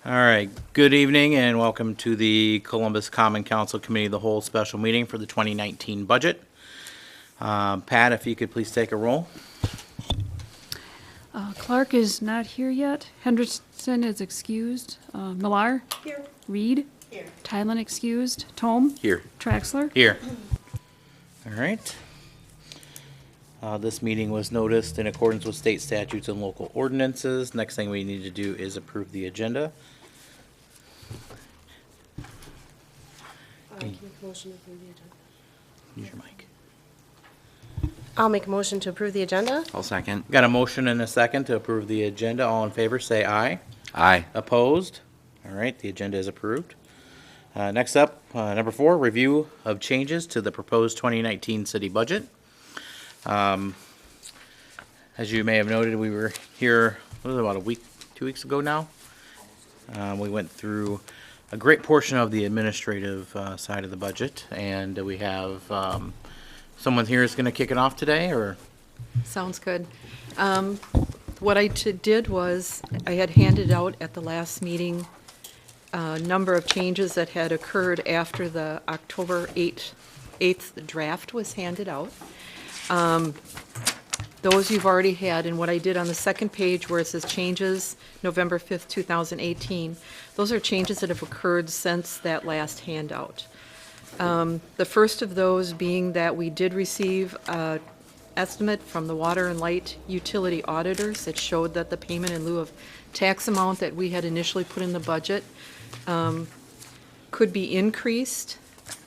All right, good evening and welcome to the Columbus Common Council Committee of the Whole special meeting for the 2019 budget. Pat, if you could please take a roll. Clark is not here yet. Henderson is excused. Millar? Here. Reed? Here. Tylen excused. Tome? Here. Traxler? Here. All right. This meeting was noticed in accordance with state statutes and local ordinances. Next thing we need to do is approve the agenda. Can you make a motion to approve the agenda? Use your mic. I'll make a motion to approve the agenda. I'll second. Got a motion and a second to approve the agenda. All in favor, say aye. Aye. Opposed? All right, the agenda is approved. Next up, number 4, review of changes to the proposed 2019 city budget. As you may have noted, we were here, what was it, about a week, 2 weeks ago now? We went through a great portion of the administrative side of the budget, and we have someone here is going to kick it off today, or? Sounds good. What I did was, I had handed out at the last meeting a number of changes that had occurred after the October 8th draft was handed out. Those you've already had, and what I did on the second page where it says changes November 5th, 2018, those are changes that have occurred since that last handout. The first of those being that we did receive an estimate from the water and light utility auditors that showed that the payment in lieu of tax amount that we had initially put in the budget could be increased.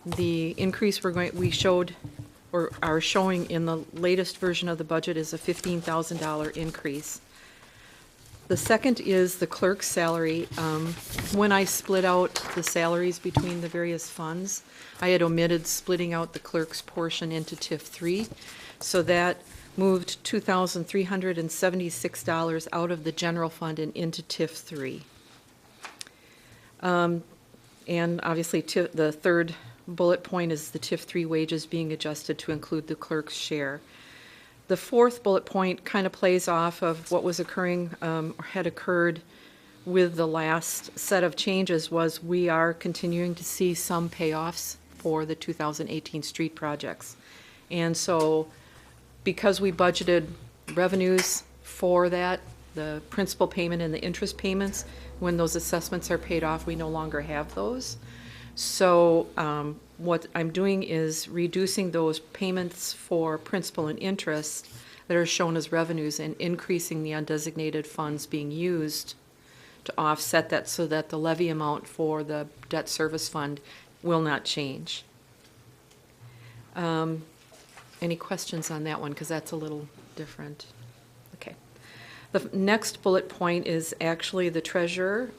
The increase we showed or are showing in the latest version of the budget is a $15,000 increase. The second is the clerk's salary. When I split out the salaries between the various funds, I had omitted splitting out the clerk's portion into TIF 3. So that moved $2,376 out of the general fund and into TIF 3. And obviously the third bullet point is the TIF 3 wages being adjusted to include the clerk's share. The fourth bullet point kind of plays off of what was occurring or had occurred with the last set of changes was we are continuing to see some payoffs for the 2018 street projects. And so because we budgeted revenues for that, the principal payment and the interest payments, when those assessments are paid off, we no longer have those. So what I'm doing is reducing those payments for principal and interest that are shown as revenues and increasing the undesignated funds being used to offset that so that the levy amount for the debt service fund will not change. Any questions on that one? Because that's a little different. Okay. The next bullet point is actually the treasurer.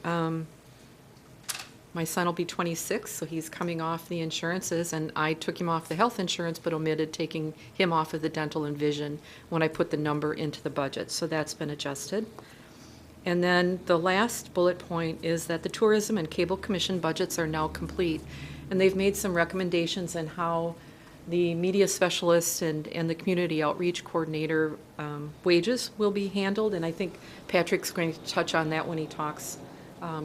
My son will be 26, so he's coming off the insurances, and I took him off the health insurance but omitted taking him off of the dental and vision when I put the number into the budget, so that's been adjusted. And then the last bullet point is that the tourism and cable commission budgets are now complete, and they've made some recommendations on how the media specialist and the community outreach coordinator wages will be handled, and I think Patrick's going to touch on that when he talks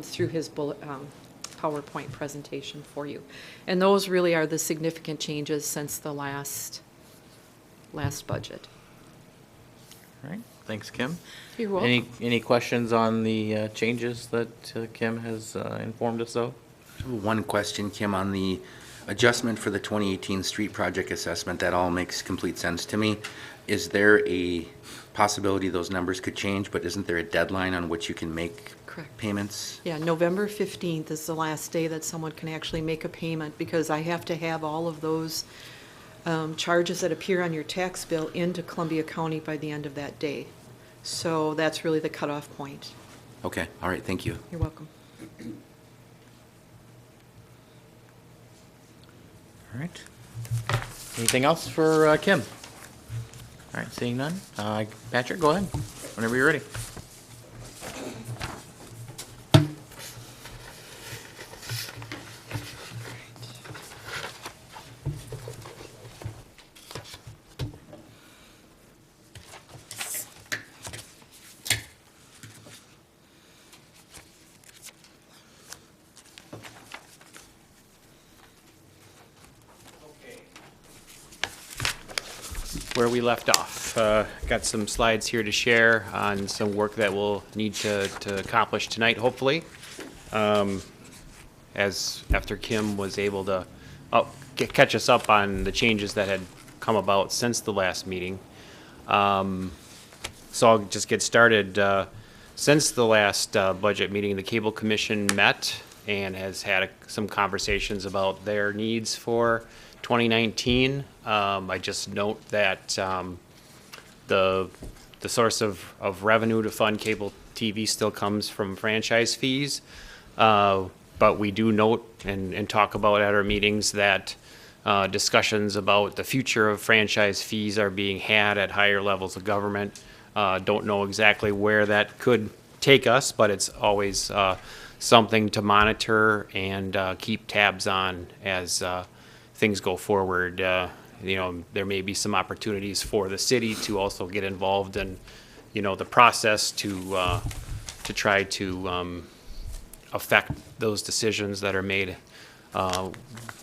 through his PowerPoint presentation for you. And those really are the significant changes since the last budget. All right, thanks, Kim. You're welcome. Any questions on the changes that Kim has informed us of? One question, Kim, on the adjustment for the 2018 street project assessment. That all makes complete sense to me. Is there a possibility those numbers could change, but isn't there a deadline on which you can make Correct. payments? Yeah, November 15th is the last day that someone can actually make a payment because I have to have all of those charges that appear on your tax bill into Columbia County by the end of that day. So that's really the cutoff point. Okay, all right, thank you. You're welcome. All right. Anything else for Kim? All right, seeing none. Patrick, go ahead, whenever you're ready. where we left off. Got some slides here to share on some work that we'll need to accomplish tonight, hopefully. As after Kim was able to catch us up on the changes that had come about since the last meeting. So I'll just get started. Since the last budget meeting, the Cable Commission met and has had some conversations about their needs for 2019. I just note that the source of revenue to fund cable TV still comes from franchise fees. But we do note and talk about at our meetings that discussions about the future of franchise fees are being had at higher levels of government. Don't know exactly where that could take us, but it's always something to monitor and keep tabs on as things go forward. There may be some opportunities for the city to also get involved in, the process to try to affect those decisions that are made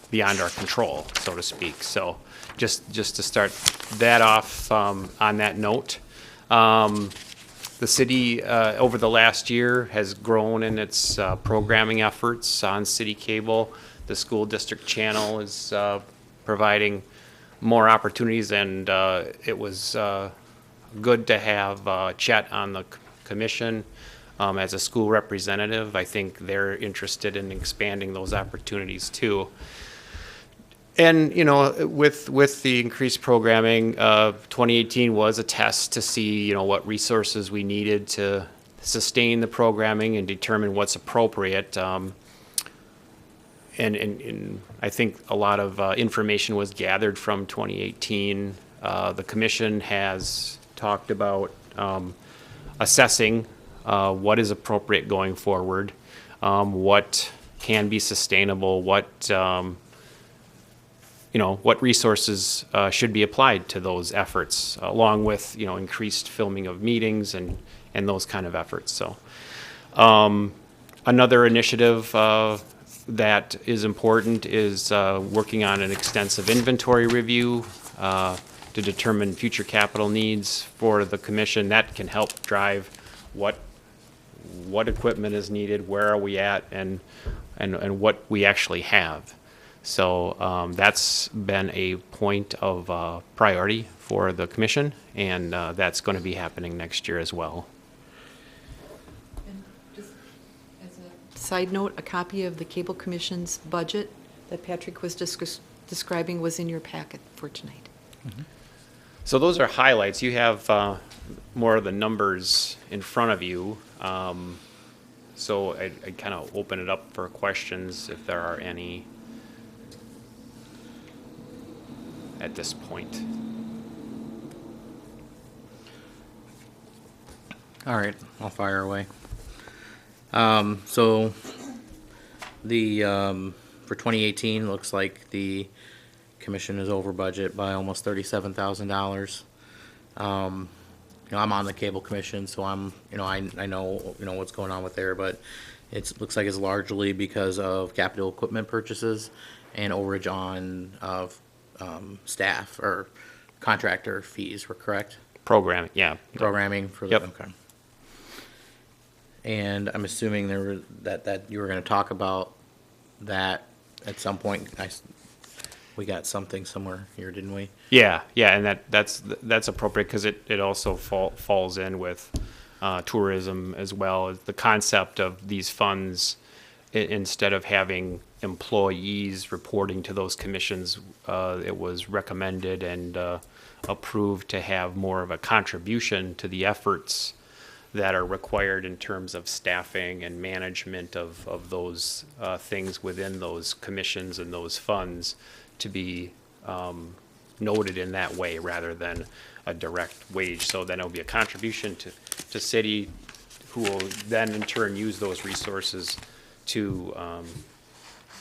beyond our control, so to speak. So just to start that off on that note, the city over the last year has grown in its programming efforts on city cable. The school district channel is providing more opportunities, and it was good to have Chet on the commission as a school representative. I think they're interested in expanding those opportunities too. And, with the increased programming, 2018 was a test to see, what resources we needed to sustain the programming and determine what's appropriate. And I think a lot of information was gathered from 2018. The commission has talked about assessing what is appropriate going forward, what can be sustainable, what resources should be applied to those efforts, along with, increased filming of meetings and those kind of efforts. So another initiative that is important is working on an extensive inventory review to determine future capital needs for the commission. That can help drive what equipment is needed, where are we at, and what we actually have. So that's been a point of priority for the commission, and that's going to be happening next year as well. And just as a side note, a copy of the Cable Commission's budget that Patrick was describing was in your packet for tonight. Mm-hmm. So those are highlights. You have more of the numbers in front of you. So I kind of open it up for questions if there are any at this point. All right, I'll fire away. So the for 2018, looks like the commission is over budget by almost $37,000. I'm on the cable commission, so I know what's going on with there, but it looks like it's largely because of capital equipment purchases and overage on staff or contractor fees. We're correct? Programming, yeah. Programming for the, Yep. okay. And I'm assuming that you were going to talk about that at some point. We got something somewhere here, didn't we? Yeah, and that's appropriate because it also falls in with tourism as well. The concept of these funds, instead of having employees reporting to those commissions, it was recommended and approved to have more of a contribution to the efforts that are required in terms of staffing and management of those things within those commissions and those funds to be noted in that way rather than a direct wage. So then it'll be a contribution to city, who will then in turn use those resources to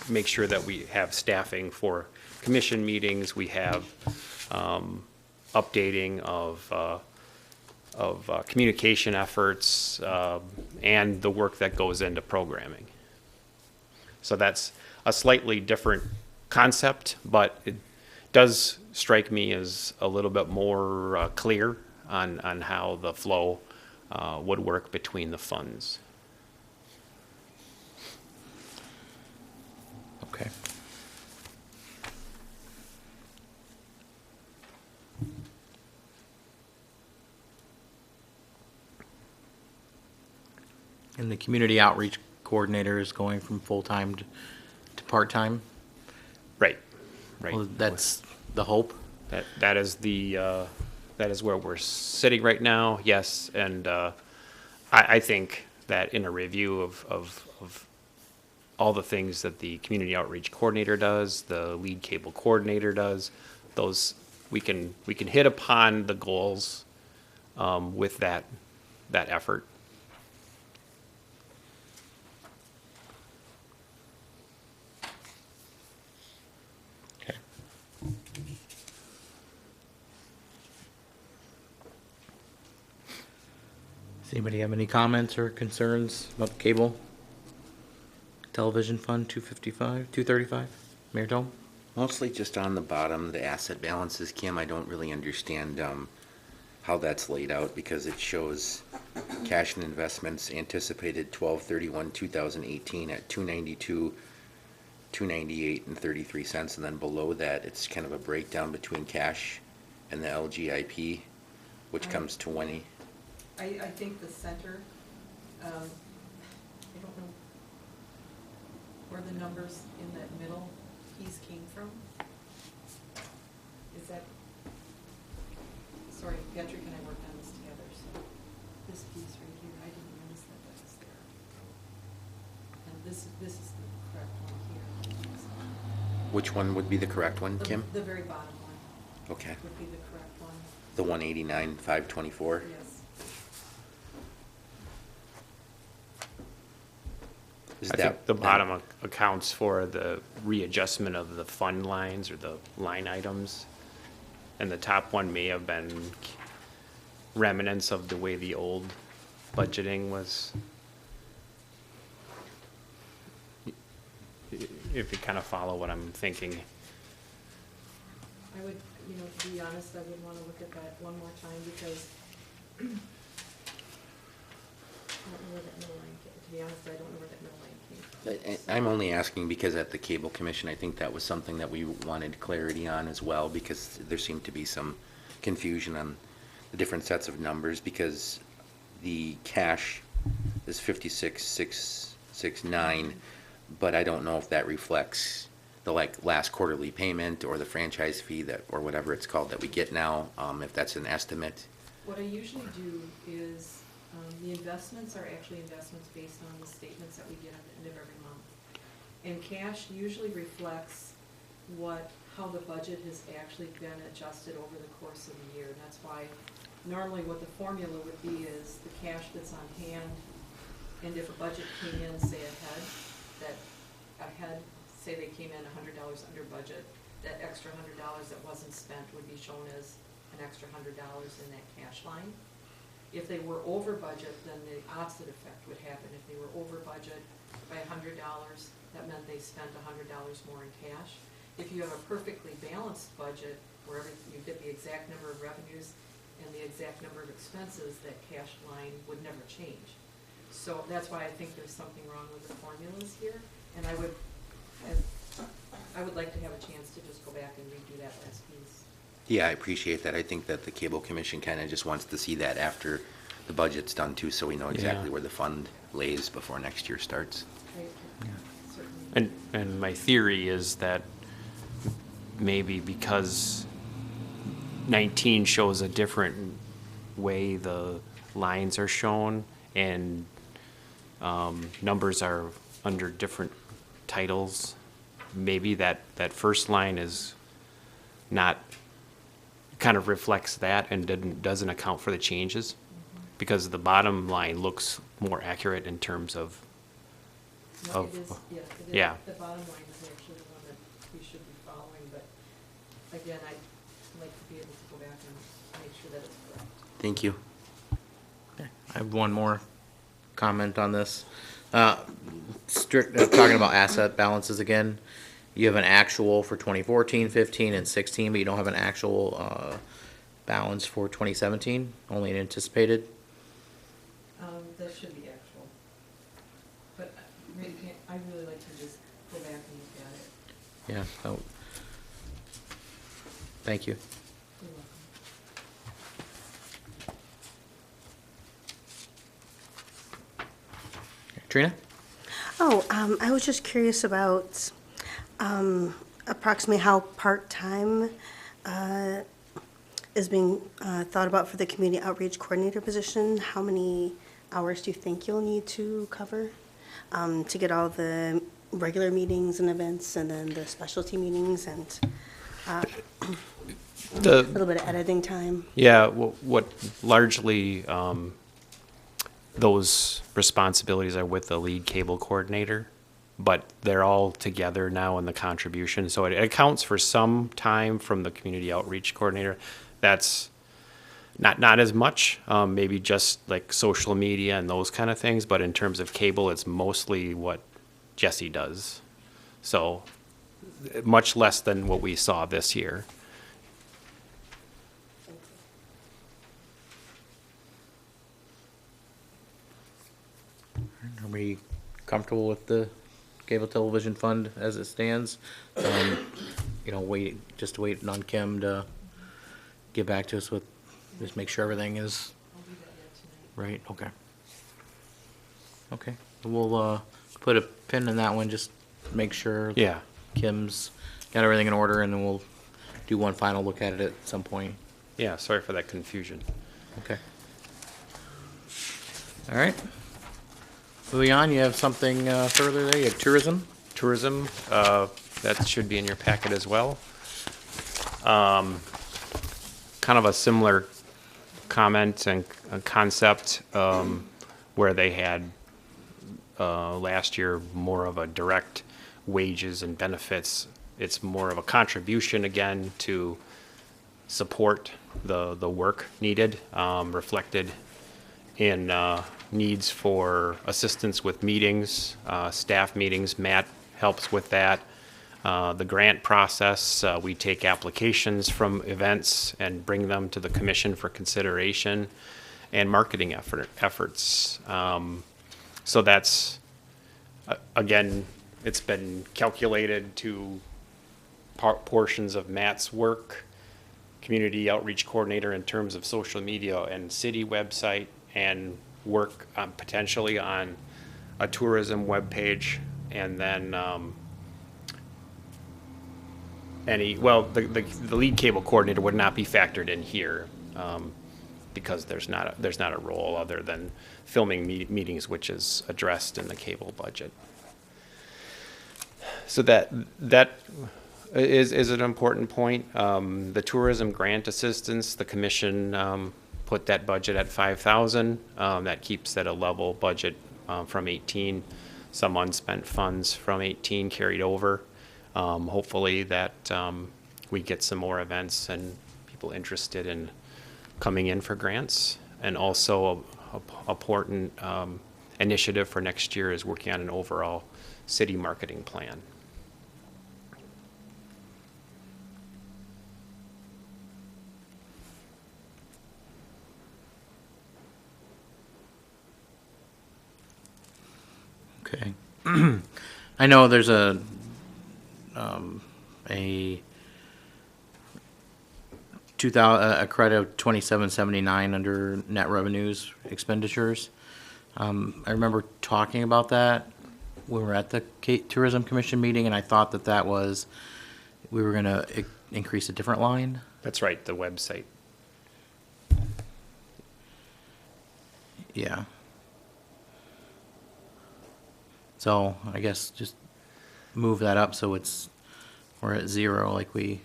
make sure that we have staffing for commission meetings. We have updating of communication efforts and the work that goes into programming. So that's a slightly different concept, but does strike me as a little bit more clear on how the flow would work between the funds. Okay. And the community outreach coordinator is going from full-time to part-time? Right, right. Well, that's the hope? That is that is where we're sitting right now, yes, and I think that in a review of all the things that the community outreach coordinator does, the lead cable coordinator does, those, we can hit upon the goals with that effort. Okay. Does anybody have any comments or concerns about the cable? Television fund, 235, Mayor Dome? Mostly just on the bottom, the asset balances, Kim, I don't really understand how that's laid out because it shows cash and investments anticipated 12/31/2018 at 292, 298 and 33 cents, and then below that it's kind of a breakdown between cash and the LGIP, which comes to 20. I think the center, I don't know where the numbers in that middle piece came from. Is that, sorry, Patrick and I worked on this together, so this piece right here, I didn't notice that was there. And this is the correct one here. Which one would be the correct one, Kim? The very bottom one Okay. would be the correct one, The 189,524. yes. Is I that think the bottom accounts for the readjustment of the fund lines or the line items. And the top one may have been remnants of the way the old budgeting was. If you kind of follow what I'm thinking. I would, to be honest, I would want to look at that one more time because I don't know where that middle line came, to be honest, I don't know where that middle line came from. I'm only asking because at the Cable Commission, I think that was something that we wanted clarity on as well, because there seemed to be some confusion on the different sets of numbers, because the cash is 56,669, but I don't know if that reflects the last quarterly payment or the franchise fee that, or whatever it's called that we get now, if that's an estimate. What I usually do is, the investments are actually investments based on the statements that we get at the end of every month. And cash usually reflects how the budget has actually been adjusted over the course of the year. And that's why normally what the formula would be is the cash that's on hand, and if a budget came in, say say they came in $100 under budget, that extra $100 that wasn't spent would be shown as an extra $100 in that cash line. If they were over budget, then the opposite effect would happen. If they were over budget by $100, that meant they spent $100 more in cash. If you have a perfectly balanced budget, where you get the exact number of revenues and the exact number of expenses, that cash line would never change. So that's why I think there's something wrong with the formulas here, and I would like to have a chance to just go back and redo that last piece. Yeah, I appreciate that. I think that the Cable Commission kind of just wants to see that after the budget's done too, so we know exactly Yeah. where the fund lays before next year starts. Certainly. And my theory is that maybe because 19 shows a different way the lines are shown and numbers are under different titles, maybe that first line is not, kind of reflects that and doesn't account for the changes, because the bottom line looks more accurate in terms of No, it is, it is. Yeah. The bottom line is actually the one that we should be following, but again, I'd like to be able to go back and make sure that it's correct. Thank you. I have one more comment on this. Talking about asset balances again. you have an actual for 2014, 15, and 16, but you don't have an actual balance for 2017, only an anticipated. That should be actual. But I really like to just go back and look at it. Yeah, so, thank you. You're welcome. Trina? Oh, I was just curious about approximately how part-time is being thought about for the community outreach coordinator position. How many hours do you think you'll need to cover to get all the regular meetings and events and then the specialty meetings and a little bit of editing time? Yeah, what largely, those responsibilities are with the lead cable coordinator, but they're all together now in the contribution. So it accounts for some time from the community outreach coordinator. That's not as much, maybe just like social media and those kind of things, but in terms of cable, it's mostly what Jesse does. So much less than what we saw this year. Are we comfortable with the cable television fund as it stands? You know, just waiting on Kim to get back to us with, just make sure everything is I'll do that yet tonight. right, okay. Okay, we'll, put a pin in that one, just make sure Yeah. Kim's got everything in order, and then we'll do one final look at it at some point. Yeah, sorry for that confusion. Okay. All right. Moving on, you have something further there, you have tourism? Tourism, that should be in your packet as well. Kind of a similar comment and concept, where they had last year more of a direct wages and benefits. It's more of a contribution again to support the work needed, reflected in needs for assistance with meetings, staff meetings. Matt helps with that. The grant process, we take applications from events and bring them to the commission for consideration, and marketing efforts. So that's, again, it's been calculated to portions of Matt's work, community outreach coordinator in terms of social media and city website, and work potentially on a tourism webpage, and then the lead cable coordinator would not be factored in here, because there's not a role other than filming meetings, which is addressed in the cable budget. So that is an important point. The tourism grant assistance, the commission put that budget at 5,000. That keeps at a level budget from 18. Some unspent funds from 18 carried over. Hopefully that we get some more events and people interested in coming in for grants. And also a important initiative for next year is working on an overall city marketing plan. Okay. I know there's a credit of 2779 under net revenues expenditures. I remember talking about that when we were at the Tourism Commission meeting, and I thought that was, we were gonna increase a different line. That's right, the website. Yeah. So I guess just move that up so we're at 0 like we.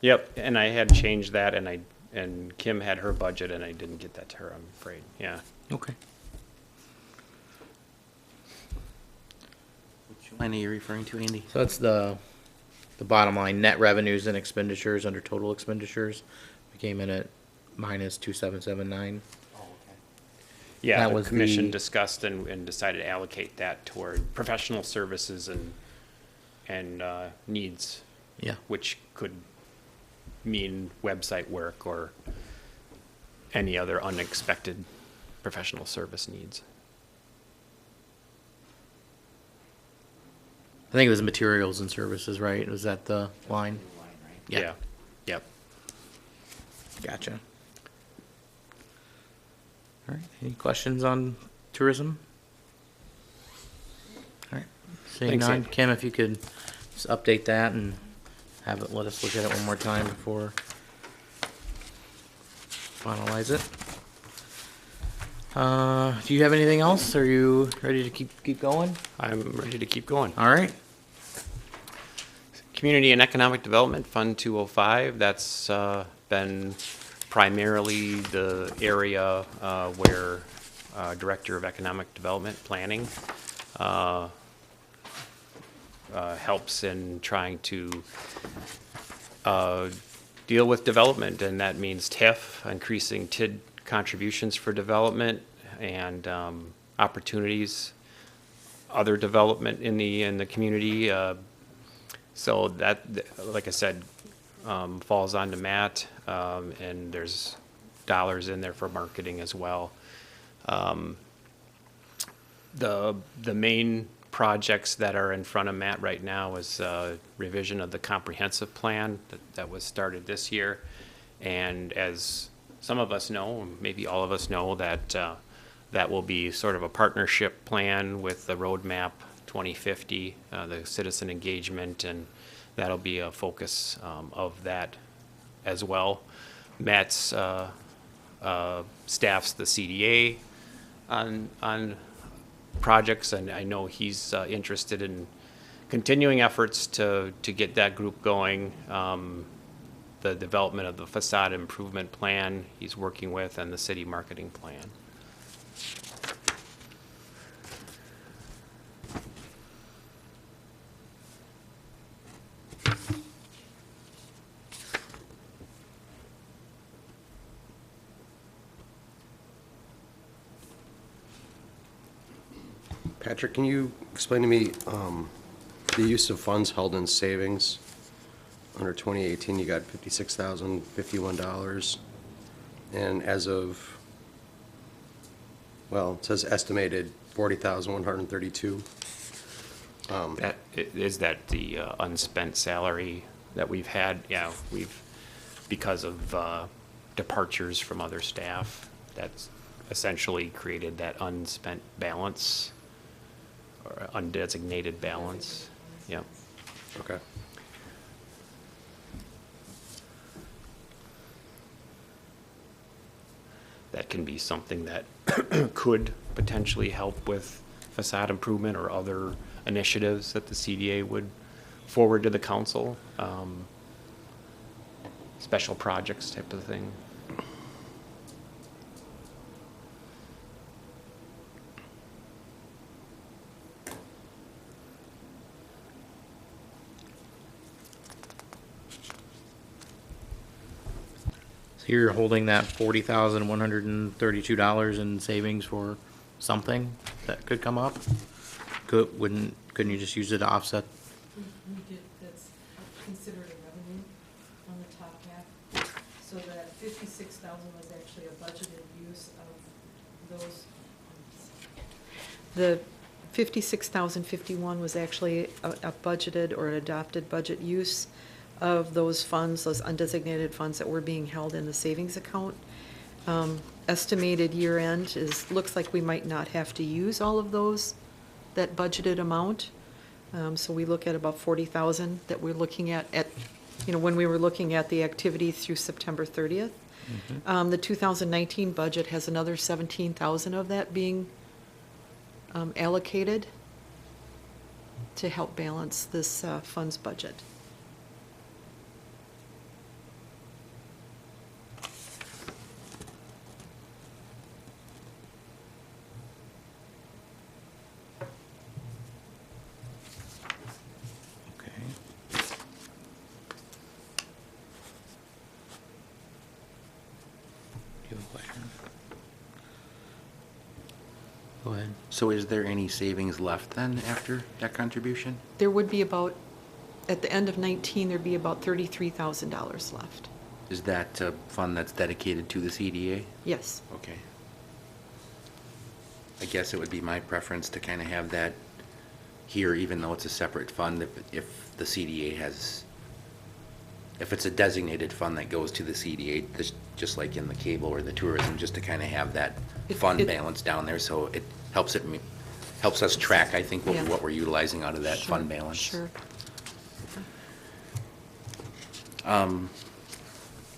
Yep, and I had changed that, and Kim had her budget, and I didn't get that to her, I'm afraid, yeah. Okay. Which line are you referring to, Andy? So that's the bottom line, net revenues and expenditures under total expenditures. We came in at minus 2779. Yeah, That the was commission the- discussed and decided to allocate that toward professional services and and needs, Yeah. which could mean website work or any other unexpected professional service needs. I think it was materials and services, right? Was that the line? Yeah. Yep. Gotcha. All right, any questions on tourism? All right, seeing Thanks, none, Andy. Kim, if you could just update that and have it, let us look at it one more time before finalize it. Do you have anything else? Are you ready to keep going? I'm ready to keep going. All right, Community and Economic Development Fund 205, that's been primarily the area where Director of Economic Development Planning helps in trying to deal with development, and that means TIF, increasing TID contributions for development and opportunities, other development in the community. So that, like I said, falls onto Matt, and there's dollars in there for marketing as well. The main projects that are in front of Matt right now is revision of the comprehensive plan that was started this year. And as some of us know, maybe all of us know, that that will be sort of a partnership plan with the roadmap 2050, the citizen engagement, and that'll be a focus of that as well. Matt's staffs the CDA on projects, and I know he's interested in continuing efforts to get that group going. The development of the facade improvement plan he's working with, and the city marketing plan. Patrick, can you explain to me the use of funds held in savings? Under 2018, you got $56,051. And as of, well, it says estimated $40,132. That is that the unspent salary that we've had. Yeah, because of departures from other staff, that's essentially created that unspent balance or undesignated balance. Yeah. Okay. That can be something that could potentially help with facade improvement or other initiatives that the CDA would forward to the council, special projects type of thing. so you're holding that $40,132 in savings for something that could come up? Couldn't you just use it to offset? We did, that's considered a revenue on the top half. So that 56,000 was actually a budgeted use of those. The 56,051 was actually a budgeted or adopted budget use of those funds, those undesignated funds that were being held in the savings account. Estimated year end looks like we might not have to use all of those, that budgeted amount. So we look at about 40,000 that we're looking at, when we were looking at the activity through September 30th. The 2019 budget has another 17,000 of that being allocated to help balance this funds budget. Okay. You have a question? Go ahead. So is there any savings left then after that contribution? There would be about at the end of 19, there'd be about $33,000 left. Is that a fund that's dedicated to the CDA? Yes. Okay. I guess it would be my preference to kind of have that here, even though it's a separate fund, if the CDA has, if it's a designated fund that goes to the CDA, just like in the cable or the tourism, just to kind of have that fund balance down there, so it helps helps us track, I think, Yeah. what we're utilizing out of that Sure, fund balance. Sure.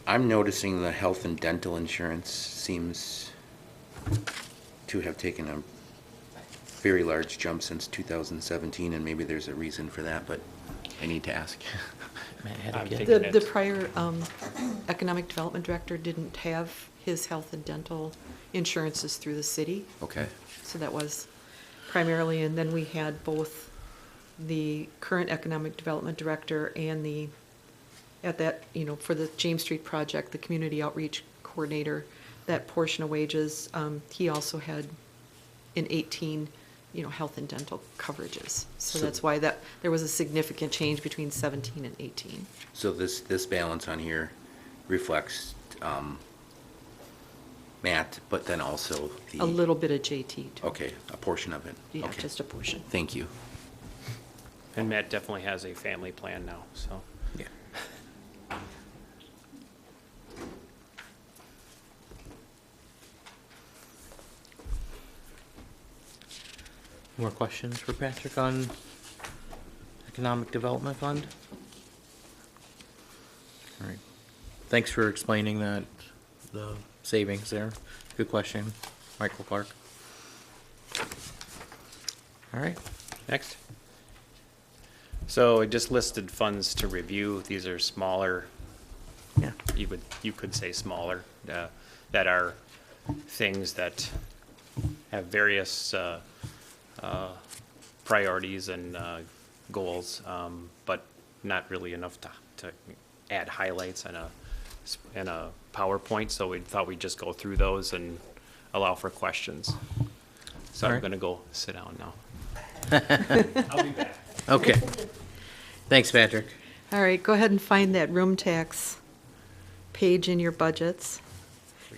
I'm noticing the health and dental insurance seems to have taken a very large jump since 2017, and maybe there's a reason for that, but I need to ask. Matt had I'm a kid. thinking The it- prior economic development director didn't have his health and dental insurances through the city, Okay, so that was primarily, and then we had both the current economic development director and at that, for the James Street project, the community outreach coordinator, that portion of wages, he also had in 18, health and dental coverages. So that's why there was a significant change between 17 and 18. so this balance on here reflects Matt, but then also the. A little bit of JT, too. Okay, a portion of it. Yeah, Okay. just a portion. Thank you. And Matt definitely has a family plan now, so. Yeah. More questions for Patrick on Economic Development Fund? All right. Thanks for explaining that, the savings there. Good question, Michael Clark. All right, Next. So I just listed funds to review. These are smaller, yeah. you could say smaller, that are things that have various priorities and goals, but not really enough to add highlights in a PowerPoint, so we thought we'd just go through those and allow for questions. So I'm Alright. gonna go sit down now. Okay. Thanks, Patrick. All right, go ahead and find that room tax page in your budgets.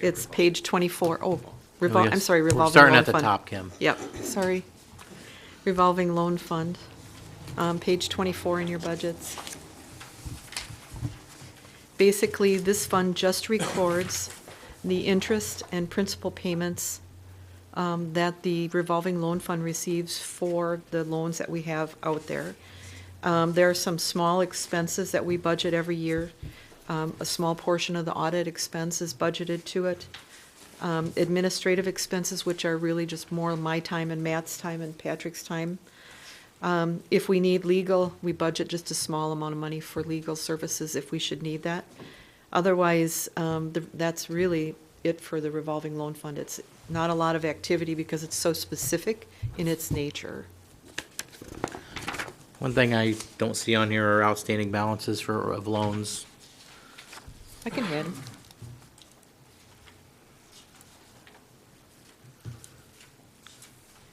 It's page 24. Oh, I'm sorry, revolving We're starting loan at the fund. top, Kim. Yep, sorry. Revolving loan fund, page 24 in your budgets. Basically, this fund just records the interest and principal payments that the revolving loan fund receives for the loans that we have out there. There are some small expenses that we budget every year. A small portion of the audit expense is budgeted to it. Administrative expenses, which are really just more my time and Matt's time and Patrick's time. If we need legal, we budget just a small amount of money for legal services if we should need that. Otherwise, that's really it for the revolving loan fund. It's not a lot of activity because it's so specific in its nature. One thing I don't see on here are outstanding balances of loans. I can add 'em.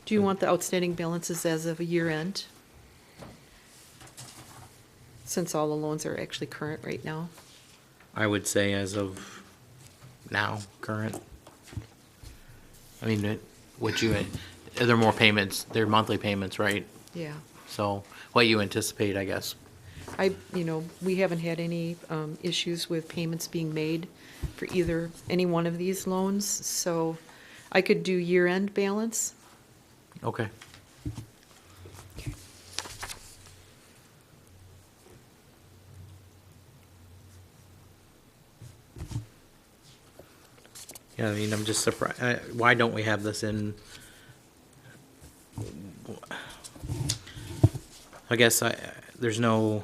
Do you want the outstanding balances as of a year end? Since all the loans are actually current right now? I would say as of now, current. I mean, are there more payments? They're monthly payments, right? Yeah. So what you anticipate, I guess. We haven't had any issues with payments being made for any one of these loans, so I could do year-end balance. Okay. Yeah, I mean, I'm just surprised, why don't we have this in? I guess there's no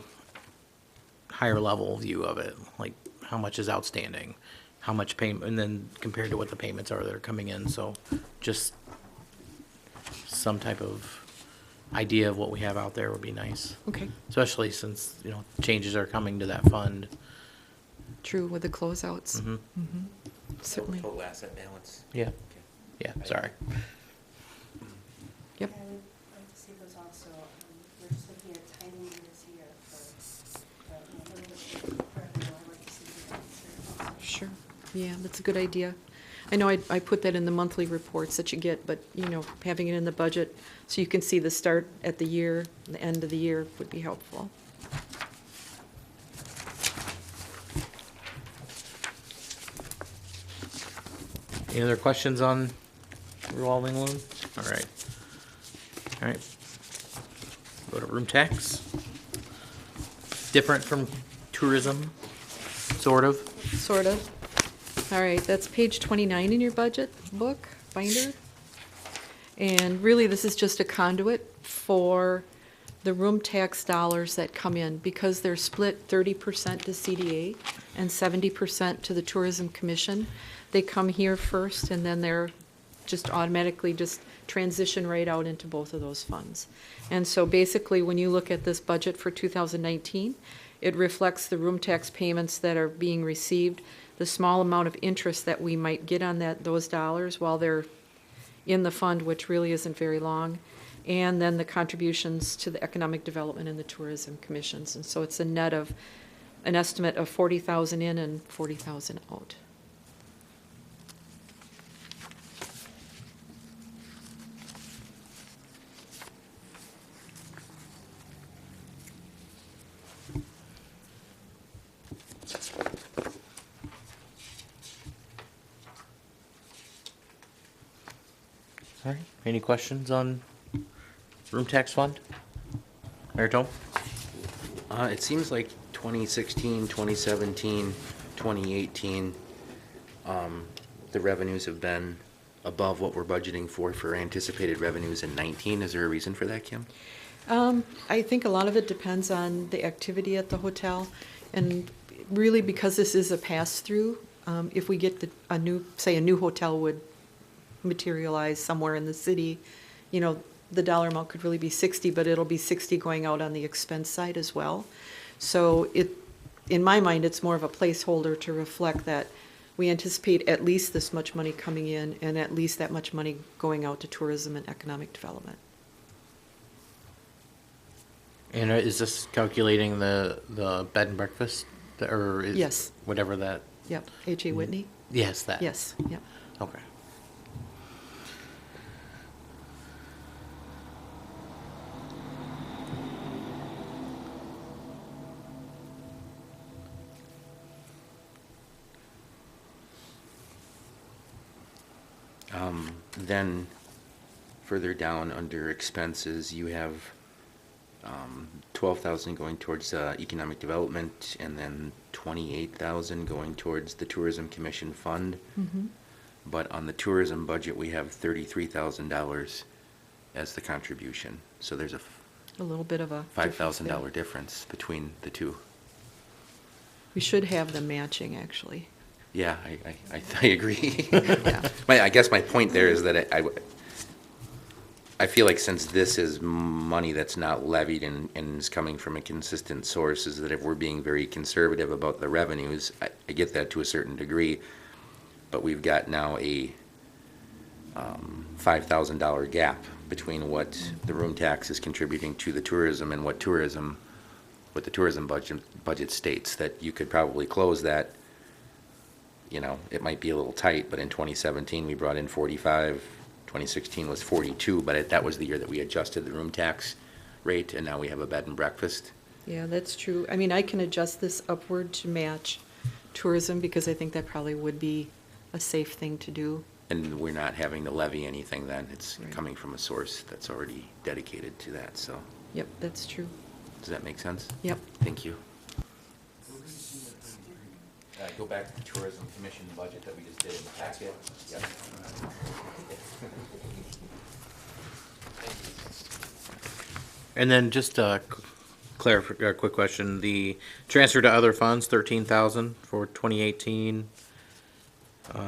higher level view of it, like how much is outstanding, how much payment, and then compared to what the payments are that are coming in, so just some type of idea of what we have out there would be nice. Okay. Especially since, changes are coming to that fund. True, with the closeouts. Mhm. Certainly. Total asset balance. Yeah, yeah, sorry. Yep. I would like to see those also, we're just looking at timing this year for Yeah, that's a good idea. I know I put that in the monthly reports that you get, but, you know, having it in the budget so you can see the start at the year, the end of the year would be helpful. Any other questions on revolving loan? All right. All right. Go to room tax. Different from tourism, sort of. Sort of. All right, that's page 29 in your budget book, binder. And really, this is just a conduit for the room tax dollars that come in, because they're split 30% to CDA and 70% to the Tourism Commission. They come here first, and then they're just automatically just transition right out into both of those funds. And so basically, when you look at this budget for 2019, it reflects the room tax payments that are being received, the small amount of interest that we might get on those dollars while they're in the fund, which really isn't very long, and then the contributions to the Economic Development and the Tourism Commissions. And so it's a net of, an estimate of 40,000 in and 40,000 out. All right. Any questions on room tax fund? Mayor Tom? It seems like 2016, 2017, 2018, the revenues have been above what we're budgeting for anticipated revenues in 19. Is there a reason for that, Kim? I think a lot of it depends on the activity at the hotel, and really because this is a pass-through, if we get a new hotel would materialize somewhere in the city, you know, the dollar amount could really be 60, but it'll be 60 going out on the expense side as well. So in my mind, it's more of a placeholder to reflect that we anticipate at least this much money coming in and at least that much money going out to tourism and economic development. And is this calculating the bed and breakfast, or is Yes. whatever that? Yep, H.A. Whitney? Yes, that. Yes, yep. Okay. Then further down under expenses, you have 12,000 going towards economic development, and then 28,000 going towards the Tourism Commission fund. Mm-hmm. But on the tourism budget, we have $33,000 as the contribution. So there's a A little bit of a difference there. $5,000 difference between the two. We should have them matching, actually. Yeah, I agree. Yeah. I guess my point there is that I feel like since this is money that's not levied and is coming from a consistent source, is that if we're being very conservative about the revenues, I get that to a certain degree, but we've got now a $5,000 gap between what the room tax is contributing to the tourism and what the tourism budget states, that you could probably close that. You know, it might be a little tight, but in 2017, we brought in 45, 2016 was 42, but that was the year that we adjusted the room tax rate, and now we have a bed and breakfast. Yeah, that's true. I mean, I can adjust this upward to match tourism, because I think that probably would be a safe thing to do. And we're not having to levy anything then, it's Right. coming from a source that's already dedicated to that, so, Yep, that's true. does that make sense? Yep. Thank you. Go back to the Tourism Commission budget that we just did in the packet. Yep. And then just a quick question, the transfer to other funds, 13,000 for 2018.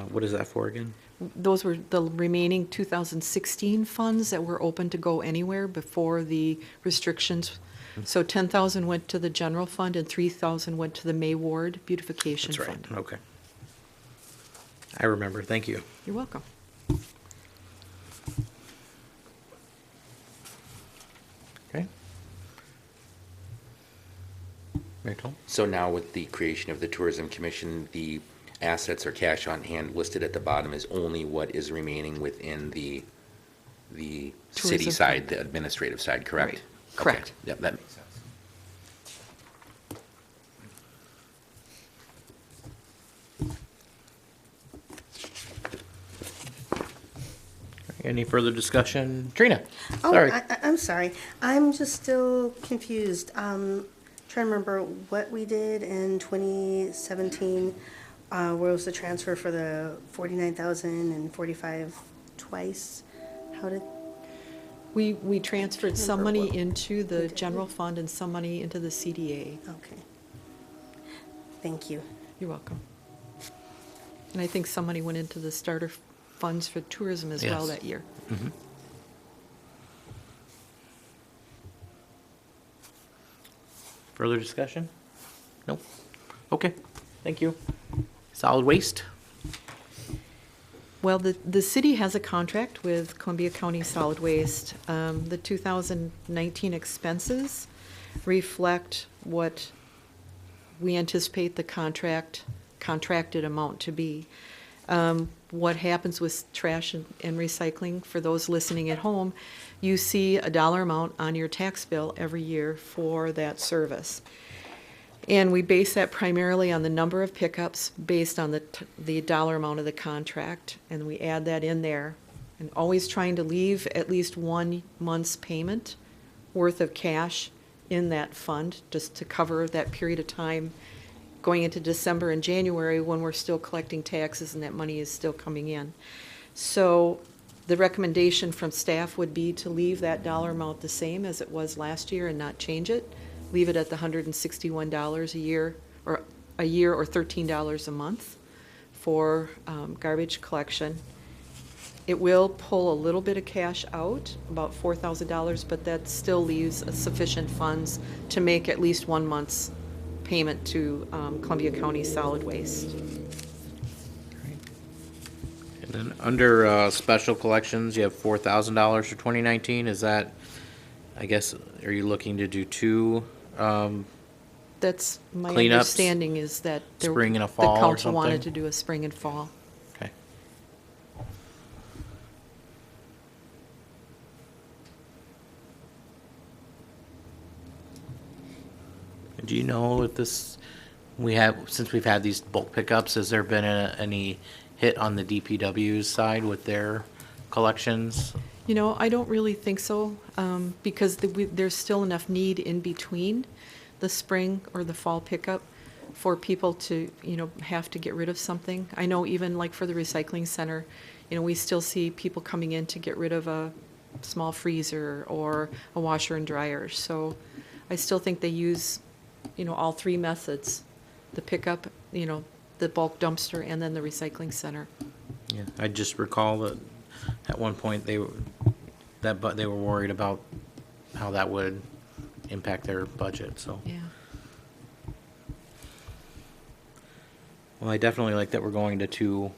What is that for again? Those were the remaining 2016 funds that were open to go anywhere before the restrictions. So 10,000 went to the general fund and 3,000 went to the May Ward Beautification That's right, Fund. okay. I remember, thank you. You're welcome. Okay. Mayor Tom? So now with the creation of the Tourism Commission, assets or cash on hand listed at the bottom is only what is remaining within the city Tourism side, fund. the administrative side, correct? Right. Okay. Correct. Yep, that makes sense. Any further discussion? Trina? Oh, Sorry. I'm sorry. I'm just still confused. Trying to remember what we did in 2017. Where was the transfer for the 49,000 and 45 twice? How did, We transferred some Remember money what into we the did. general fund and some money into the CDA. okay. Thank you. You're welcome. And I think some money went into the starter funds for tourism as well Yes. that year. Further discussion? Nope. Okay, thank you. Solid waste? Well, the city has a contract with Columbia County Solid Waste. The 2019 expenses reflect what we anticipate the contracted amount to be. What happens with trash and recycling, for those listening at home, you see a dollar amount on your tax bill every year for that service. And we base that primarily on the number of pickups based on the dollar amount of the contract, and we add that in there. And always trying to leave at least 1 month's payment worth of cash in that fund, just to cover that period of time going into December and January when we're still collecting taxes and that money is still coming in. So the recommendation from staff would be to leave that dollar amount the same as it was last year and not change it. Leave it at the $161 a year or $13 a month for garbage collection. It will pull a little bit of cash out, about $4,000, but that still leaves sufficient funds to make at least 1 month's payment to Columbia County Solid Waste. And then under special collections, you have $4,000 for 2019. Is that, I guess, are you looking to do two? That's my Cleanups, understanding is that spring and a fall or the council wanted something? to do a spring and fall. Okay. Do you know if this, since we've had these bulk pickups, has there been any hit on the DPW's side with their collections? You know, I don't really think so, because there's still enough need in between the spring or the fall pickup for people to, have to get rid of something. I know even like for the recycling center, we still see people coming in to get rid of a small freezer or a washer and dryer. So I still think they use, all three methods, the pickup, the bulk dumpster, and then the recycling center. Yeah, I just recall that at one point they were worried about how that would impact their budget, so. Yeah. Well, I definitely like that we're going to two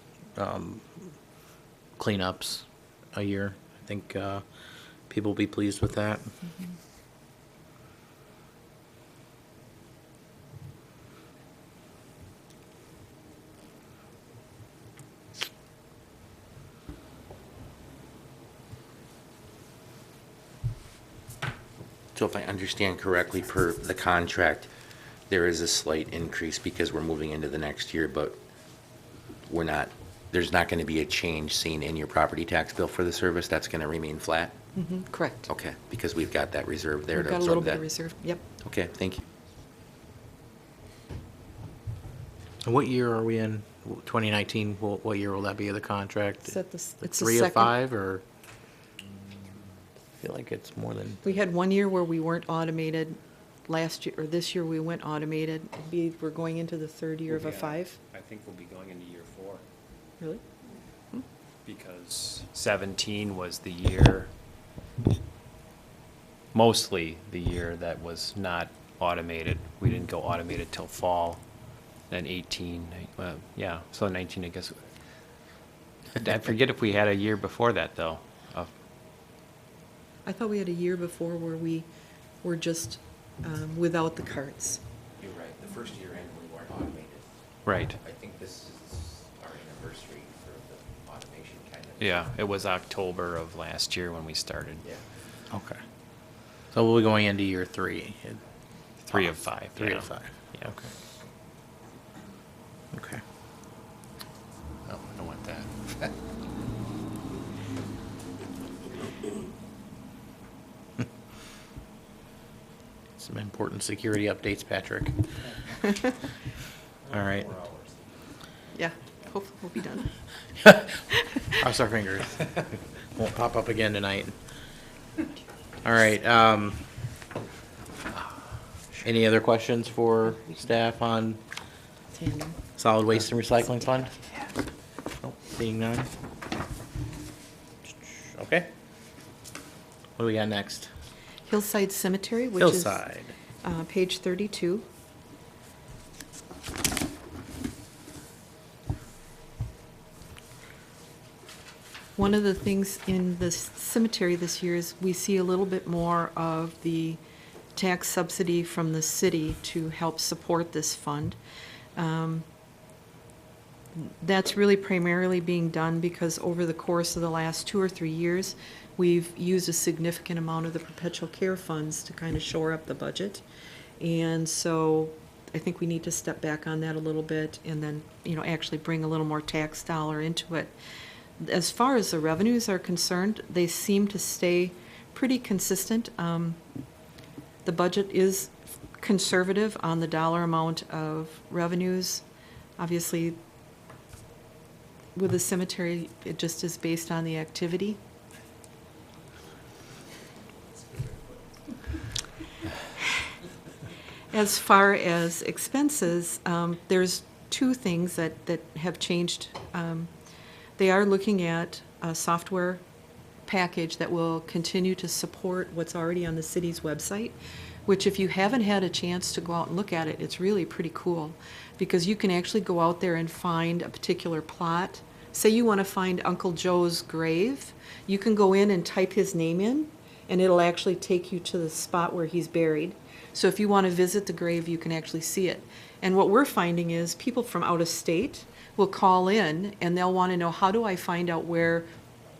cleanups a year. I think people will be pleased with that. So if I understand correctly, per the contract, there is a slight increase because we're moving into the next year, but there's not going to be a change seen in your property tax bill for the service? That's going to remain flat? Correct. Okay, because we've got that reserve there We've to got a little absorb bit of that. reserve, yep. Okay, thank you. And what year are we in? 2019, what year will that be of the contract? It's the 3 of second. 5, or? I feel like it's more than, We had 1 year where we weren't automated. Last year, or this year, we went automated. We're going into the third year of a 5. I think we'll be going into year 4, Really? because 17 was the year, mostly the year that was not automated. We didn't go automated till fall, then 18, so 19, I guess. I forget if we had a year before that, though. I thought we had a year before where we were just without the carts. You're right, the first year in, we weren't automated. Right. I think this is our anniversary for the automation kind of. Yeah, it was October of last year when we started. Yeah. Okay. So we'll be going into year 3. 3 of 5. 3 yeah. of 5. Yeah. Okay. Oh, I don't want that. Some important security updates, Patrick. All right. Yeah, hopefully we'll be done. Cross our fingers. Won't pop up again tonight. All right, any other questions for staff on solid waste and recycling fund? Nope, seeing none. Okay. What do we got next? Hillside Cemetery, which is Hillside. page 32. One of the things in the cemetery this year is we see a little bit more of the tax subsidy from the city to help support this fund. That's really primarily being done because over the course of the last 2 or 3 years, we've used a significant amount of the perpetual care funds to kind of shore up the budget. And so I think we need to step back on that a little bit and then, actually bring a little more tax dollar into it. As far as the revenues are concerned, they seem to stay pretty consistent. The budget is conservative on the dollar amount of revenues. Obviously, with the cemetery, it just is based on the activity. As far as expenses, there's 2 things that have changed. They are looking at a software package that will continue to support what's already on the city's website, which if you haven't had a chance to go out and look at it, it's really pretty cool because you can actually go out there and find a particular plot. Say you want to find Uncle Joe's grave, you can go in and type his name in and it'll actually take you to the spot where he's buried. So if you want to visit the grave, you can actually see it. And what we're finding is people from out of state will call in and they'll want to know, how do I find out where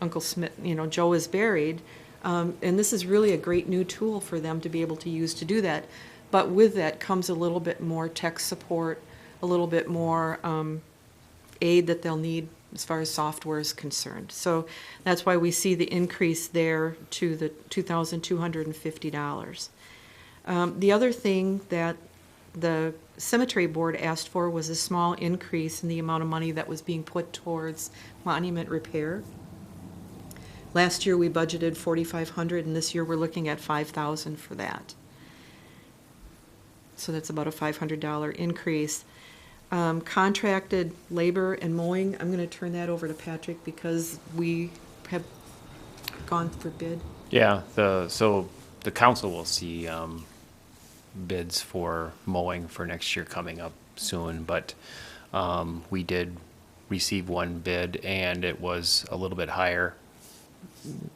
Uncle Smith, Joe is buried? And this is really a great new tool for them to be able to use to do that. But with that comes a little bit more tech support, a little bit more aid that they'll need as far as software is concerned. So that's why we see the increase there to the $2,250. The other thing that the cemetery board asked for was a small increase in the amount of money that was being put towards monument repair. Last year we budgeted $4,500 and this year we're looking at $5,000 for that. So that's about a $500 increase. Contracted labor and mowing, I'm going to turn that over to Patrick because we have gone for bid. Yeah, so the council will see bids for mowing for next year coming up soon, but we did receive one bid and it was a little bit higher.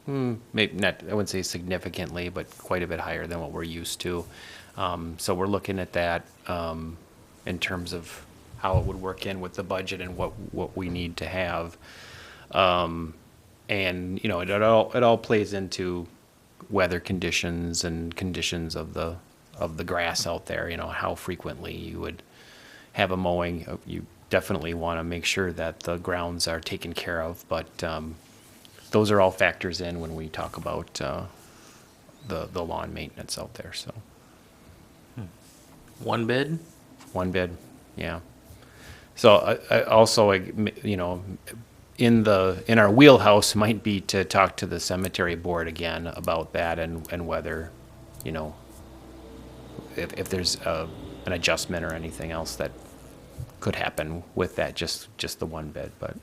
Maybe not, I wouldn't say significantly, but quite a bit higher than what we're used to. So we're looking at that in terms of how it would work in with the budget and what we need to have. And it all plays into weather conditions and conditions of the grass out there, how frequently you would have a mowing. You definitely want to make sure that the grounds are taken care of, but those are all factors in when we talk about the lawn maintenance out there. So One bid? one bid, yeah. So I also, in our wheelhouse might be to talk to the cemetery board again about that and whether, if there's an adjustment or anything else that could happen with that, just the one bid, but.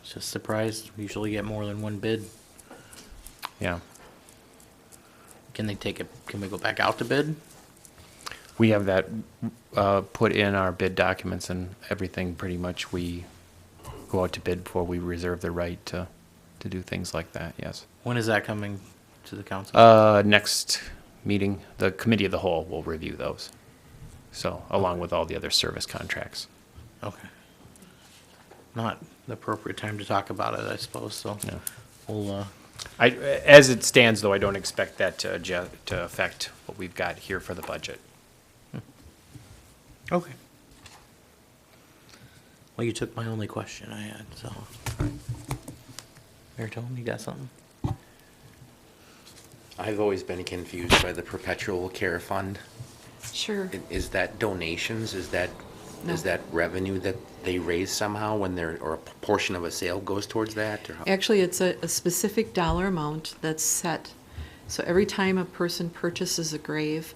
Just surprised, we usually get more than one bid. Yeah, Can we go back out to bid? we have that put in our bid documents and everything. Pretty much we go out to bid before we reserve the right to do things like that, yes. When is that coming to the council? Next meeting, the committee of the whole will review those. So, along with all the other service contracts. Okay. Not the appropriate time to talk about it, I suppose, so Yeah. we'll, As it stands, though, I don't expect that to affect what we've got here for the budget. okay. Well, you took my only question I had, so. Mary Tom, you got something? I've always been confused by the Perpetual Care Fund. Sure. Is that donations? Is that No. revenue that they raise somehow when they're, or a portion of a sale goes towards that? Or how? Actually, it's a specific dollar amount that's set. So every time a person purchases a grave,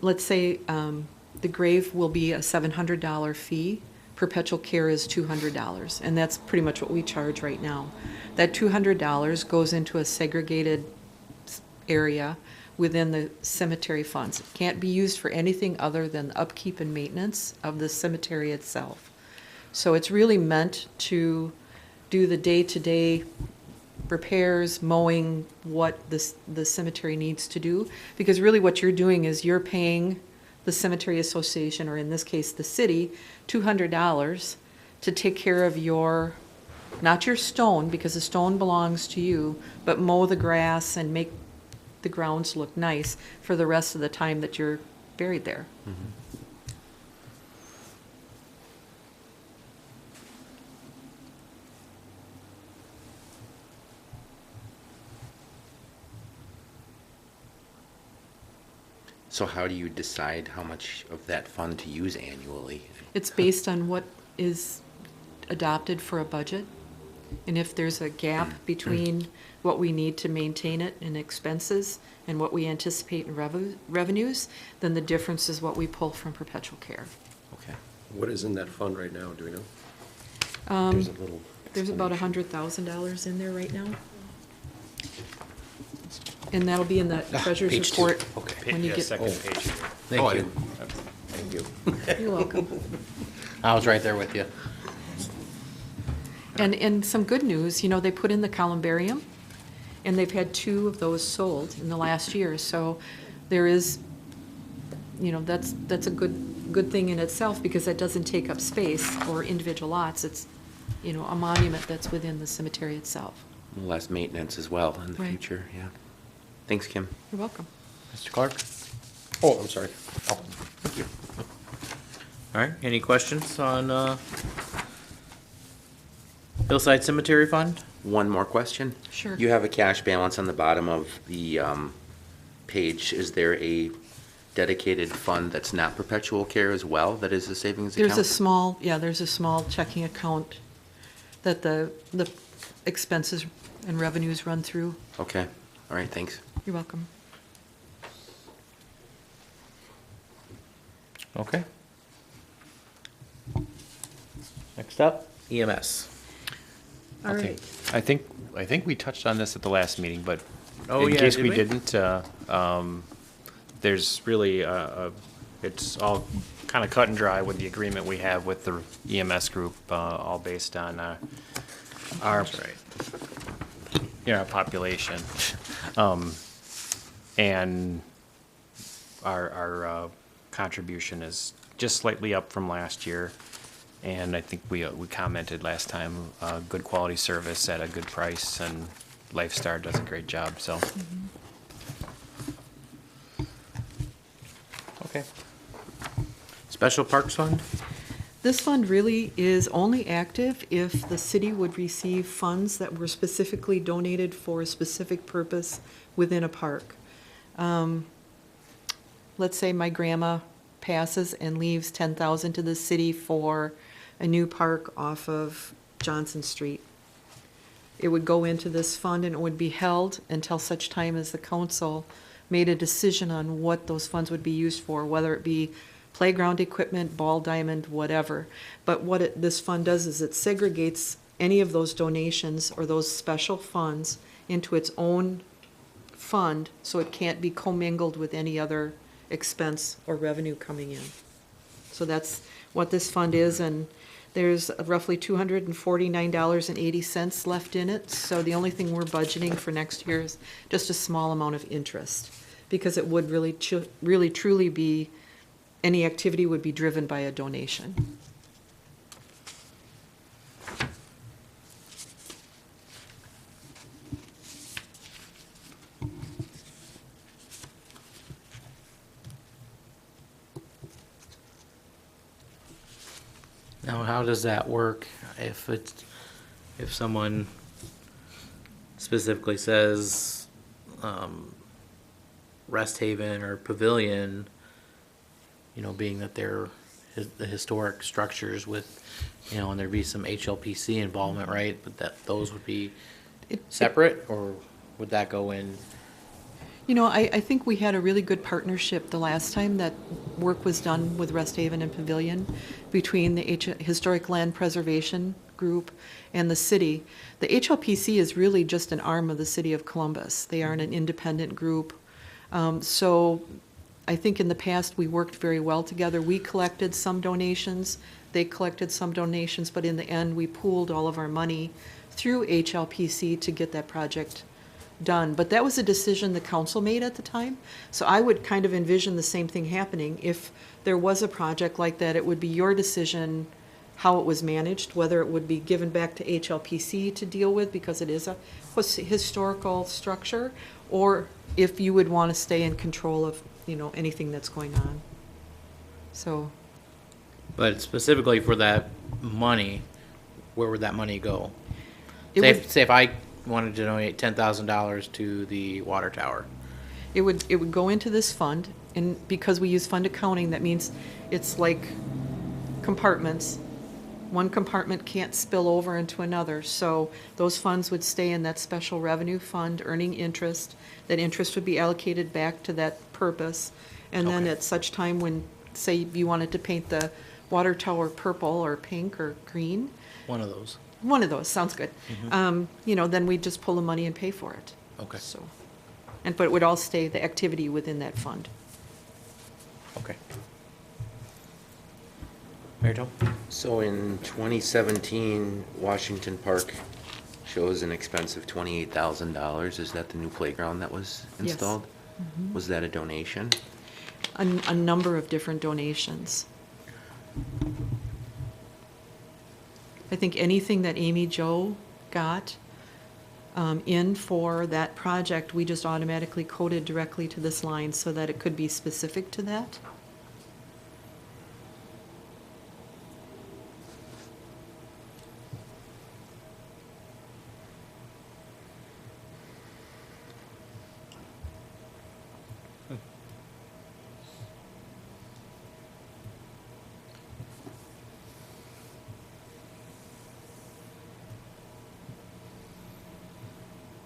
let's say, the grave will be a $700 fee. Perpetual care is $200, and that's pretty much what we charge right now. That $200 goes into a segregated area within the cemetery funds. It can't be used for anything other than upkeep and maintenance of the cemetery itself. So it's really meant to do the day-to-day repairs, mowing, what the cemetery needs to do. Because really what you're doing is you're paying the cemetery association, or in this case, the city, $200 to take care of your, not your stone, because the stone belongs to you, but mow the grass and make the grounds look nice for the rest of the time that you're buried there. So how do you decide how much of that fund to use annually? It's based on what is adopted for a budget. And if there's a gap between what we need to maintain it in expenses and what we anticipate in revenues, then the difference is what we pull from perpetual care. Okay. What is in that fund right now, do we know? There's a little. There's about explanation. $100,000 in there right now. And that'll be in the treasurer's page two. report. Okay. When you Yeah, get, second page here. Thank you. Thank you. you're welcome. I was right there with you. And some good news, they put in the columbarium, and they've had 2 of those sold in the last year. So there is, that's a good thing in itself, because that doesn't take up space or individual lots. It's, a monument that's within the cemetery itself. Less maintenance as well in the Right. future, yeah. Thanks, Kim. You're welcome. Mr. Clark? Oh, I'm sorry. Thank you. All right, any questions on, Hillside Cemetery Fund? One more question. Sure. You have a cash balance on the bottom of the page. Is there a dedicated fund that's not perpetual care as well, that is a savings account? There's a small checking account that the expenses and revenues run through. Okay, all right, thanks. You're welcome. Okay. Next up, EMS. All Okay. right. I think we touched on this at the last meeting, but Oh, in yeah, case did we we? didn't, there's really, it's all kind of cut and dry with the agreement we have with the EMS group, all based on our, That's right. our population. And our contribution is just slightly up from last year. And I think we commented last time, good quality service at a good price, and Lifestar does a great job, so. Okay. Special Parks Fund? This fund really is only active if the city would receive funds that were specifically donated for a specific purpose within a park. Let's say my grandma passes and leaves $10,000 to the city for a new park off of Johnson Street. It would go into this fund, and it would be held until such time as the council made a decision on what those funds would be used for, whether it be playground equipment, ball diamond, whatever. But what this fund does is it segregates any of those donations or those special funds into its own fund, so it can't be commingled with any other expense or revenue coming in. So that's what this fund is, and there's roughly $249.80 left in it. So the only thing we're budgeting for next year is just a small amount of interest, because it would really truly be, any activity would be driven by a donation. Now, how does that work if someone specifically says, Rest Haven or Pavilion, being that they're the historic structures with, and there'd be some HLPC involvement, right? But that those would be separate, or would that go in? I think we had a really good partnership the last time that work was done with Rest Haven and Pavilion between the Historic Land Preservation Group and the city. The HLPC is really just an arm of the city of Columbus. They aren't an independent group. So I think in the past we worked very well together. We collected some donations, they collected some donations, but in the end we pooled all of our money through HLPC to get that project done. But that was a decision the council made at the time. So I would kind of envision the same thing happening. If there was a project like that, it would be your decision how it was managed, whether it would be given back to HLPC to deal with because it is a historical structure, or if you would want to stay in control of, anything that's going on. So. But specifically for that money, where would that money go? It Say if I wanted to donate $10,000 to the water tower. It would go into this fund, and because we use fund accounting, that means it's like compartments. One compartment can't spill over into another, so those funds would stay in that special revenue fund, earning interest. That interest would be allocated back to that purpose, and then Okay. at such time when, say, you wanted to paint the water tower purple or pink or green, One of those. one of those, sounds good. Then we'd just pull the money and pay for it. Okay. So, but it would all stay, the activity within that fund. Okay. Mary Jo? So in 2017, Washington Park shows an expense of $28,000. Is that the new playground that was Yes. installed? Was that a donation? A number of different donations. I think anything that Amy Jo got in for that project, we just automatically coded directly to this line so that it could be specific to that.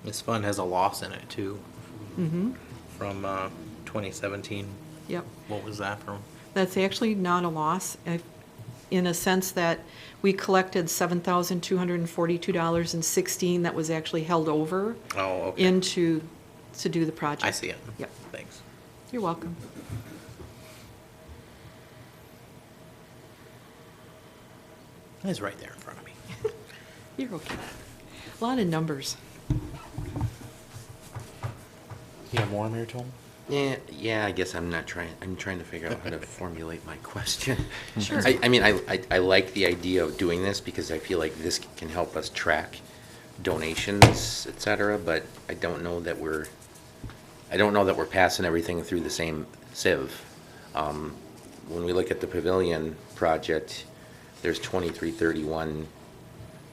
This fund has a loss in it too. Mm-hmm. From 2017. Yep. What was that from? That's actually not a loss, in a sense that we collected $7,242.16 that was actually held over Oh, okay. to do the project. I see it. Yep. Thanks. You're welcome. It's right there in front of me. You're okay. A lot of numbers. You have more, Mary Jo? Yeah, I guess I'm trying to figure out how to formulate my question. Sure. I like the idea of doing this because I feel like this can help us track donations, et cetera, but I don't know that we're passing everything through the same sieve. When we look at the pavilion project, there's 2331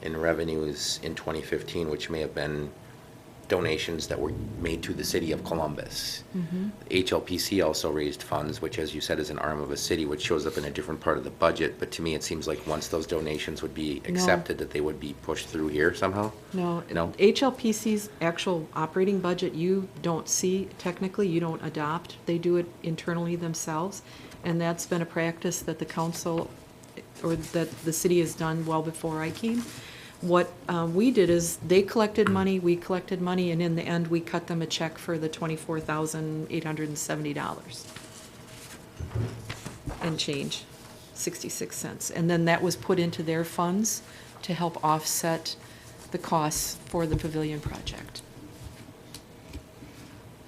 in revenues in 2015, which may have been donations that were made to the city of Columbus. HLPC also raised funds, which, as you said, is an arm of a city, which shows up in a different part of the budget. But to me, it seems like once those donations would be accepted, that they would be pushed through here somehow. No. No? HLPC's actual operating budget, you don't see, technically, you don't adopt. They do it internally themselves. And that's been a practice that the council, or that the city has done well before I came. What we did is they collected money, we collected money, and in the end, we cut them a check for the $24,870 and change, 66 cents. And then that was put into their funds to help offset the costs for the pavilion project.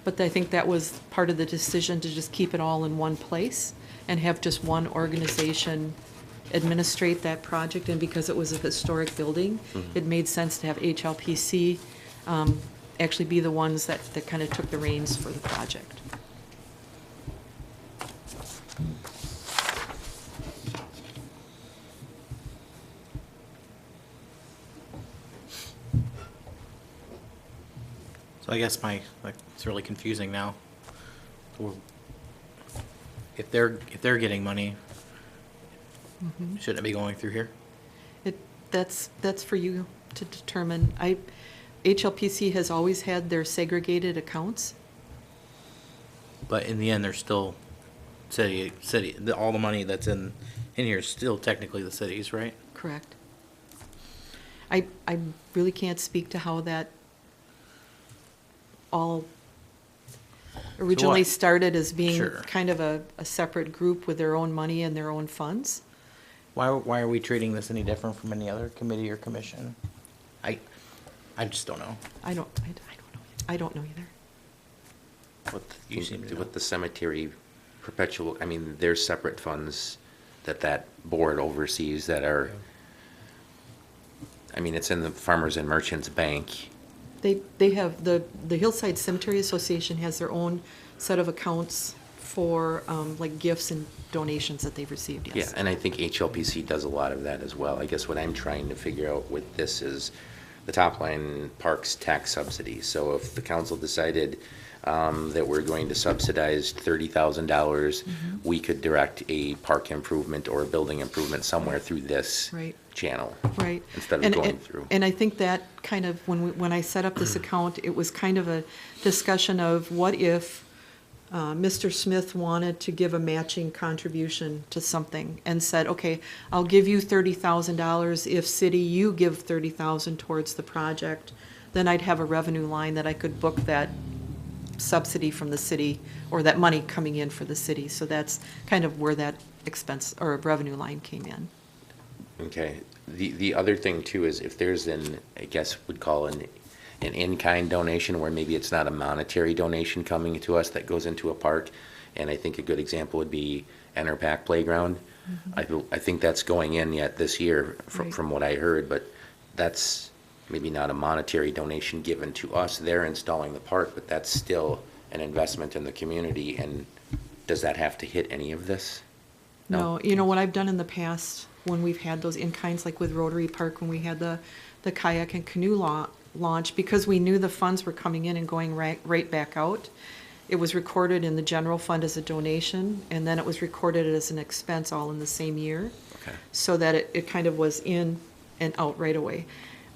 But I think that was part of the decision to just keep it all in one place and have just one organization administrate that project. And because it was a historic building, it made sense to have HLPC actually be the ones that kind of took the reins for the project. So I guess it's really confusing now. If they're getting money, shouldn't it be going through here? That's for you to determine. HLPC has always had their segregated accounts. But in the end, they're still city, all the money that's in here is still technically the city's, right? Correct. I really can't speak to how that all originally started as being Sure. kind of a separate group with their own money and their own funds. Why are we treating this any different from any other committee or commission? I just don't know. I don't know. I don't know either. You seem to know. With the cemetery perpetual, I mean, there's separate funds that board oversees that are, I mean, it's in the Farmers and Merchants Bank. They have, the Hillside Cemetery Association has their own set of accounts for like gifts and donations that they've received, yes. Yeah, and I think HLPC does a lot of that as well. I guess what I'm trying to figure out with this is the top line parks tax subsidy. So if the council decided that we're going to subsidize $30,000, we could direct a park improvement or a building improvement somewhere through this Right. channel. Right. Instead of going through. And I think that kind of, when I set up this account, it was kind of a discussion of what if Mr. Smith wanted to give a matching contribution to something and said, okay, I'll give you $30,000 if city, you give $30,000 towards the project, then I'd have a revenue line that I could book that subsidy from the city or that money coming in for the city. So that's kind of where that expense or revenue line came in. Okay. The other thing too is if there's I guess we'd call an in-kind donation where maybe it's not a monetary donation coming to us that goes into a park. And I think a good example would be Enterpack Playground. I think that's going in yet this year from what I heard, but that's maybe not a monetary donation given to us. They're installing the park, but that's still an investment in the community. And does that have to hit any of this? No, you know, what I've done in the past, when we've had those in-kinds, like with Rotary Park, when we had the kayak and canoe launch, because we knew the funds were coming in and going right back out, it was recorded in the general fund as a donation, and then it was recorded as an expense all in the same year. Okay. So that it kind of was in and out right away.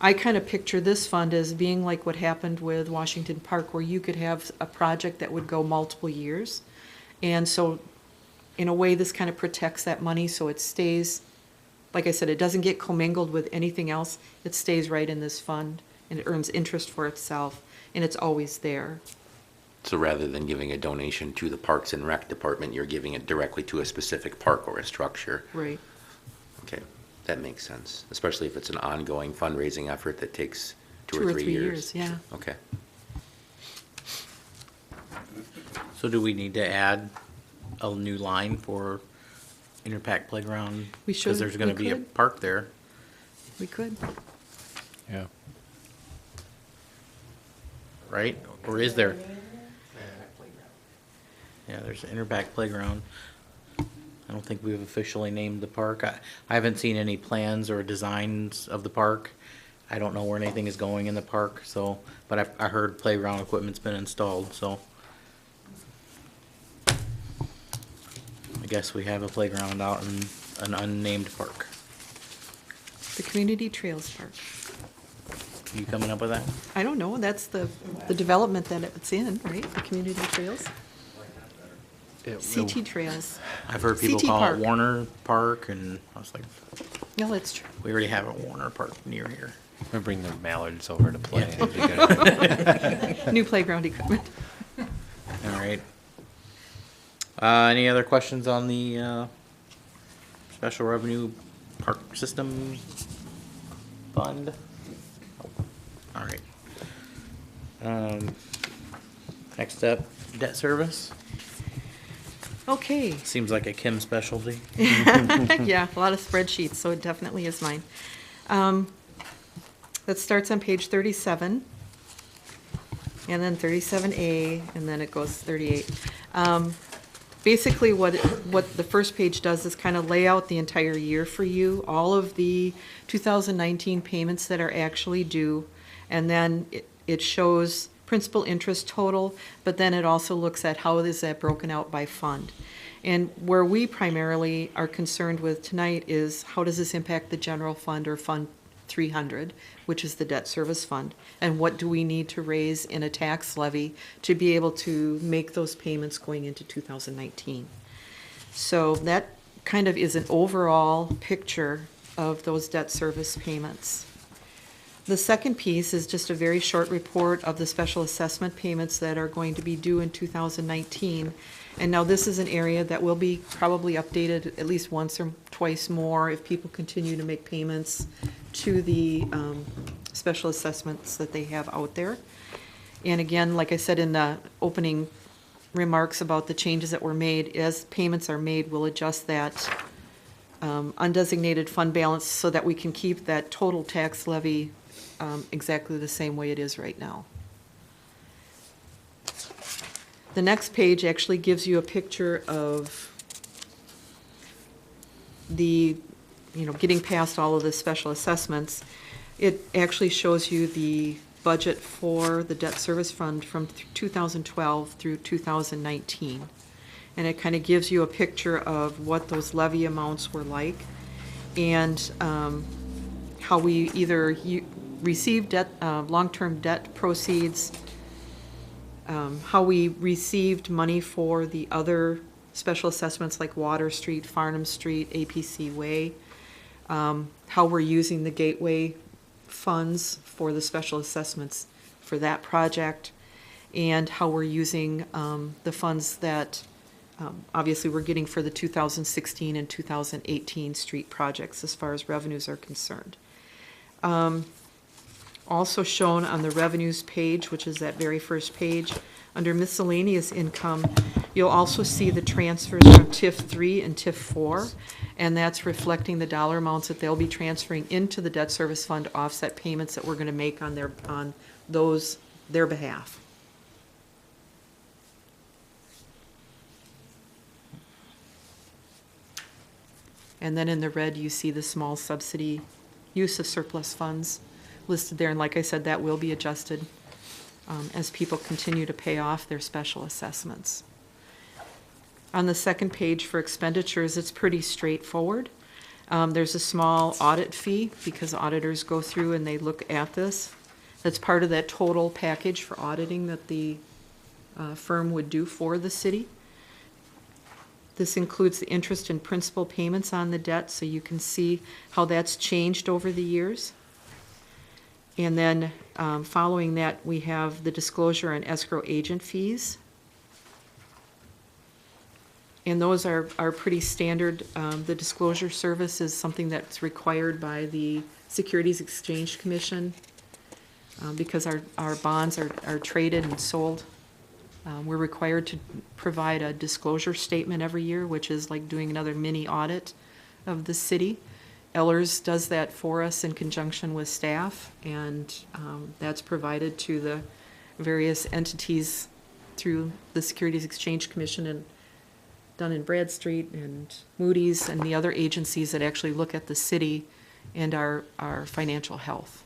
I kind of picture this fund as being like what happened with Washington Park, where you could have a project that would go multiple years. And so in a way, this kind of protects that money so it stays, like I said, it doesn't get commingled with anything else. It stays right in this fund and it earns interest for itself and it's always there. So rather than giving a donation to the Parks and Rec Department, you're giving it directly to a specific park or a structure. Right. Okay, that makes sense, especially if it's an ongoing fundraising effort that takes two or three years. Yeah. Okay. So do we need to add a new line for Interpack Playground? We should, Because there's gonna we be a could. park there, We could. Yeah. right? Or is there? Yeah, there's an Interpack Playground. I don't think we've officially named the park. I haven't seen any plans or designs of the park. I don't know where anything is going in the park, so, but I heard playground equipment's been installed, so. I guess we have a playground out in an unnamed park. The Community Trails Park. You coming up with that? I don't know, that's the development that it's in, right? The Community Trails? CT Trails. I've heard people CT call Park. it Warner Park, and I was like, No, that's true. we already have a Warner Park near here. We bring the mallards over to play. Yeah. It'd be good. New playground equipment. All right. Any other questions on the special revenue park system fund? All right. Next up, debt service. Okay. Seems like a Kim specialty. Yeah, a lot of spreadsheets, so it definitely is mine. That starts on page 37, and then 37A, and then it goes 38. Basically, what the first page does is kind of lay out the entire year for you, all of the 2019 payments that are actually due, and then it shows principal interest total, but then it also looks at how is that broken out by fund. And where we primarily are concerned with tonight is how does this impact the general fund or Fund 300, which is the debt service fund, and what do we need to raise in a tax levy to be able to make those payments going into 2019. So that kind of is an overall picture of those debt service payments. The second piece is just a very short report of the special assessment payments that are going to be due in 2019. And now this is an area that will be probably updated at least once or twice more if people continue to make payments to the special assessments that they have out there. And again, like I said in the opening remarks about the changes that were made, as payments are made, we'll adjust that undesignated fund balance so that we can keep that total tax levy exactly the same way it is right now. The next page actually gives you a picture of the, getting past all of the special assessments. It actually shows you the budget for the debt service fund from 2012 through 2019. And it kind of gives you a picture of what those levy amounts were like and how we either received debt, long-term debt proceeds, how we received money for the other special assessments like Water Street, Farnham Street, APC Way, how we're using the gateway funds for the special assessments for that project, and how we're using the funds that obviously we're getting for the 2016 and 2018 street projects as far as revenues are concerned. Also shown on the revenues page, which is that very first page, under miscellaneous income, you'll also see the transfers from TIF 3 and TIF 4, and that's reflecting the dollar amounts that they'll be transferring into the debt service fund to offset payments that we're going to make on their behalf. And then in the red, you see the small subsidy use of surplus funds listed there, and like I said, that will be adjusted as people continue to pay off their special assessments. On the second page for expenditures, it's pretty straightforward. There's a small audit fee because auditors go through and they look at this. That's part of that total package for auditing that the firm would do for the city. This includes the interest and principal payments on the debt, so you can see how that's changed over the years. And then following that, we have the disclosure and escrow agent fees. And those are pretty standard. The disclosure service is something that's required by the Securities Exchange Commission because our bonds are traded and sold. We're required to provide a disclosure statement every year, which is like doing another mini audit of the city. Ellers does that for us in conjunction with staff, and that's provided to the various entities through the Securities Exchange Commission and Dun & Bradstreet and Moody's and the other agencies that actually look at the city and our financial health.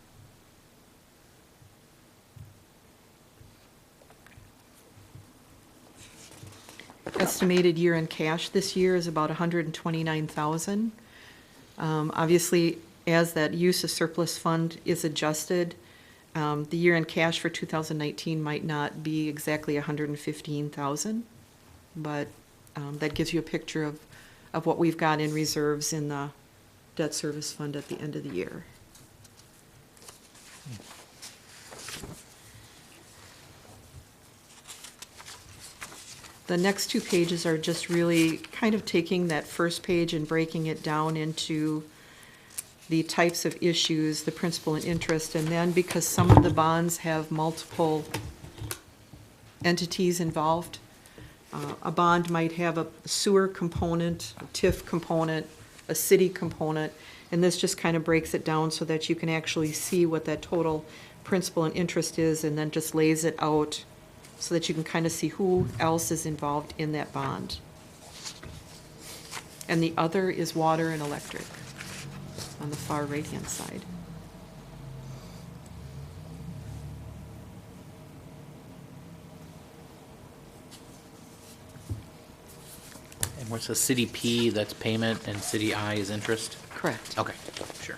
Estimated year-end cash this year is about $129,000. Obviously, as that use of surplus fund is adjusted, the year-end cash for 2019 might not be exactly $115,000, but that gives you a picture of what we've got in reserves in the debt service fund at the end of the year. The next two pages are just really kind of taking that first page and breaking it down into the types of issues, the principal and interest, and then because some of the bonds have multiple entities involved. A bond might have a sewer component, a TIF component, a city component, and this just kind of breaks it down so that you can actually see what that total principal and interest is, and then just lays it out so that you can kind of see who else is involved in that bond. And the other is water and electric on the far right-hand side. And what's the city P, that's payment, and city I is interest? Correct. Okay, sure.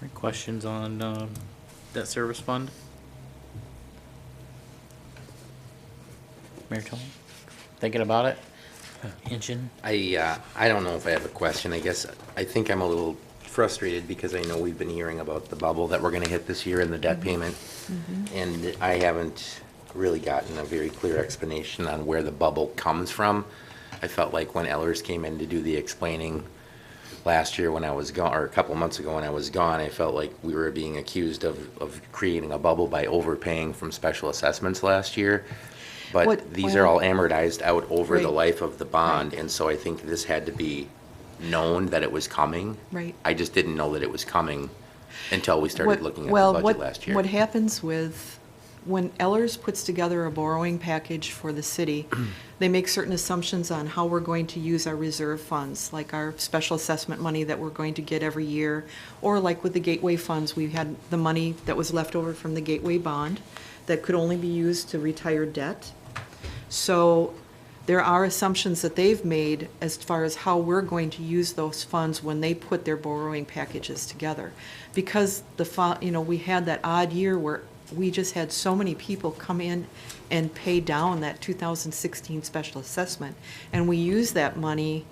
Any questions on debt service fund? Mayor Tony? Thinking about it? Inching? I don't know if I have a question. I guess I think I'm a little frustrated because I know we've been hearing about the bubble that we're gonna hit this year in the debt payment. And I haven't really gotten a very clear explanation on where the bubble comes from. I felt like when Ellers came in to do the explaining last year when I was gone, or a couple months ago when I was gone, I felt like we were being accused of creating a bubble by overpaying from special assessments last year. But these are all amortized out over the Right. life of the bond, and so I think this had to be known that it was coming. Right. I just didn't know that it was coming until we started looking at the budget last year. What happens when Ellers puts together a borrowing package for the city, they make certain assumptions on how we're going to use our reserve funds, like our special assessment money that we're going to get every year, or like with the gateway funds, we had the money that was left over from the gateway bond that could only be used to retire debt. So there are assumptions that they've made as far as how we're going to use those funds when they put their borrowing packages together. Because we had that odd year where we just had so many people come in and pay down that 2016 special assessment. And we used that money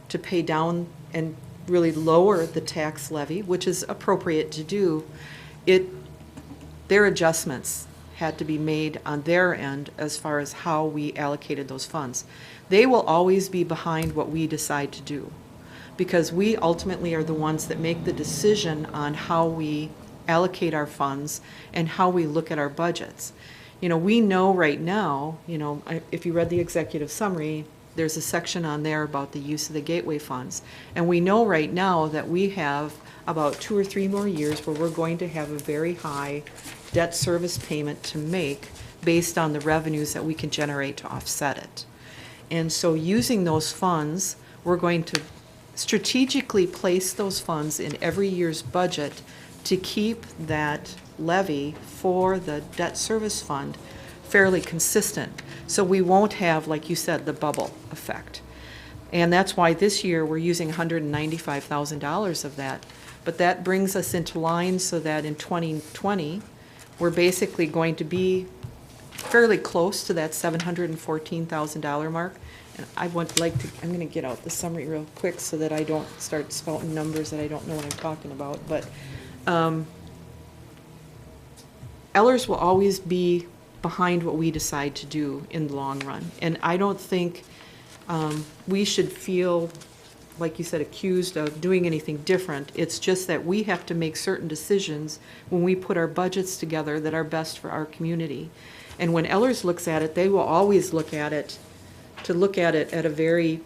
to pay down and really lower the tax levy, which is appropriate to do. Their adjustments had to be made on their end as far as how we allocated those funds. They will always be behind what we decide to do, because we ultimately are the ones that make the decision on how we allocate our funds and how we look at our budgets. We know right now, if you read the executive summary, there's a section on there about the use of the gateway funds. And we know right now that we have about 2 or 3 more years where we're going to have a very high debt service payment to make based on the revenues that we can generate to offset it. And so using those funds, we're going to strategically place those funds in every year's budget to keep that levy for the debt service fund fairly consistent. So we won't have, like you said, the bubble effect. And that's why this year we're using $195,000 of that. But that brings us into line so that in 2020, we're basically going to be fairly close to that $714,000 mark. And I'm going to get out the summary real quick so that I don't start spouting numbers that I don't know what I'm talking about. But Ellers will always be behind what we decide to do in the long run. And I don't think we should feel, like you said, accused of doing anything different. It's just that we have to make certain decisions when we put our budgets together that are best for our community. And when Ellers looks at it, they will always look at it at a very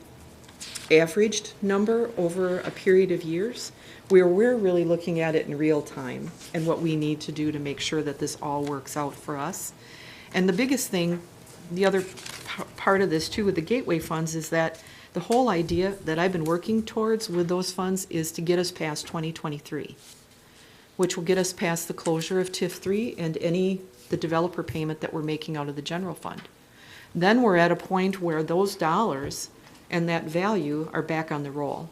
averaged number over a period of years, where we're really looking at it in real time and what we need to do to make sure that this all works out for us. And the biggest thing, the other part of this too with the gateway funds, is that the whole idea that I've been working towards with those funds is to get us past 2023. which will get us past the closure of TIF 3 and the developer payment that we're making out of the general fund. Then we're at a point where those dollars and that value are back on the roll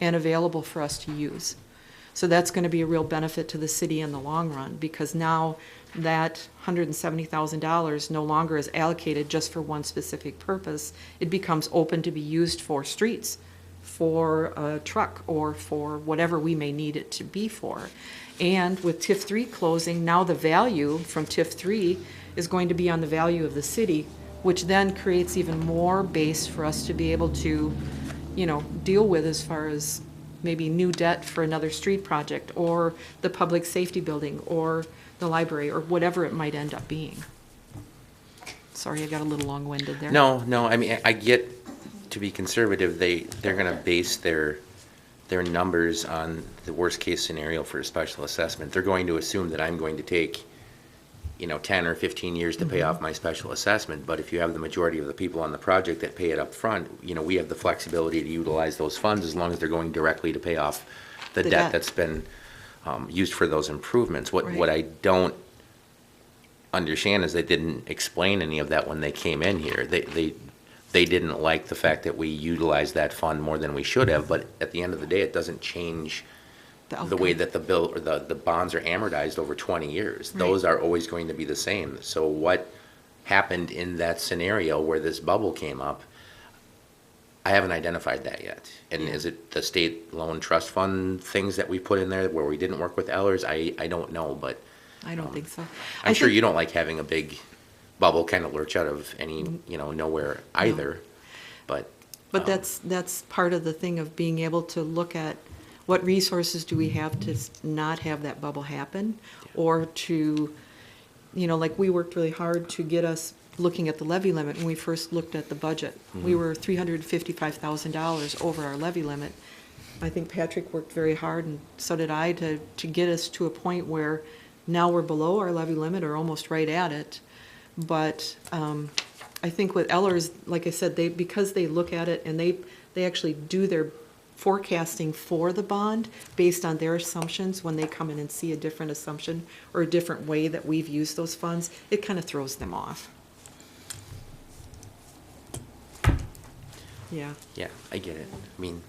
and available for us to use. So that's going to be a real benefit to the city in the long run, because now that $170,000 no longer is allocated just for one specific purpose. It becomes open to be used for streets, for a truck, or for whatever we may need it to be for. And with TIF 3 closing, now the value from TIF 3 is going to be on the value of the city, which then creates even more base for us to be able to, deal with as far as maybe new debt for another street project, or the public safety building, or the library, or whatever it might end up being. Sorry, I got a little long-winded there. No, I mean, I get, to be conservative, they're gonna base their numbers on the worst-case scenario for a special assessment. They're going to assume that I'm going to take, 10 or 15 years to pay off my special assessment, but if you have the majority of the people on the project that pay it up front, we have the flexibility to utilize those funds as long as they're going directly to pay off the debt that's been used for those improvements. What I don't understand is they didn't explain any of that when they came in here. They didn't like the fact that we utilized that fund more than we should have, but at the end of the day, it doesn't change the way that the bill or the bonds are amortized over 20 years. Right. Those are always going to be the same. So what happened in that scenario where this bubble came up, I haven't identified that yet. And is it the state loan trust fund things that we put in there where we didn't work with Ellers? I don't know, but I don't think so. I'm sure you don't like having a big bubble kind of lurch out of any, nowhere either, but. But that's part of the thing of being able to look at what resources do we have to not have that bubble happen, or to, like we worked really hard to get us looking at the levy limit when we first looked at the budget. We were $355,000 over our levy limit. I think Patrick worked very hard, and so did I, to get us to a point where now we're below our levy limit or almost right at it. But I think with Ellers, like I said, because they look at it and they actually do their forecasting for the bond based on their assumptions. When they come in and see a different assumption or a different way that we've used those funds, it kind of throws them off. Yeah. Yeah, I get it. I mean,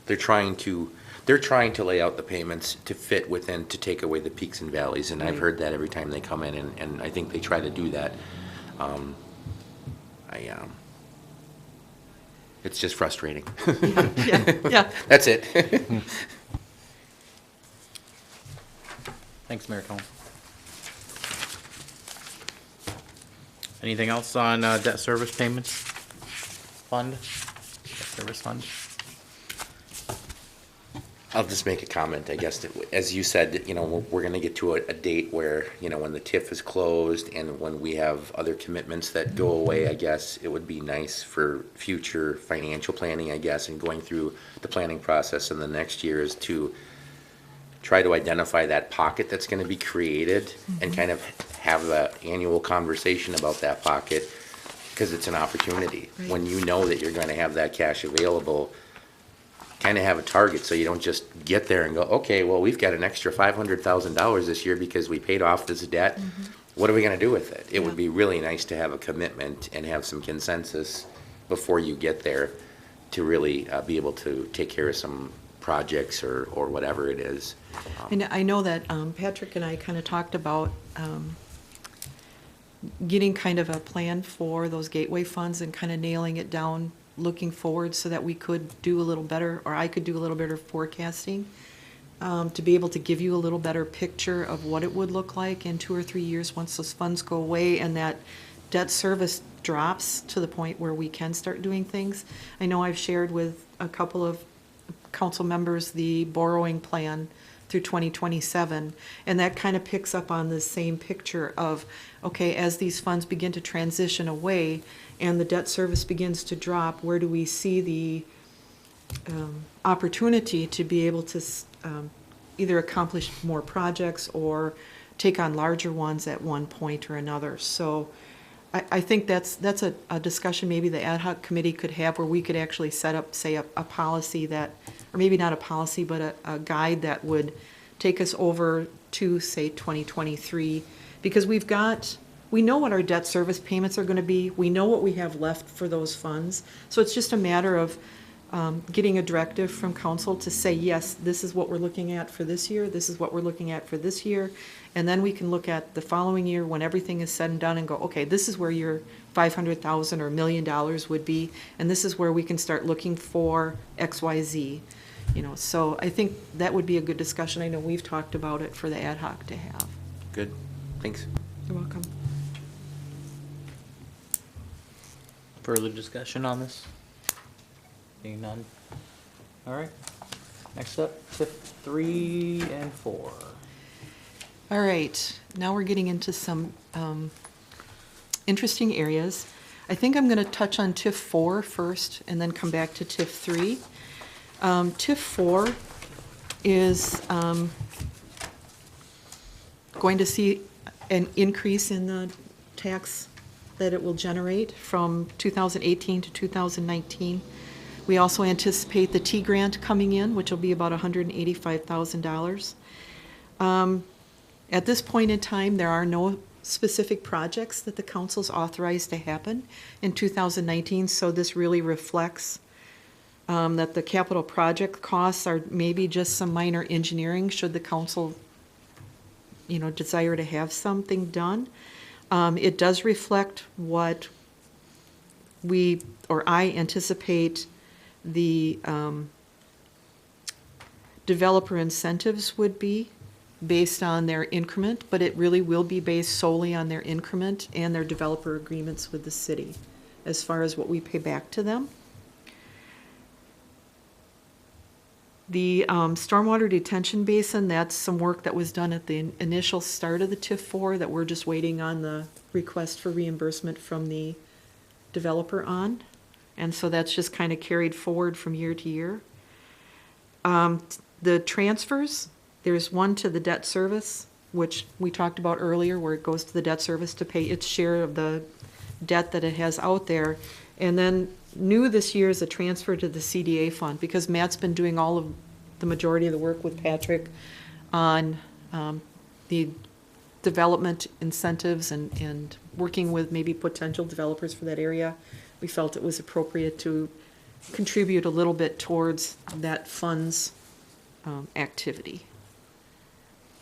they're trying to lay out the payments to fit within, to take away the peaks and valleys, and I've Right. heard that every time they come in, and I think they try to do that. It's just frustrating. Yeah. That's it. Thanks, Mayor Cohen. Anything else on debt service payments fund? Debt service fund? I'll just make a comment, I guess, that, as you said, we're gonna get to a date where, when the TIF is closed and when we have other commitments that go away, I guess it would be nice for future financial planning, I guess, and going through the planning process in the next year is to try to identify that pocket that's gonna be created and kind of have an annual conversation about that pocket, because it's an opportunity. Right. When you know that you're gonna have that cash available, kind of have a target, so you don't just get there and go, okay, well, we've got an extra $500,000 this year because we paid off this debt. What are we gonna do with it? It would Yeah. be really nice to have a commitment and have some consensus before you get there to really be able to take care of some projects or whatever it is. And I know that Patrick and I kind of talked about getting kind of a plan for those gateway funds and kind of nailing it down looking forward, so that we could do a little better, or I could do a little better forecasting, to be able to give you a little better picture of what it would look like in 2 or 3 years once those funds go away and that debt service drops to the point where we can start doing things. I know I've shared with a couple of council members the borrowing plan through 2027, and that kind of picks up on the same picture of, okay, as these funds begin to transition away and the debt service begins to drop, where do we see the opportunity to be able to either accomplish more projects or take on larger ones at one point or another. So I think that's a discussion maybe the ad hoc committee could have, where we could actually set up, say, a policy that, or maybe not a policy, but a guide that would take us over to, say, 2023. Because we know what our debt service payments are gonna be, we know what we have left for those funds. So it's just a matter of getting a directive from council to say, yes, this is what we're looking at for this year, this is what we're looking at for this year. And then we can look at the following year when everything is said and done and go, okay, this is where your 500,000 or $1 million would be, and this is where we can start looking for X, Y, Z. You know, so I think that would be a good discussion. I know we've talked about it for the ad hoc to have. Good, thanks. You're welcome. Further discussion on this? Being none. All right. Next up, TIF 3 and 4. All right, now we're getting into some interesting areas. I think I'm going to touch on TIF 4 first and then come back to TIF 3. TIF 4 is going to see an increase in the tax that it will generate from 2018 to 2019. We also anticipate the T grant coming in, which will be about $185,000. At this point in time, there are no specific projects that the council's authorized to happen in 2019, so this really reflects that the capital project costs are maybe just some minor engineering should the council, you know, desire to have something done. It does reflect what I anticipate the developer incentives would be based on their increment, but it really will be based solely on their increment and their developer agreements with the city as far as what we pay back to them. The stormwater detention basin, that's some work that was done at the initial start of the TIF 4 that we're just waiting on the request for reimbursement from the developer on. And so that's just kind of carried forward from year to year. The transfers, there's one to the debt service, which we talked about earlier, where it goes to the debt service to pay its share of the debt that it has out there. And then new this year is a transfer to the CDA fund, because Matt's been doing all of the majority of the work with Patrick on the development incentives and working with maybe potential developers for that area. We felt it was appropriate to contribute a little bit towards that fund's activity.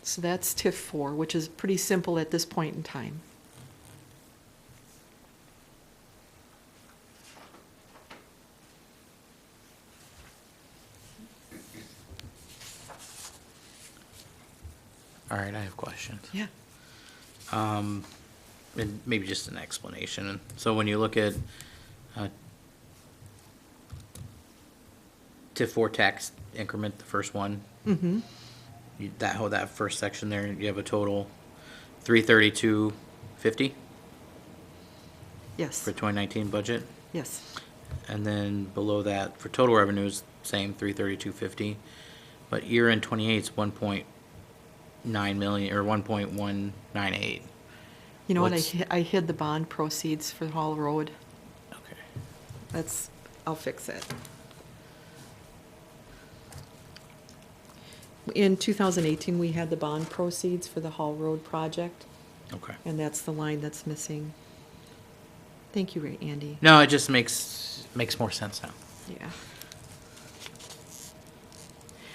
So that's TIF 4, which is pretty simple at this point in time. All right, I have questions. Yeah. And maybe just an explanation. So when you look at TIF 4 tax increment, the first one, Mm-hmm. that first section there, you have a total $332.50 Yes. for 2019 budget. Yes. And then below that, for total revenues, same $332.50. But year-end 28 is 1.9 million, or 1.198. You know what, What's- I hid the bond proceeds for Hall Road. Okay. I'll fix it. In 2018, we had the bond proceeds for the Hall Road project, Okay. and that's the line that's missing. Thank you, Ray, Andy. No, it just makes more sense now. Yeah.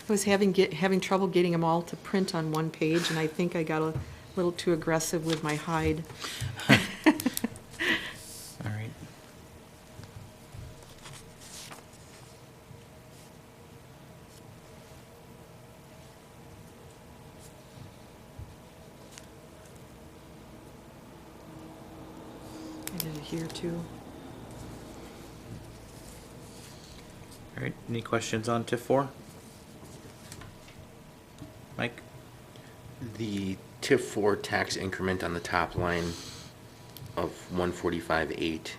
I was having trouble getting them all to print on one page, and I think I got a little too aggressive with my hide. All right. I did it here too. All right, any questions on TIF 4? Mike? The TIF 4 tax increment on the top line of 145.8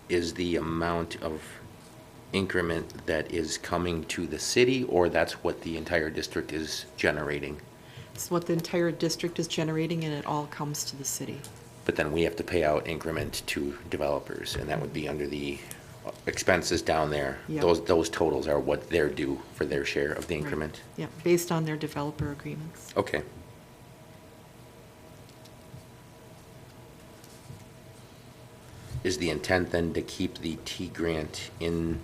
is the amount of increment that is coming to the city, or that's what the entire district is generating? It's what the entire district is generating, and it all comes to the city. But then we have to pay out increment to developers, and that would be under the expenses down there, Yep. those totals are what they're due for their share of the increment? Yeah, based on their developer agreements. Okay. Is the intent then to keep the T grant in,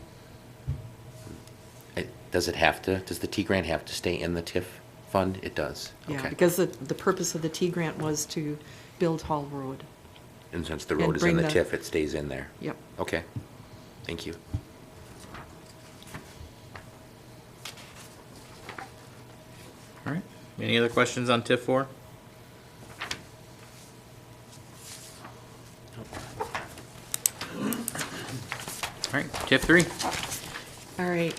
does the T grant have to stay in the TIF fund? It does, Yeah, okay. because the purpose of the T grant was to build Hall Road. And since the and road is in bring the the- TIF, it stays in there? Yep. Okay, thank you. All right. Any other questions on TIF 4? All right, TIF 3. All right.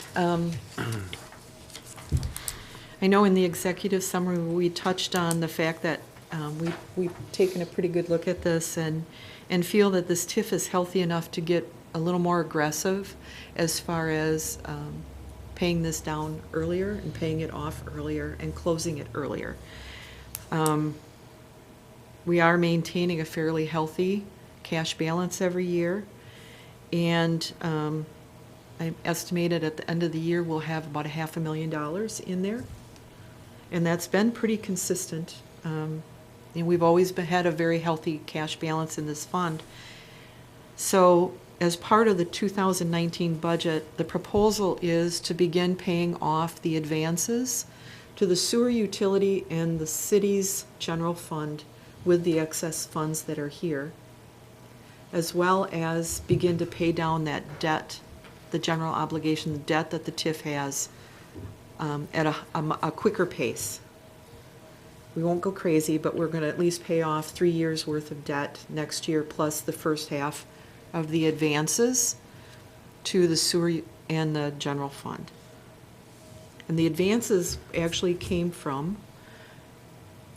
I know in the executive summary, we touched on the fact that we've taken a pretty good look at this and feel that this TIF is healthy enough to get a little more aggressive as far as paying this down earlier and paying it off earlier and closing it earlier. We are maintaining a fairly healthy cash balance every year, and I estimated at the end of the year we'll have about $500,000 in there, and that's been pretty consistent. And we've always had a very healthy cash balance in this fund. So as part of the 2019 budget, the proposal is to begin paying off the advances to the sewer utility and the city's general fund with the excess funds that are here, as well as begin to pay down that debt, the general obligation, the debt that the TIF has, at a quicker pace. We won't go crazy, but we're going to at least pay off 3 years' worth of debt next year, plus the first half of the advances to the sewer and the general fund. And the advances actually came from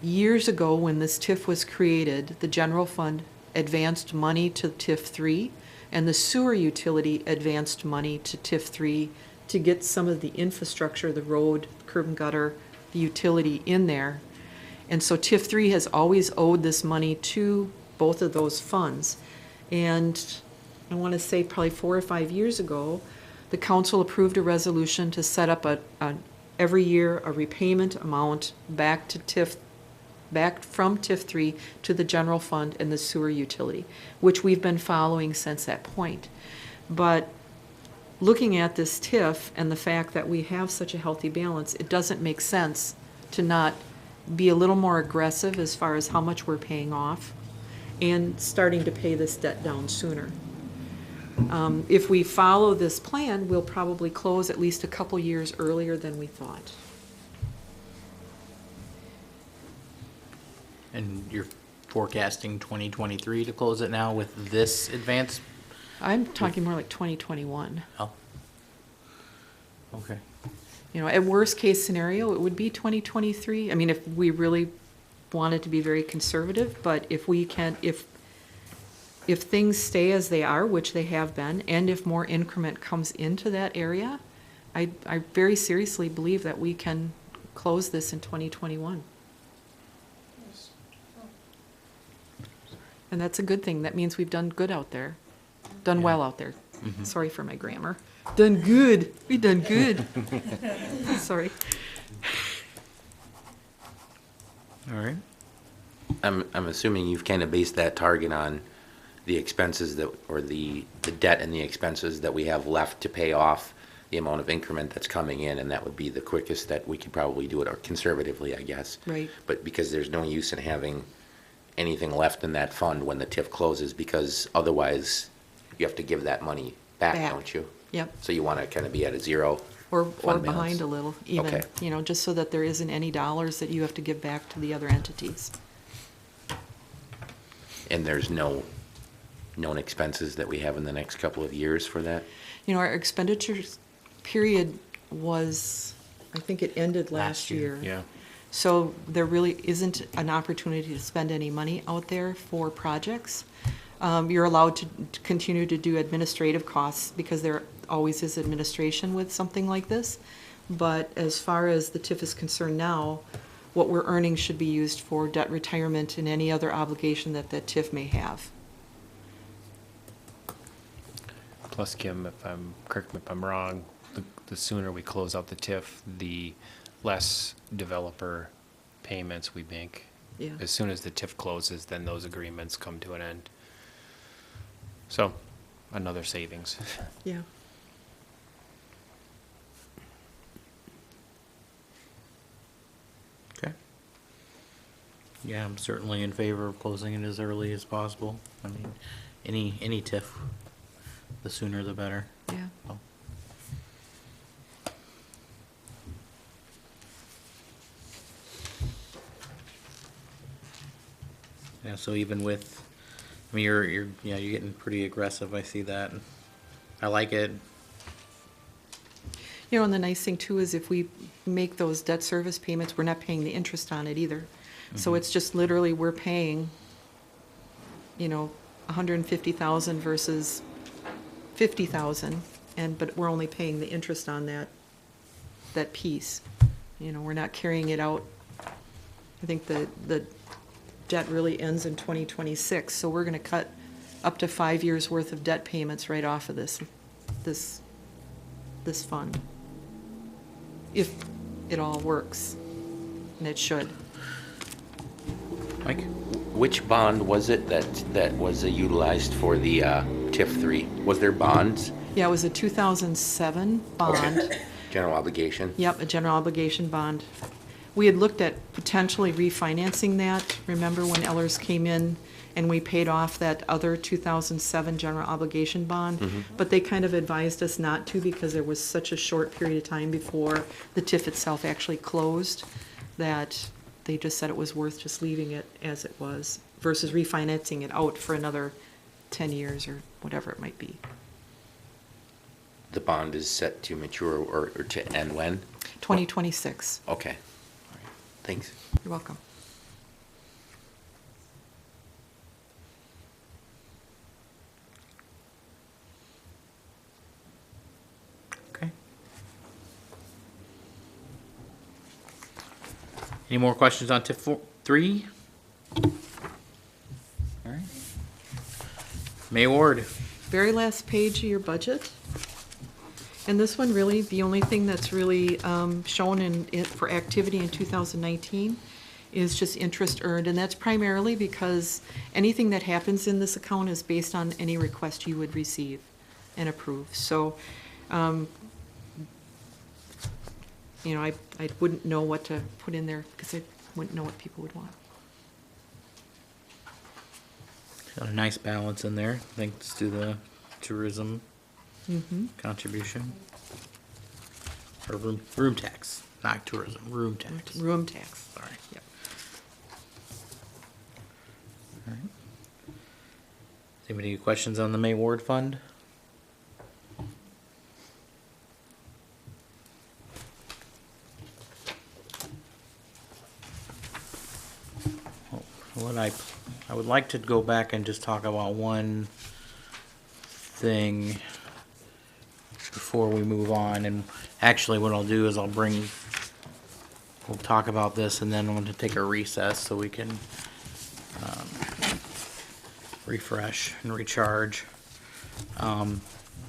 years ago when this TIF was created. The general fund advanced money to TIF 3, and the sewer utility advanced money to TIF 3 to get some of the infrastructure, the road, curb and gutter, the utility in there. And so TIF 3 has always owed this money to both of those funds. And I want to say probably 4 or 5 years ago, the council approved a resolution to set up every year a repayment amount back to TIF, back from TIF 3 to the general fund and the sewer utility, which we've been following since that point. But looking at this TIF and the fact that we have such a healthy balance, it doesn't make sense to not be a little more aggressive as far as how much we're paying off and starting to pay this debt down sooner. If we follow this plan, we'll probably close at least a couple years earlier than we thought. And you're forecasting 2023 to close it now with this advance? I'm talking more like 2021. Oh. Okay. You know, at worst case scenario, it would be 2023. I mean, if we really wanted to be very conservative, but if we can, if things stay as they are, which they have been, and if more increment comes into that area, I very seriously believe that we can close this in 2021. And that's a good thing. That means we've done good out there, done well out there. Sorry for my grammar. Done good. We done good. Sorry. All right. I'm assuming you've kind of based that target on the expenses that, or the debt and the expenses that we have left to pay off the amount of increment that's coming in, and that would be the quickest that we could probably do it, or conservatively, I guess. Right. But because there's no use in having anything left in that fund when the TIF closes, because otherwise you have to give that money back, don't you? Yep. So you want to kind of be at a zero Or fund behind balance. a little, even, Okay. you know, just so that there isn't any dollars that you have to give back to the other entities. And there's no known expenses that we have in the next couple of years for that? You know, our expenditures period was, I think it ended last year. Yeah. So there really isn't an opportunity to spend any money out there for projects. You're allowed to continue to do administrative costs because there always is administration with something like this. But as far as the TIF is concerned now, what we're earning should be used for debt retirement and any other obligation that the TIF may have. Plus, Kim, correct me if I'm wrong, the sooner we close out the TIF, the less developer payments we make. Yeah. As soon as the TIF closes, then those agreements come to an end. So, another savings. Yeah. Okay. Yeah, I'm certainly in favor of closing it as early as possible. I mean, any TIF, the sooner the better. Yeah. So. Yeah, so even with, I mean, you're getting pretty aggressive, I see that. I like it. You know, and the nice thing too is if we make those debt service payments, we're not paying the interest on it either. So it's just literally, we're paying, you know, 150,000 versus 50,000, but we're only paying the interest on that piece. You know, we're not carrying it out. I think the debt really ends in 2026, so we're gonna cut up to 5 years' worth of debt payments right off of this fund. If it all works, and it should. Mike? Which bond was it that was utilized for the TIF 3? Was there bonds? Yeah, it was a 2007 bond. Okay. General obligation? Yep, a general obligation bond. We had looked at potentially refinancing that. Remember when Ellers came in and we paid off that other 2007 general obligation bond? But they kind of advised us not to because there was such a short period of time before the TIF itself actually closed that they just said it was worth just leaving it as it was versus refinancing it out for another 10 years or whatever it might be. The bond is set to mature or to end when? 2026. Okay. All right. Thanks. You're welcome. Okay. Any more questions on TIF 3? All right. May Ward. Very last page of your budget. And this one really, the only thing that's really shown in it for activity in 2019 is just interest earned. And that's primarily because anything that happens in this account is based on any request you would receive and approve. So, you know, I wouldn't know what to put in there because I wouldn't know what people would want. Got a nice balance in there, thanks to the tourism contribution. Or room tax, not tourism, room tax. Room tax. Sorry. Yep. All right. Anybody have questions on the May Ward Fund? What I would like to go back and just talk about one thing before we move on, and actually what I'll do is we'll talk about this and then I'm going to take a recess so we can refresh and recharge.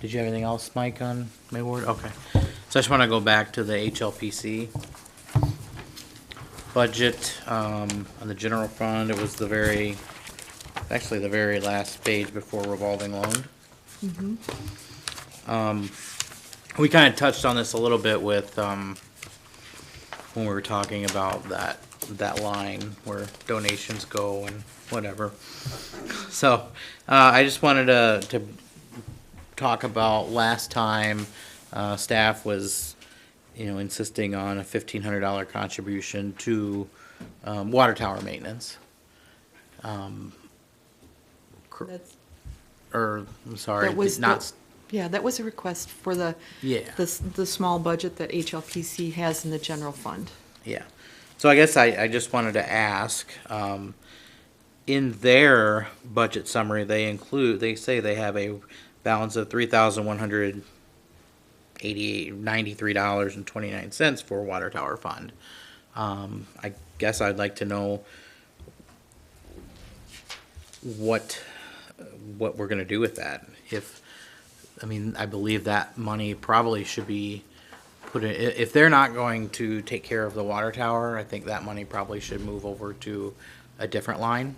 Did you have anything else, Mike, on May Ward? Okay. So I just want to go back to the HLPC budget on the general fund. It was actually the very last page before revolving loan. We kind of touched on this a little bit with when we were talking about that line where donations go and whatever. So I just wanted to talk about last time staff was insisting on a $1,500 contribution to water tower maintenance. That's, Or I'm sorry, that was not. yeah, that was a request for the small budget that HLPC has in the general fund. Yeah. So I guess I just wanted to ask, in their budget summary, they say they have a balance of $3,193.29 for water tower fund. I guess I'd like to know what we're gonna do with that. If I mean, I believe that money probably should be put in, if they're not going to take care of the water tower, I think that money probably should move over to a different line,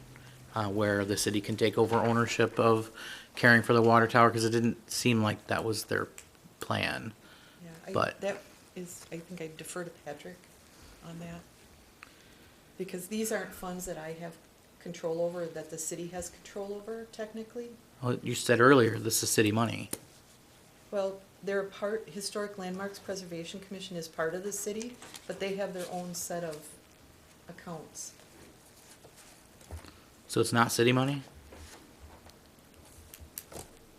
where the city can take over ownership of caring for the water tower, because it didn't seem like that was their plan. Yeah, But- that is, I think I defer to Patrick on that. Because these aren't funds that I have control over, that the city has control over technically. Well, you said earlier, this is city money. Well, they're a part, Historic Landmarks Preservation Commission is part of the city, but they have their own set of accounts. So it's not city money?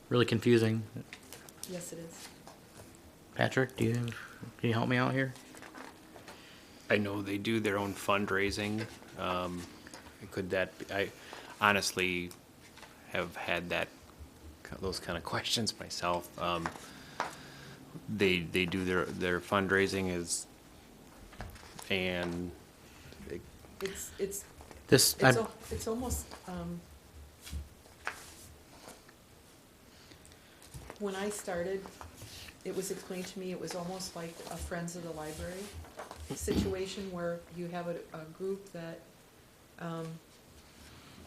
Really confusing. Yes, it is. Patrick, can you help me out here? I know they do their own fundraising. Could that be, I honestly have had those kind of questions myself. They do their fundraising and It's This, it's almost, when I started, it was explained to me, it was almost like a Friends of the Library situation where you have a group that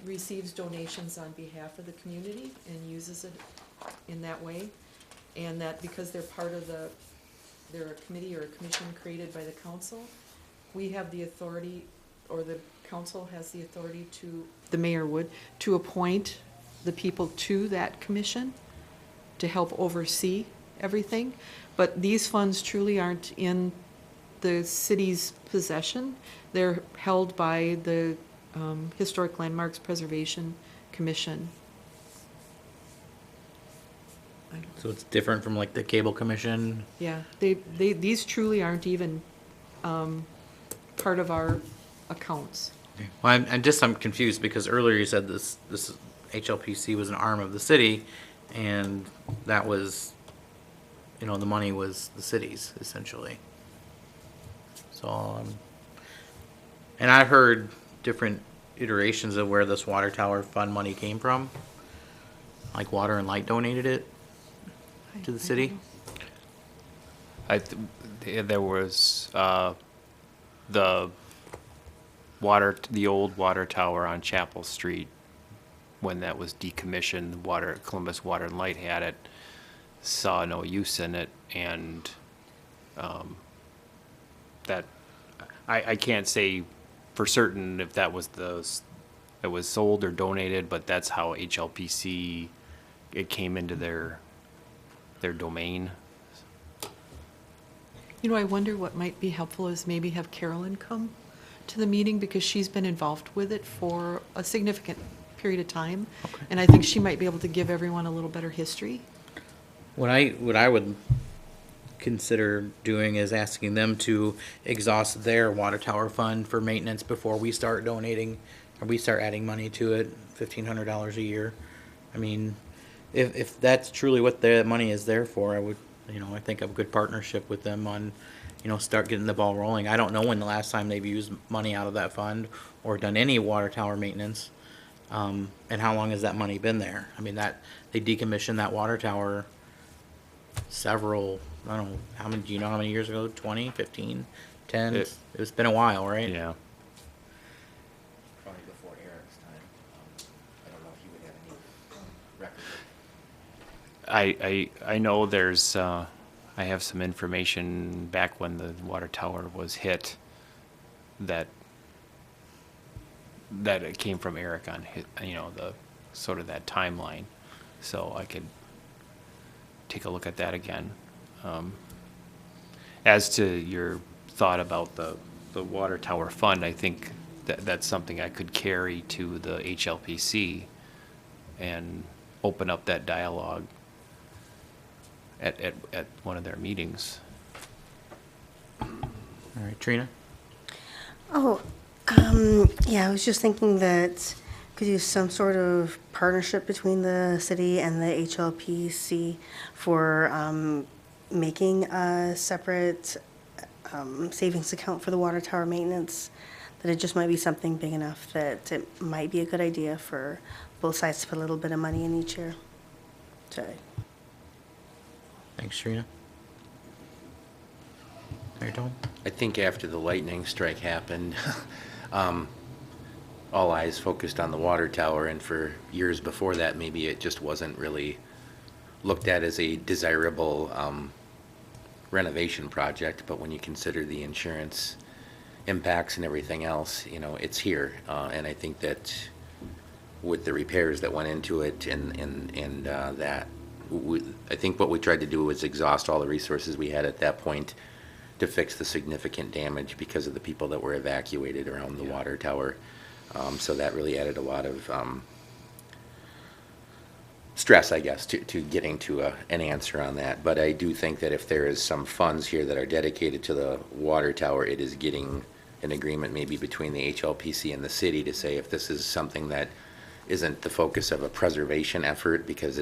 receives donations on behalf of the community and uses it in that way. And that because they're part of they're a committee or a commission created by the council, we have the authority, or the council has the authority to, the mayor would, to appoint the people to that commission to help oversee everything. But these funds truly aren't in the city's possession. They're held by the Historic Landmarks Preservation Commission. so it's different from like the cable commission? Yeah, these truly aren't even part of our accounts. Well, I'm confused because earlier you said this HLPC was an arm of the city, and that was, the money was the city's essentially. So, and I've heard different iterations of where this water tower fund money came from. Like Water and Light donated it to the city. there was the old water tower on Chapel Street. When that was decommissioned, Columbus Water and Light had it, saw no use in it, and that I can't say for certain if that was it was sold or donated, but that's how HLPC, it came into their domain. I wonder what might be helpful is maybe have Carolyn come to the meeting, because she's been involved with it for a significant period of time. And I think she might be able to give everyone a little better history. What I would consider doing is asking them to exhaust their water tower fund for maintenance before we start donating, or we start adding money to it, $1,500 a year. I mean, if that's truly what the money is there for, I would, I think a good partnership with them on, start getting the ball rolling. I don't know when the last time they've used money out of that fund or done any water tower maintenance. And how long has that money been there? I mean, they decommissioned that water tower several, I don't know, do you know how many years ago? 20, 15, 10? It's been a while, right? Yeah. Probably before Eric's time. I don't know if he would have any record. I know there's, I have some information back when the water tower was hit that it came from Eric on his, the sort of that timeline. So I could take a look at that again. As to your thought about the water tower fund, I think that's something I could carry to the HLPC and open up that dialogue at one of their meetings. All right, Trina? Oh, yeah, I was just thinking that could use some sort of partnership between the city and the HLPC for making a separate savings account for the water tower maintenance. That it just might be something big enough that it might be a good idea for both sides to put a little bit of money in each year. So, Thanks, Trina. Mayor Tom? I think after the lightning strike happened, all eyes focused on the water tower, and for years before that, maybe it just wasn't really looked at as a desirable renovation project, but when you consider the insurance impacts and everything else, you know, it's here. And I think that with the repairs that went into it and that, I think what we tried to do was exhaust all the resources we had at that point to fix the significant damage because of the people that were evacuated around the water tower. So that really added a lot of stress, I guess, to getting to an answer on that. But I do think that if there is some funds here that are dedicated to the water tower, it is getting an agreement maybe between the HLPC and the city to say if this is something that isn't the focus of a preservation effort, because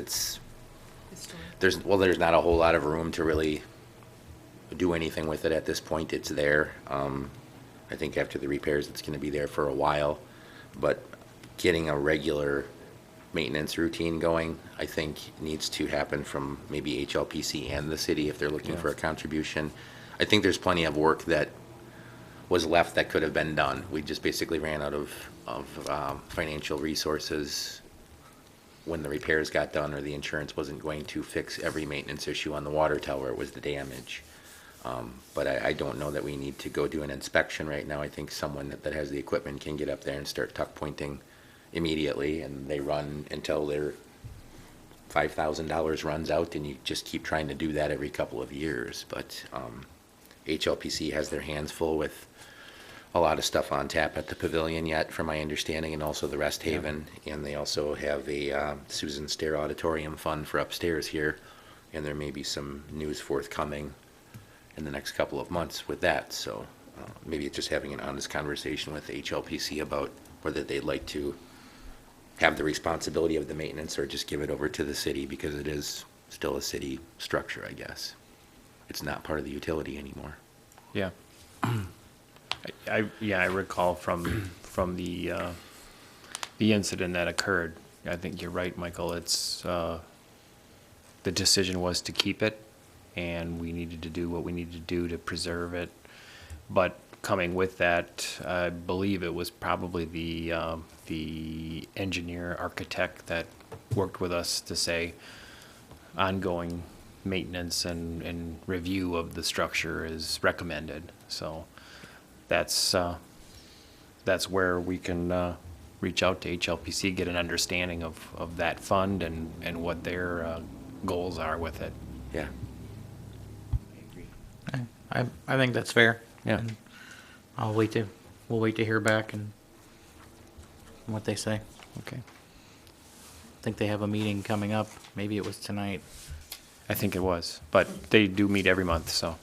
there's not a whole lot of room to really do anything with it at this point. It's there. I think after the repairs, it's going to be there for a while. But getting a regular maintenance routine going, I think needs to happen from maybe HLPC and the city if they're looking for a contribution. I think there's plenty of work that was left that could have been done. We just basically ran out of financial resources when the repairs got done, or the insurance wasn't going to fix every maintenance issue on the water tower. It was the damage. But I don't know that we need to go do an inspection right now. I think someone that has the equipment can get up there and start tuck pointing immediately, and they run until their $5,000 runs out, and you just keep trying to do that every couple of years. But HLPC has their hands full with a lot of stuff on tap at the pavilion yet, from my understanding, and also the Rest Haven. And they also have a Susan Stair Auditorium Fund for upstairs here, and there may be some news forthcoming in the next couple of months with that. So maybe it's just having an honest conversation with HLPC about whether they'd like to have the responsibility of the maintenance or just give it over to the city, because it is still a city structure, I guess. It's not part of the utility anymore. Yeah. I recall from the incident that occurred. I think you're right, Michael. It's the decision was to keep it, and we needed to do what we needed to do to preserve it. But coming with that, I believe it was probably the engineer architect that worked with us to say ongoing maintenance and review of the structure is recommended. So that's where we can reach out to HLPC, get an understanding of that fund and what their goals are with it. Yeah. I think that's fair. Yeah. And we'll wait to hear back and what they say. Okay. I think they have a meeting coming up. Maybe it was tonight. I think it was, but they do meet every month, so.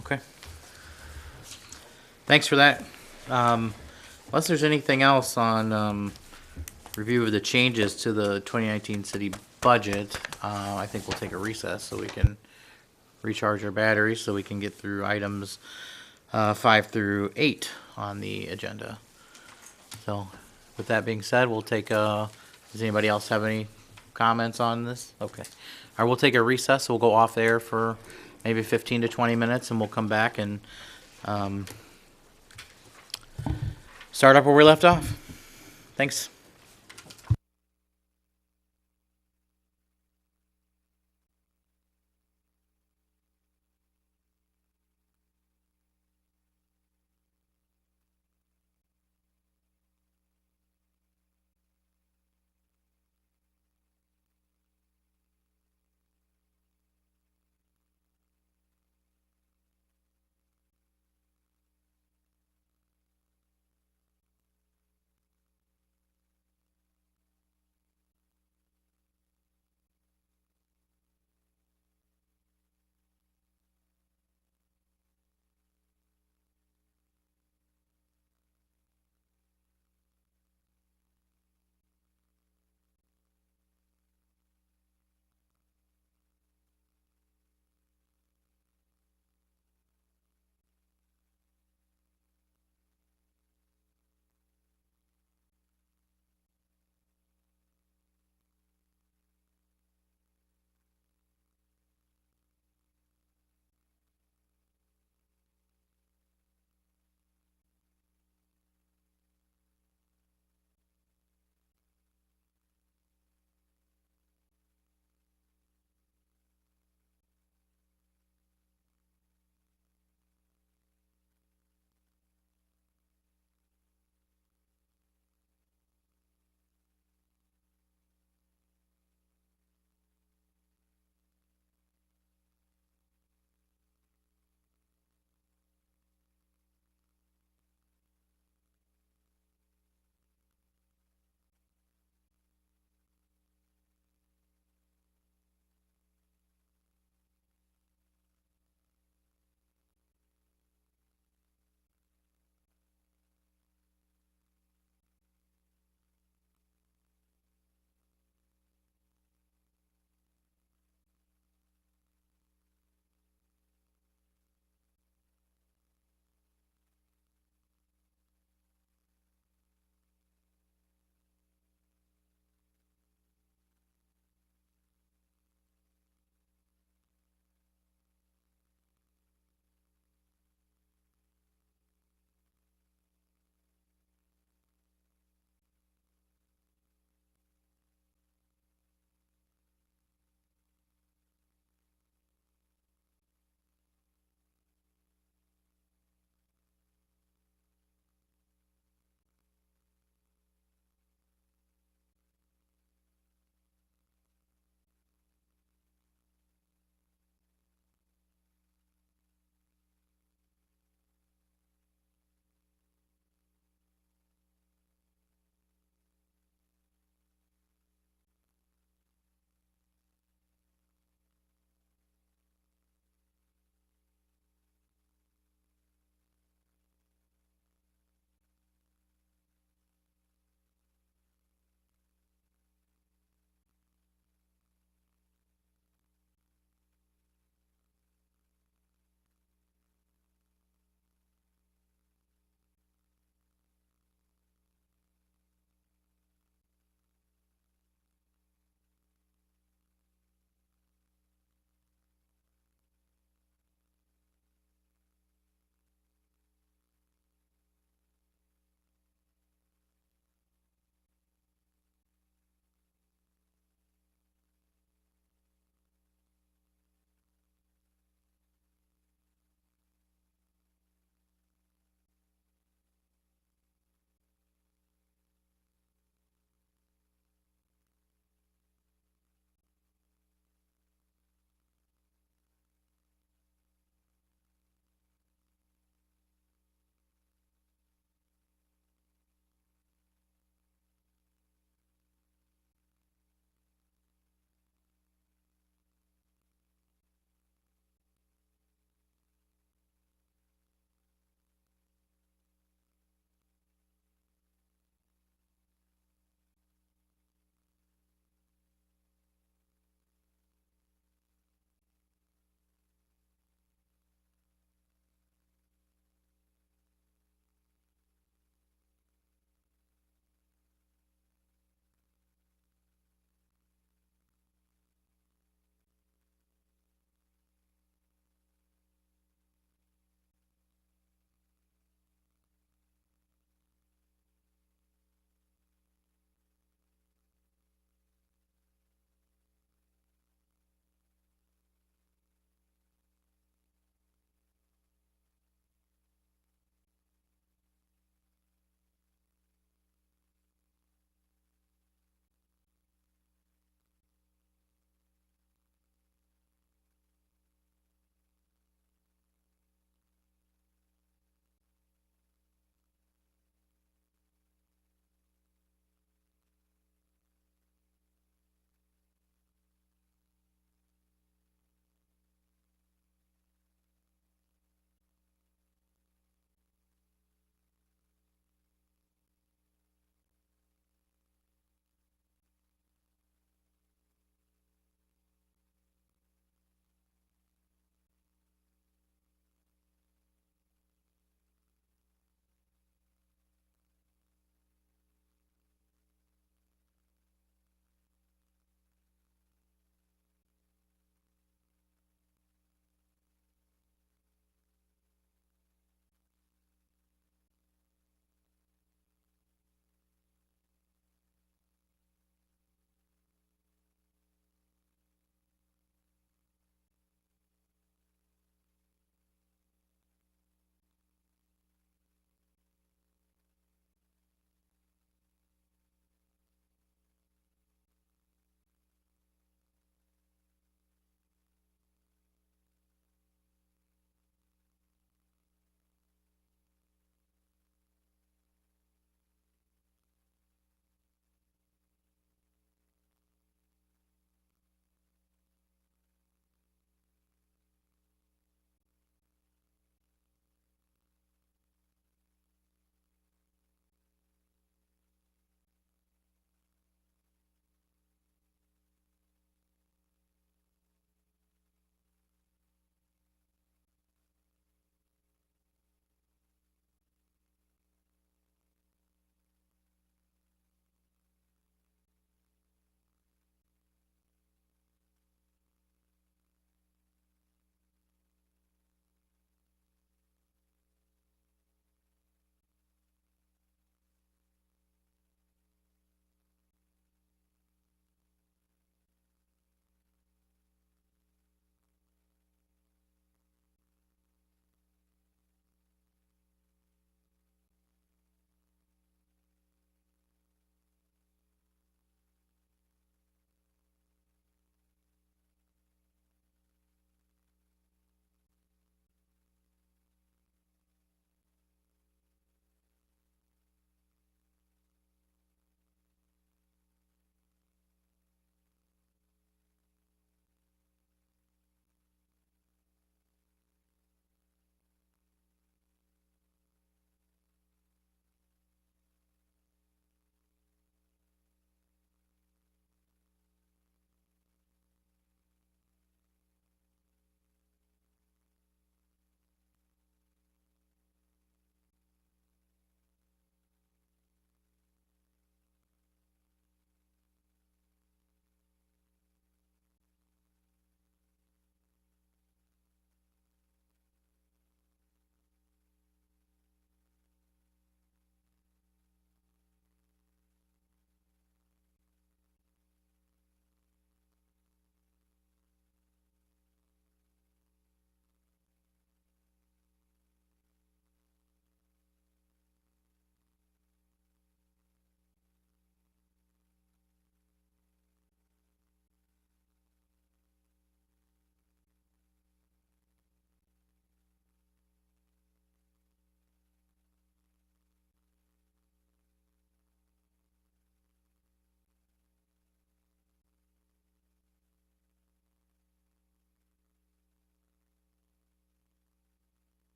Okay. Thanks for that. Unless there's anything else on review of the changes to the 2019 city budget, I think we'll take a recess so we can recharge our batteries so we can get through items 5 through 8 on the agenda. So with that being said, we'll take does anybody else have any comments on this? Okay. All right, we'll take a recess. We'll go off there for maybe 15 to 20 minutes, and we'll come back and start up where we left off. Thanks.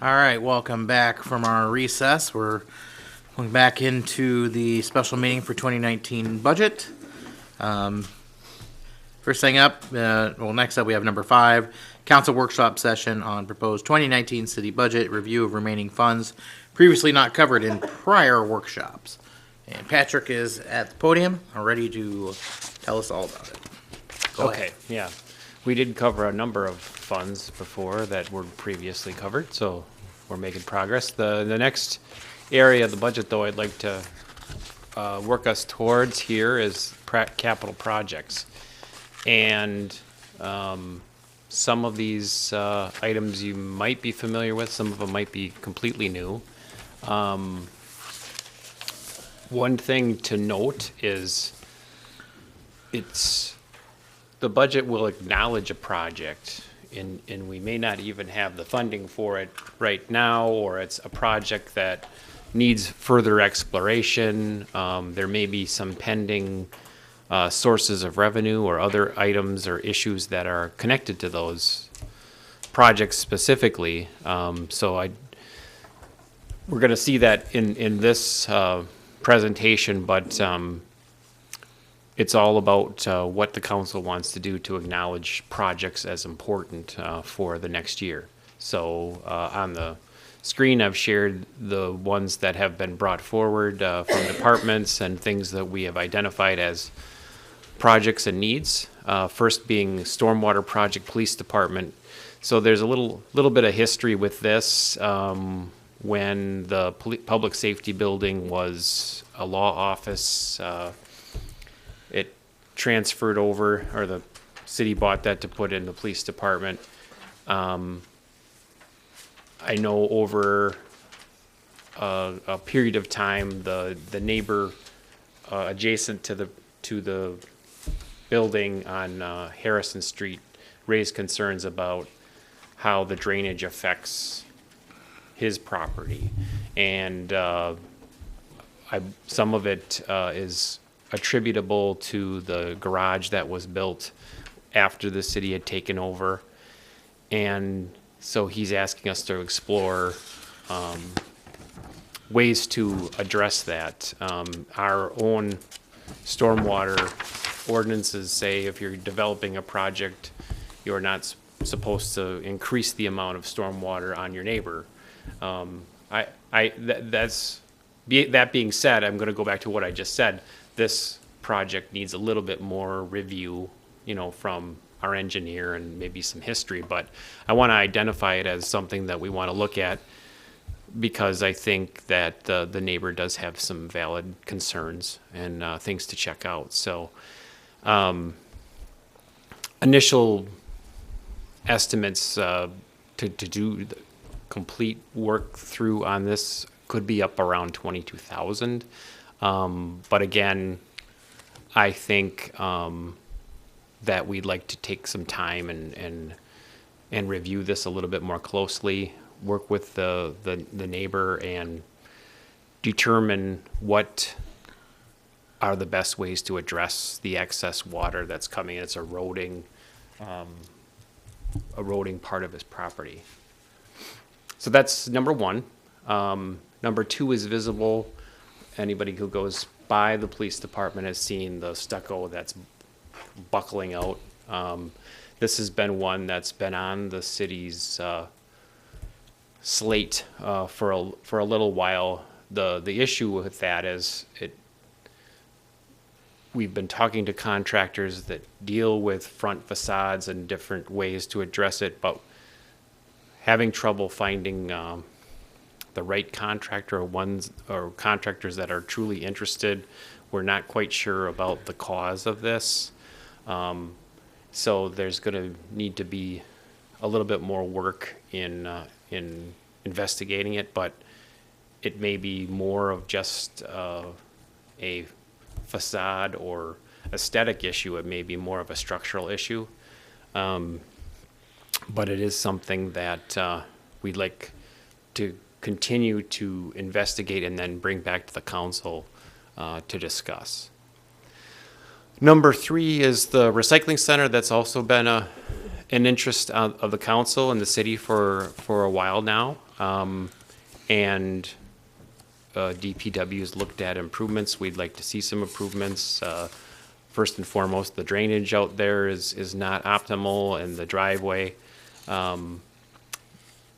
All right, welcome back from our recess. We're going back into the special meeting for 2019 budget. First thing up, next up we have number 5, council workshop session on proposed 2019 city budget, review of remaining funds previously not covered in prior workshops. And Patrick is at the podium, ready to tell us all about it. Go Okay, ahead. yeah. We did cover a number of funds before that were previously covered, so we're making progress. The next area of the budget, though, I'd like to work us towards here is capital projects. And some of these items you might be familiar with, some of them might be completely new. One thing to note is the budget will acknowledge a project, and we may not even have the funding for it right now, or it's a project that needs further exploration. There may be some pending sources of revenue or other items or issues that are connected to those projects specifically. We're going to see that in this presentation, but it's all about what the council wants to do to acknowledge projects as important for the next year. So on the screen, I've shared the ones that have been brought forward from departments and things that we have identified as projects and needs. First being stormwater project, police department. So there's a little bit of history with this. When the public safety building was a law office, it transferred over, or the city bought that to put in the police department. I know over a period of time, the neighbor adjacent to the building on Harrison Street raised concerns about how the drainage affects his property, and some of it is attributable to the garage that was built after the city had taken over, and so he's asking us to explore ways to address that. Our own stormwater ordinances say if you're developing a project, you're not supposed to increase the amount of stormwater on your neighbor. That being said, I'm going to go back to what I just said. This project needs a little bit more review, from our engineer and maybe some history, but I want to identify it as something that we want to look at because I think that the neighbor does have some valid concerns and things to check out. So initial estimates to do the complete work through on this could be up around 22,000. But again, I think that we'd like to take some time and review this a little bit more closely, work with the neighbor and determine what are the best ways to address the excess water that's coming. It's eroding part of his property. So that's number one. Number two is visible. Anybody who goes by the police department has seen the stucco that's buckling out. This has been one that's been on the city's slate for a little while. The issue with that is we've been talking to contractors that deal with front facades and different ways to address it, but having trouble finding the right contractor or contractors that are truly interested. We're not quite sure about the cause of this. So there's going to need to be a little bit more work in investigating it, but it may be more of just a facade or aesthetic issue. It may be more of a structural issue. But it is something that we'd like to continue to investigate and then bring back to the council to discuss. Number three is the recycling center. That's also been an interest of the council and the city for a while now. And DPW's looked at improvements. We'd like to see some improvements. First and foremost, the drainage out there is not optimal, and the driveway.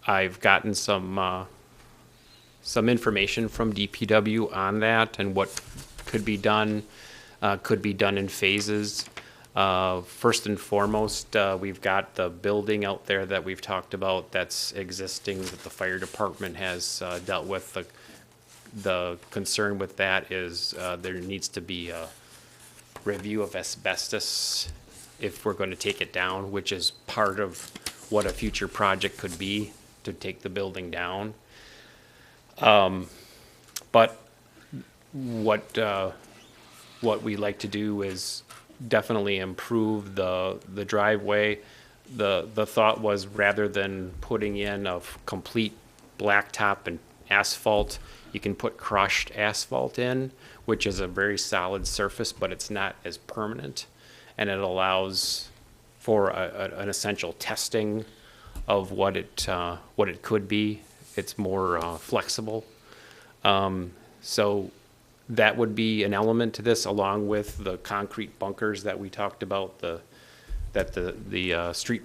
I've gotten some information from DPW on that and what could be done in phases. First and foremost, we've got the building out there that we've talked about that's existing, that the fire department has dealt with. The concern with that is there needs to be a review of asbestos if we're going to take it down, which is part of what a future project could be, to take the building down. But what we like to do is definitely improve the driveway. The thought was, rather than putting in a complete blacktop and asphalt, you can put crushed asphalt in, which is a very solid surface, but it's not as permanent, and it allows for an essential testing of what it could be. It's more flexible. So that would be an element to this, along with the concrete bunkers that we talked about, that the street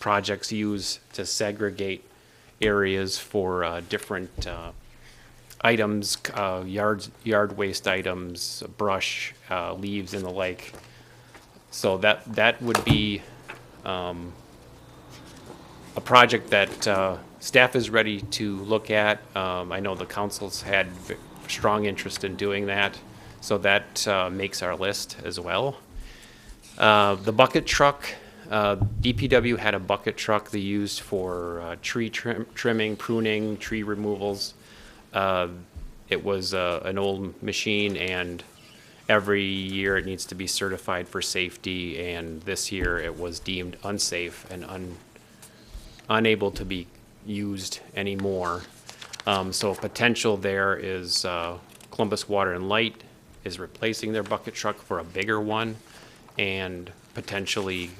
projects use to segregate areas for different items, yard waste items, brush, leaves, and the like. So that would be a project that staff is ready to look at. I know the council's had strong interest in doing that, so that makes our list as well. The bucket truck, DPW had a bucket truck they used for tree trimming, pruning, tree removals. It was an old machine, and every year it needs to be certified for safety, and this year it was deemed unsafe and unable to be used anymore. So potential there is Columbus Water and Light is replacing their bucket truck for a bigger one, and potentially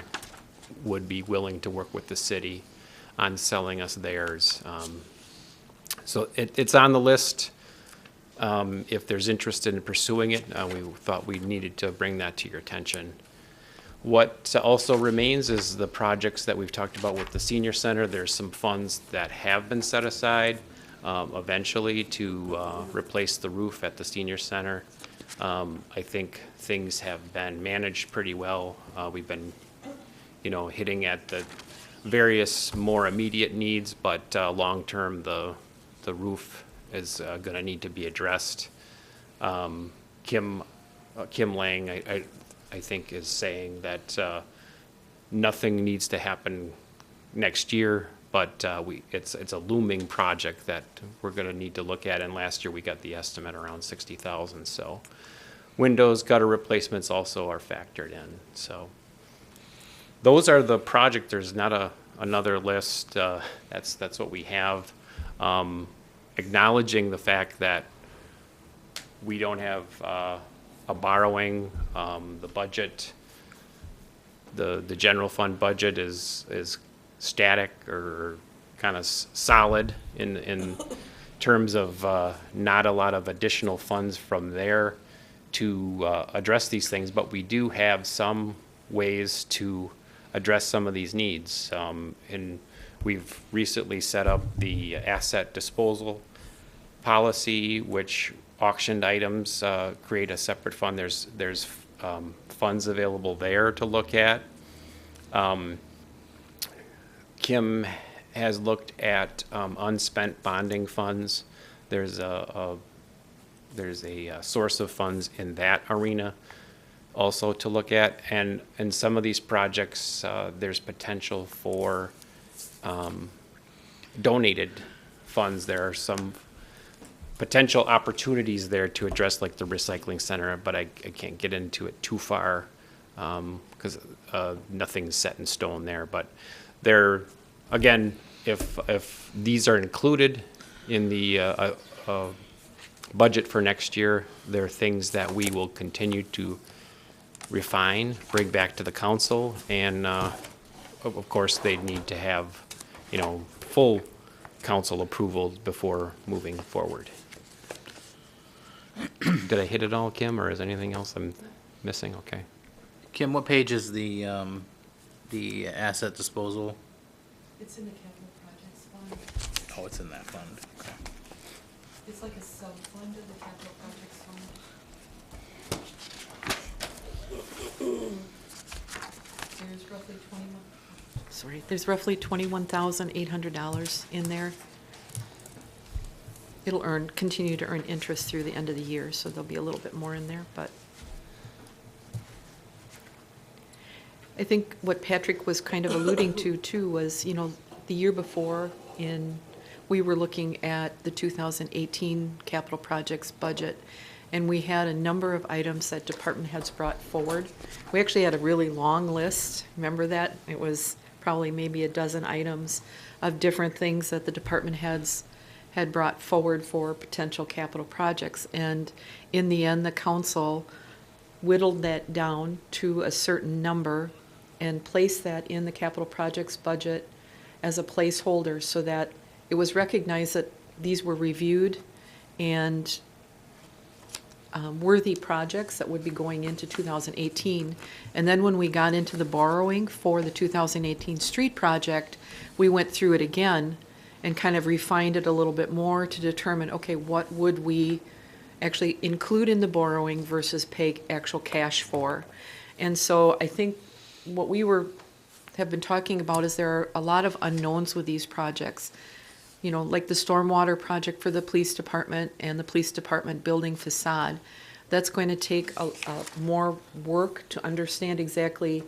would be willing to work with the city on selling us theirs. So it's on the list. If there's interest in pursuing it, we thought we needed to bring that to your attention. What also remains is the projects that we've talked about with the senior center. There's some funds that have been set aside eventually to replace the roof at the senior center. I think things have been managed pretty well. We've been, hitting at the various more immediate needs, but long-term, the roof is going to need to be addressed. Kim Lang, I think, is saying that nothing needs to happen next year, but it's a looming project that we're going to need to look at. And last year we got the estimate around $60,000. So windows, gutter replacements also are factored in. So those are the projects. There's not another list. That's what we have. Acknowledging the fact that we don't have a borrowing, the budget, the general fund budget is static or kind of solid in terms of not a lot of additional funds from there to address these things, but we do have some ways to address some of these needs. And we've recently set up the asset disposal policy, which auctioned items create a separate fund. There's funds available there to look at. Kim has looked at unspent bonding funds. There's a source of funds in that arena also to look at, and in some of these projects there's potential for donated funds. There are some potential opportunities there to address, like the recycling center, but I can't get into it too far because nothing's set in stone there. But there, again, if these are included in the budget for next year, there are things that we will continue to refine, bring back to the council, and of course they need to have full council approval before moving forward. Did I hit it all, Kim, or is anything else I'm missing? Okay. Kim, what page is the asset disposal? It's in the capital projects fund. Oh, it's in that fund. Okay. It's like a sub-fund of the capital projects fund. There's roughly there's roughly $21,800 in there. It'll continue to earn interest through the end of the year, so there'll be a little bit more in there, but I think what Patrick was kind of alluding to too was, you know, the year before we were looking at the 2018 capital projects budget, and we had a number of items that department heads brought forward. We actually had a really long list. Remember that? It was probably maybe a dozen items of different things that the department heads had brought forward for potential capital projects. And in the end, the council whittled that down to a certain number and placed that in the capital projects budget as a placeholder so that it was recognized that these were reviewed and worthy projects that would be going into 2018. And then when we got into the borrowing for the 2018 street project, we went through it again and kind of refined it a little bit more to determine, okay, what would we actually include in the borrowing versus pay actual cash for. And so I think what we have been talking about is there are a lot of unknowns with these projects. You know, like the stormwater project for the police department and the police department building facade. That's going to take a more work to understand exactly,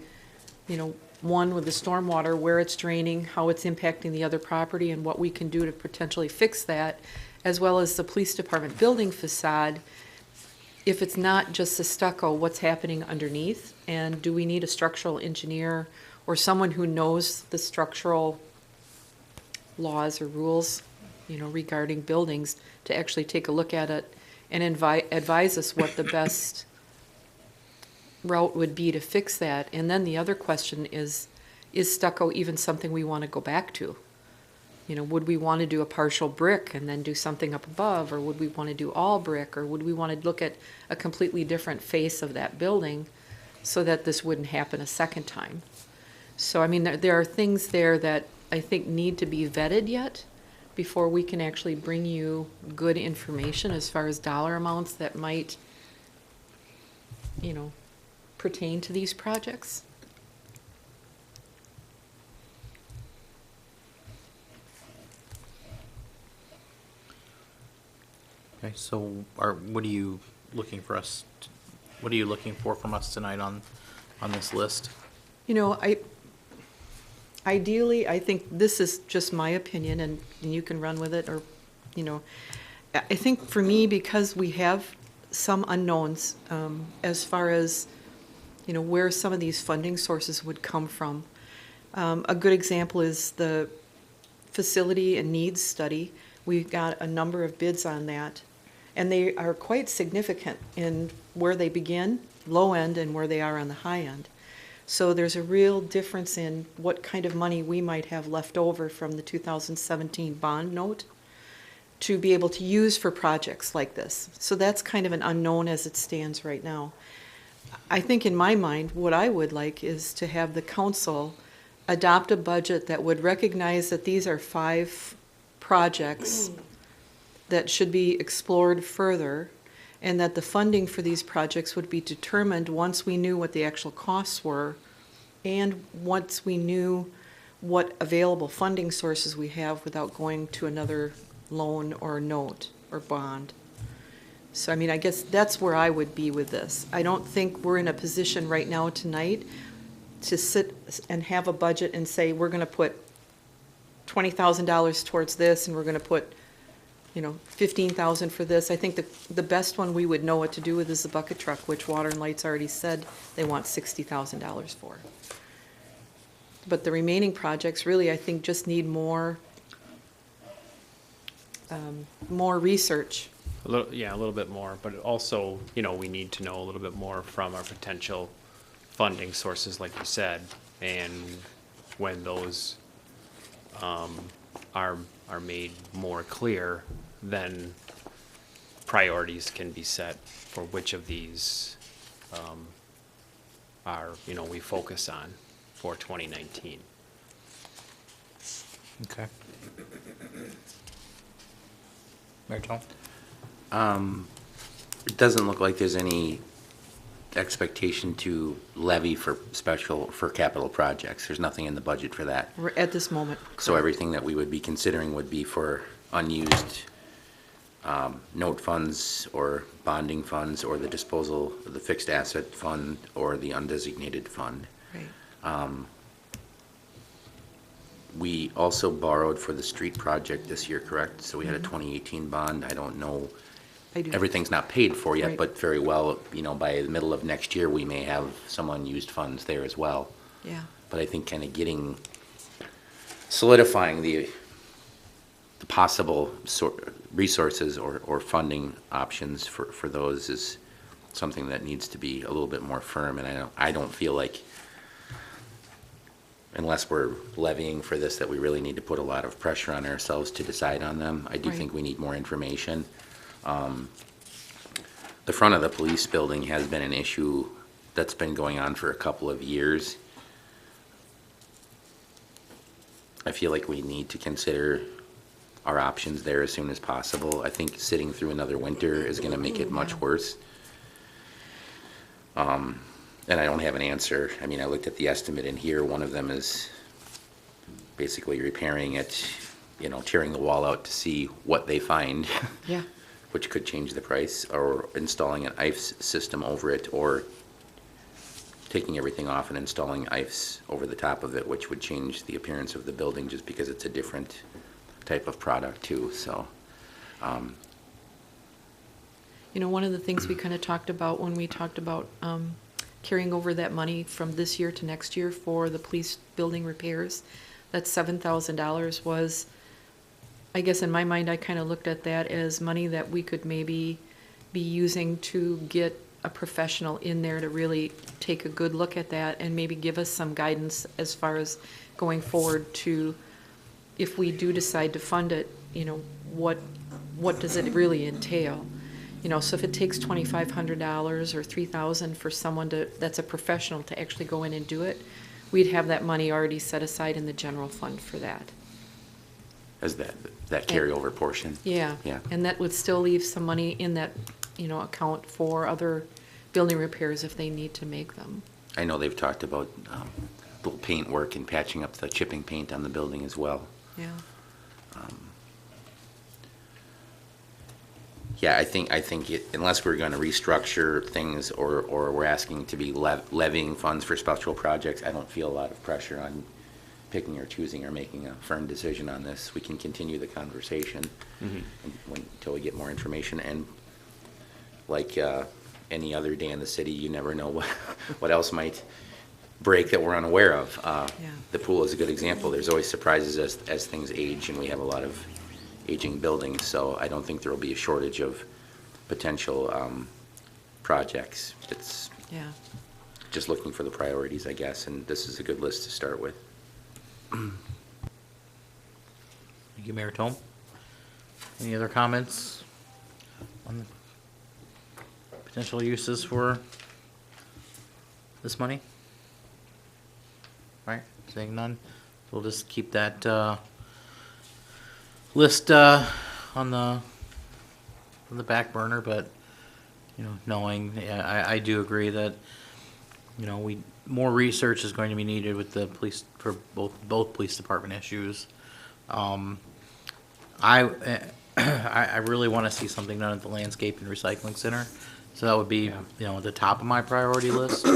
you know, one, with the stormwater, where it's draining, how it's impacting the other property, and what we can do to potentially fix that, as well as the police department building facade. If it's not just the stucco, what's happening underneath, and do we need a structural engineer or someone who knows the structural laws or rules, you know, regarding buildings to actually take a look at it and advise us what the best route would be to fix that. And then the other question is stucco even something we want to go back to? You know, would we want to do a partial brick and then do something up above, or would we want to do all brick, or would we want to look at a completely different face of that building so that this wouldn't happen a second time? So, I mean, there are things there that I think need to be vetted yet before we can actually bring you good information as far as dollar amounts that might, you know, pertain to these projects. Okay, so what are you looking for what are you looking for from us tonight on this list? You know, ideally, I think this is just my opinion, and you can run with it, or, you know, I think for me, because we have some unknowns as far as, you know, where some of these funding sources would come from. A good example is the facility and needs study. We've got a number of bids on that, and they are quite significant in where they begin, low end, and where they are on the high end. So there's a real difference in what kind of money we might have left over from the 2017 bond note to be able to use for projects like this. So that's kind of an unknown as it stands right now. I think in my mind, what I would like is to have the council adopt a budget that would recognize that these are 5 projects that should be explored further, and that the funding for these projects would be determined once we knew what the actual costs were, and once we knew what available funding sources we have without going to another loan or note or bond. So, I mean, I guess that's where I would be with this. I don't think we're in a position right now tonight to sit and have a budget and say, we're going to put $20,000 towards this, and we're going to put, you know, $15,000 for this. I think the best one we would know what to do with is the bucket truck, which Water and Lights already said they want $60,000 for. But the remaining projects really, I think, just need more research. A little bit more, but also, you know, we need to know a little bit more from our potential funding sources, like you said, and when those are are made more clear, then priorities can be set for which of these we focus on for 2019. Okay. Mary Jo? It doesn't look like there's any expectation to levy for capital projects. There's nothing in the budget for that. We're at this moment. So everything that we would be considering would be for unused note funds or bonding funds or the disposal of the fixed asset fund or the undesignated fund. Right. We also borrowed for the street project this year, correct? So we had a 2018 bond. I don't know, I do. everything's not paid for yet, Right. but very well, by the middle of next year, we may have some unused funds there as well. Yeah. But I think kind of solidifying the possible resources or funding options for those is something that needs to be a little bit more firm. And I don't feel like, unless we're levying for this, that we really need to put a lot of pressure on ourselves to decide on them. I do Right. think we need more information. The front of the police building has been an issue that's been going on for a couple of years. I feel like we need to consider our options there as soon as possible. I think sitting through another winter is gonna make it much worse. And I don't have an answer. I mean, I looked at the estimate in here. One of them is basically repairing it, tearing the wall out to see what they find. Yeah. Which could change the price, or installing an IFS system over it, or taking everything off and installing IFS over the top of it, which would change the appearance of the building just because it's a different type of product too, so. One of the things we kind of talked about when we talked about carrying over that money from this year to next year for the police building repairs, that $7,000 was, I guess in my mind, I kind of looked at that as money that we could maybe be using to get a professional in there to really take a good look at that and maybe give us some guidance as far as going forward to, if we do decide to fund it, what does it really entail? So if it takes $2,500 or $3,000 for someone that's a professional to actually go in and do it, we'd have that money already set aside in the general fund for that. As that carryover portion. Yeah. Yeah. And that would still leave some money in that, account for other building repairs if they need to make them. I know they've talked about little paint work and patching up the chipping paint on the building as well. Yeah. Yeah, I think unless we're going to restructure things or we're asking to be levying funds for special projects, I don't feel a lot of pressure on picking or choosing or making a firm decision on this. We can continue the conversation until we get more information. And like any other day in the city, you never know what else might break that we're unaware of. The pool is a good example. There's always surprises as things age, and we have a lot of aging buildings, so I don't think there will be a shortage of potential projects. It's just looking for the priorities, I guess, and this is a good list to start with. Thank you, Mayor Tome. Any other comments on the potential uses for this money? All right, seeing none, we'll just keep that list on the back burner, but knowing, I do agree that more research is going to be needed with the police for both police department issues. I really want to see something done at the landscape and recycling center, so that would be at the top of my priority list.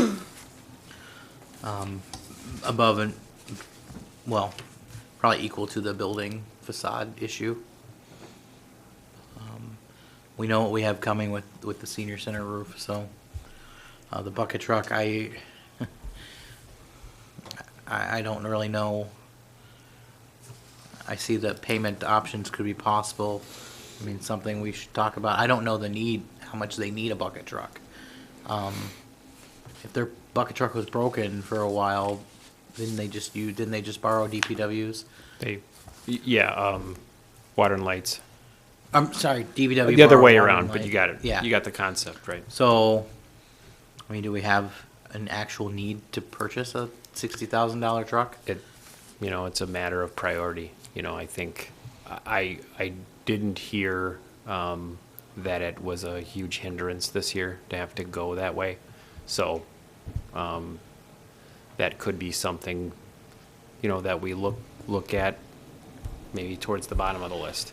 Above and probably equal to the building facade issue. We know what we have coming with the senior center roof, so the bucket truck, I don't really know. I see that payment options could be possible. I mean, something we should talk about. I don't know how much they need a bucket truck. If their bucket truck was broken for a while, didn't they just borrow DPW's? Water and lights. I'm sorry, DBW. The other borrow way water around, and but light. you got it. Yeah. You got the concept, right? So, I mean, do we have an actual need to purchase a $60,000 truck? It's a matter of priority. I think I didn't hear that it was a huge hindrance this year to have to go that way. So that could be something, that we look at maybe towards the bottom of the list.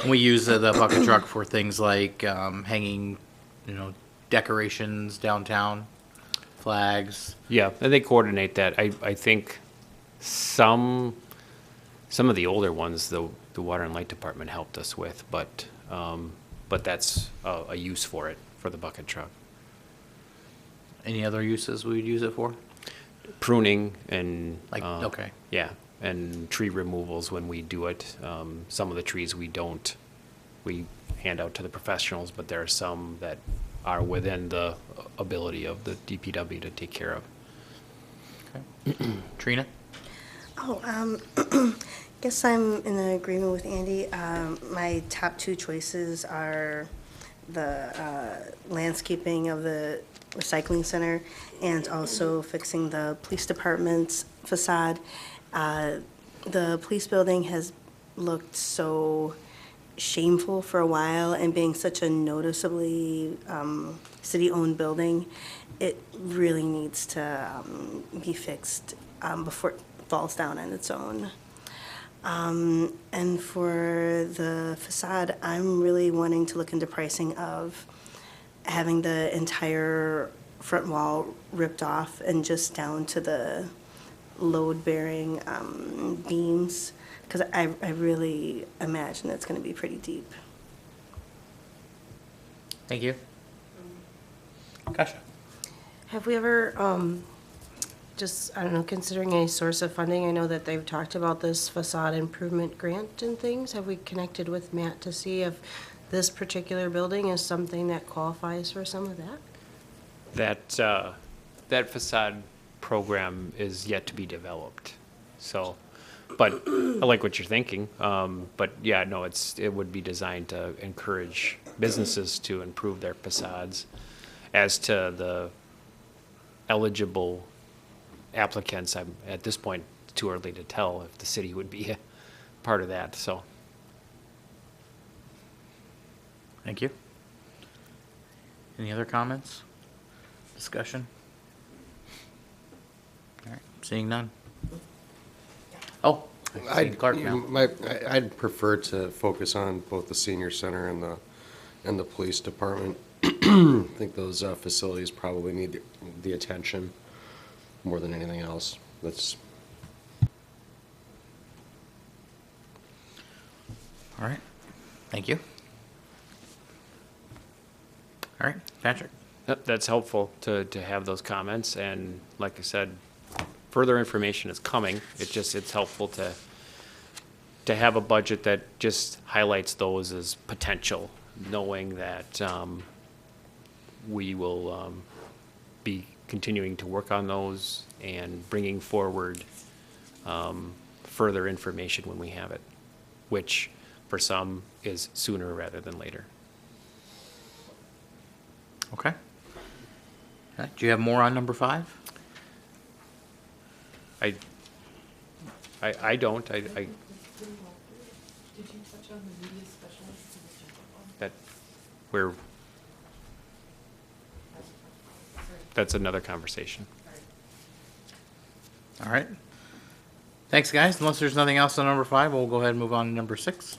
We use the bucket truck for things like hanging, decorations downtown, flags. Yeah, and they coordinate that. I think some of the older ones, the water and light department helped us with, but that's a use for it, for the bucket truck. Any other uses we would use it for? Pruning and. Okay. Yeah, and tree removals when we do it. Some of the trees we hand out to the professionals, but there are some that are within the ability of the DPW to take care of. Okay. Trina? Guess I'm in agreement with Andy. My top two choices are the landscaping of the recycling center and also fixing the police department's facade. The police building has looked so shameful for a while, and being such a noticeably city-owned building, it really needs to be fixed before it falls down on its own. And for the facade, I'm really wanting to look into pricing of having the entire front wall ripped off and just down to the load-bearing beams, because I really imagine it's going to be pretty deep. Thank you. Gotcha. Have we ever, I don't know, considering a source of funding, I know that they've talked about this facade improvement grant and things. Have we connected with Matt to see if this particular building is something that qualifies for some of that? That facade program is yet to be developed. So, but I like what you're thinking. But yeah, no, it would be designed to encourage businesses to improve their facades. As to the eligible applicants, I'm at this point too early to tell if the city would be a part of that. So, Thank you. Any other comments? Discussion? All right, seeing none. Oh, I see Clark now. I'd prefer to focus on both the senior center and the police department. I think those facilities probably need the attention more than anything else. All right, thank you. All right, Patrick? that's helpful to have those comments, and like I said, further information is coming. It's helpful to have a budget that just highlights those as potential, knowing that we will be continuing to work on those and bringing forward further information when we have it, which for some is sooner rather than later. Okay. Okay, do you have more on number 5? I don't. Did you touch on the media specialist? That we're that's another conversation. All right. Thanks, guys. Unless there's nothing else on number 5, we'll go ahead and move on to number 6.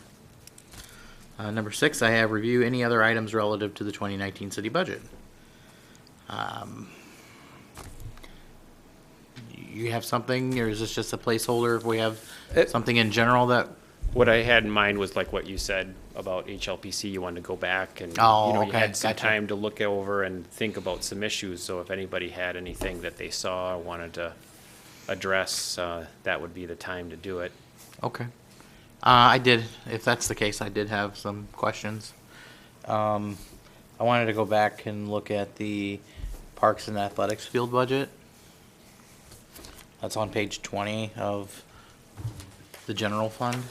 Number 6, I have review any other items relative to the 2019 city budget. You have something, or is this just a placeholder if we have something in general that? What I had in mind was like what you said about HLPC. You wanted to go back and you Okay, had some gotcha. time to look over and think about some issues. So if anybody had anything that they saw or wanted to address, that would be the time to do it. Okay. I did, if that's the case, I did have some questions. I wanted to go back and look at the Parks and Athletics field budget. That's on page 20 of the general fund.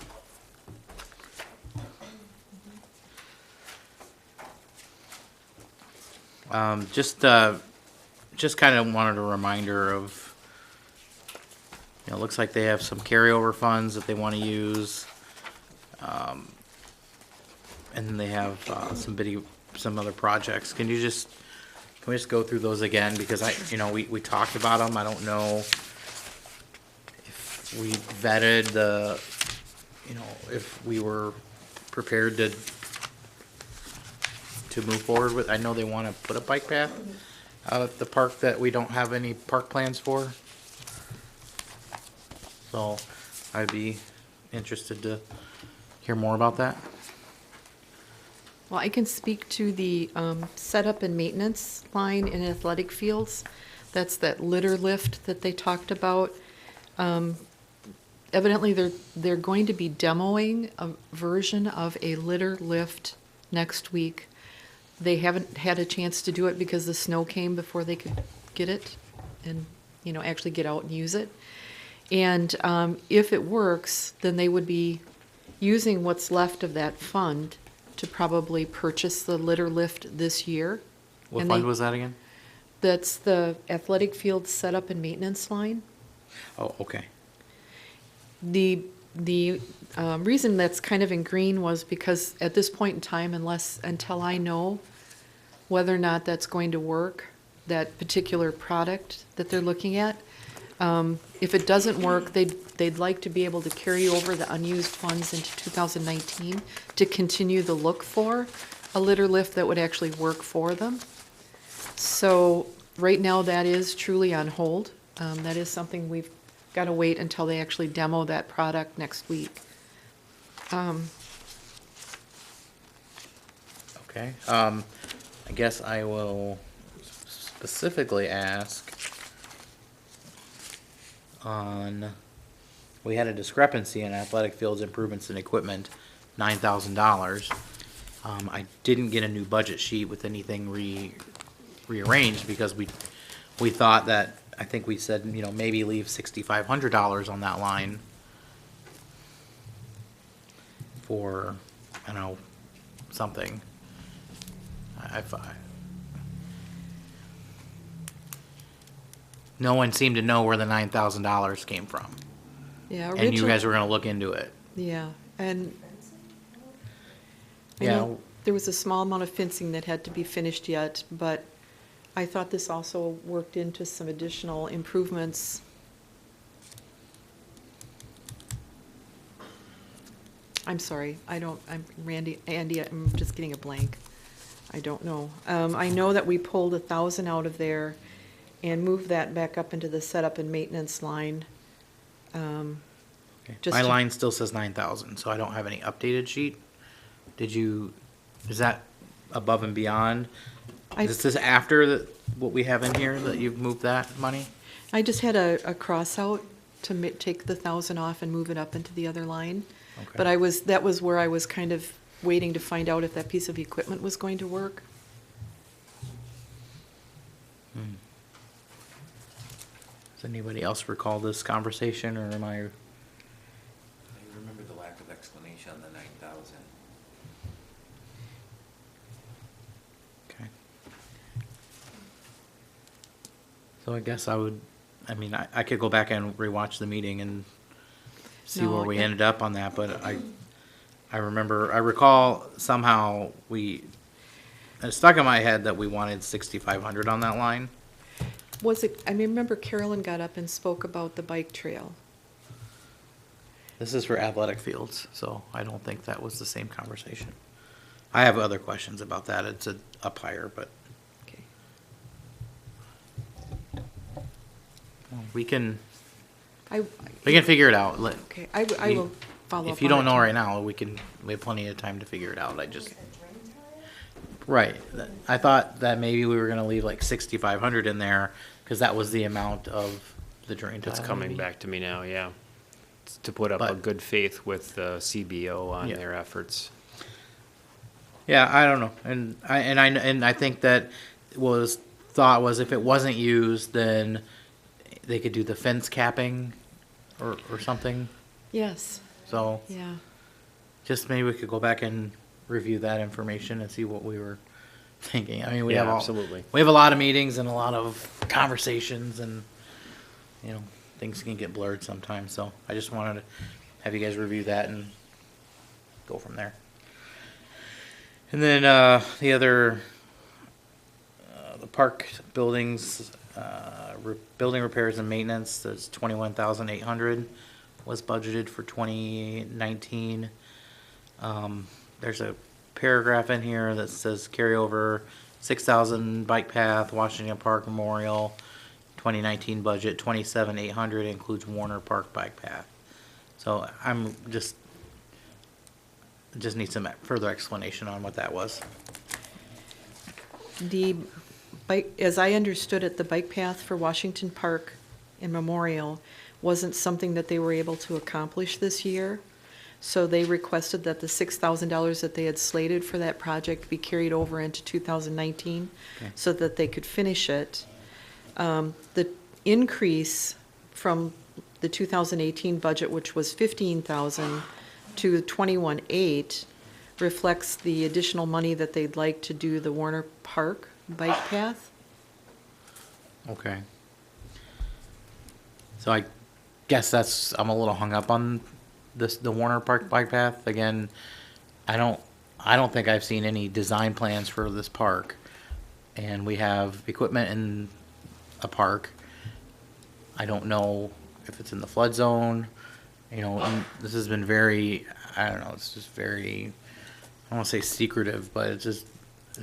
Just kind of wanted a reminder of, it looks like they have some carryover funds that they want to use. And then they have, some other projects. Can we just go through those again? Because we talked about them. I don't know if we vetted if we were prepared to move forward with. I know they want to put a bike path out at the park that we don't have any park plans for. So I'd be interested to hear more about that. Well, I can speak to the setup and maintenance line in athletic fields. That's that litter lift that they talked about. Evidently, they're going to be demoing a version of a litter lift next week. They haven't had a chance to do it because the snow came before they could get it and, actually get out and use it. And if it works, then they would be using what's left of that fund to probably purchase the litter lift this year. What And fund they- was that again? That's the athletic field setup and maintenance line. Oh, okay. The reason that's kind of in green was because at this point in time, until I know whether or not that's going to work, that particular product that they're looking at, if it doesn't work, they'd like to be able to carry over the unused funds into 2019 to continue the look for a litter lift that would actually work for them. So right now, that is truly on hold. That is something we've got to wait until they actually demo that product next week. Okay. I guess I will specifically ask we had a discrepancy in athletic fields improvements and equipment, $9,000. I didn't get a new budget sheet with anything rearranged because we thought that, I think we said, maybe leave $6,500 on that line for, I don't know, something. No one seemed to know where the $9,000 came from. Yeah, And you guys were gonna look into it. Yeah, and I Yeah. know there was a small amount of fencing that had to be finished yet, but I thought this also worked into some additional improvements. I'm sorry, I'm Andy, I'm just getting a blank. I don't know. I know that we pulled 1,000 out of there and moved that back up into the setup and maintenance line. Okay. Just My to- line still says 9,000, so I don't have any updated sheet. Is that above and beyond? This is after what we have in here, that you've moved that money? I just had a cross out to take the 1,000 off and move it up into the other line. Okay. But that was where I was kind of waiting to find out if that piece of equipment was going to work. Does anybody else recall this conversation, or am I? I remember the lack of explanation on the 9,000. Okay. So I guess I could go back and rewatch the meeting and see No, where we yeah. ended up on that, but I recall somehow it stuck in my head that we wanted 6,500 on that line. I remember Carolyn got up and spoke about the bike trail. This is for athletic fields, so I don't think that was the same conversation. I have other questions about that. It's up higher, but Okay. we can I figure it out. Okay, I will follow up. If you on don't it know too. right now, we have plenty of time to figure it out. Right. I thought that maybe we were gonna leave like 6,500 in there, because that was the amount of the drain tile. It's coming back to me now, yeah. It's to put up a But- good faith with the CBO on Yeah. their efforts. Yeah, I don't know, and I think that thought was if it wasn't used, then they could do the fence capping or something. Yes, So yeah. just maybe we could go back and review that information and see what we were thinking. I mean, we Yeah, have absolutely. we have a lot of meetings and a lot of conversations, and you know, things can get blurred sometimes. So I just wanted to have you guys review that and go from there. And then the other, the park buildings, building repairs and maintenance. That's 21,800 was budgeted for 2019. There's a paragraph in here that says carryover 6,000 bike path, Washington Park Memorial, 2019 budget 27,800 includes Warner Park bike path. So I'm just need some further explanation on what that was. The bike, as I understood it, the bike path for Washington Park and Memorial wasn't something that they were able to accomplish this year. So they requested that the $6,000 that they had slated for that project be carried over into 2019 so that they could finish it. The increase from the 2018 budget, which was 15,000 to 21,800, reflects the additional money that they'd like to do the Warner Park bike path. Okay. So I guess I'm a little hung up on the Warner Park bike path. Again, I don't think I've seen any design plans for this park. And we have equipment in a park. I don't know if it's in the flood zone, you know, and this has been very, I don't know, it's just very, I don't want to say secretive, but it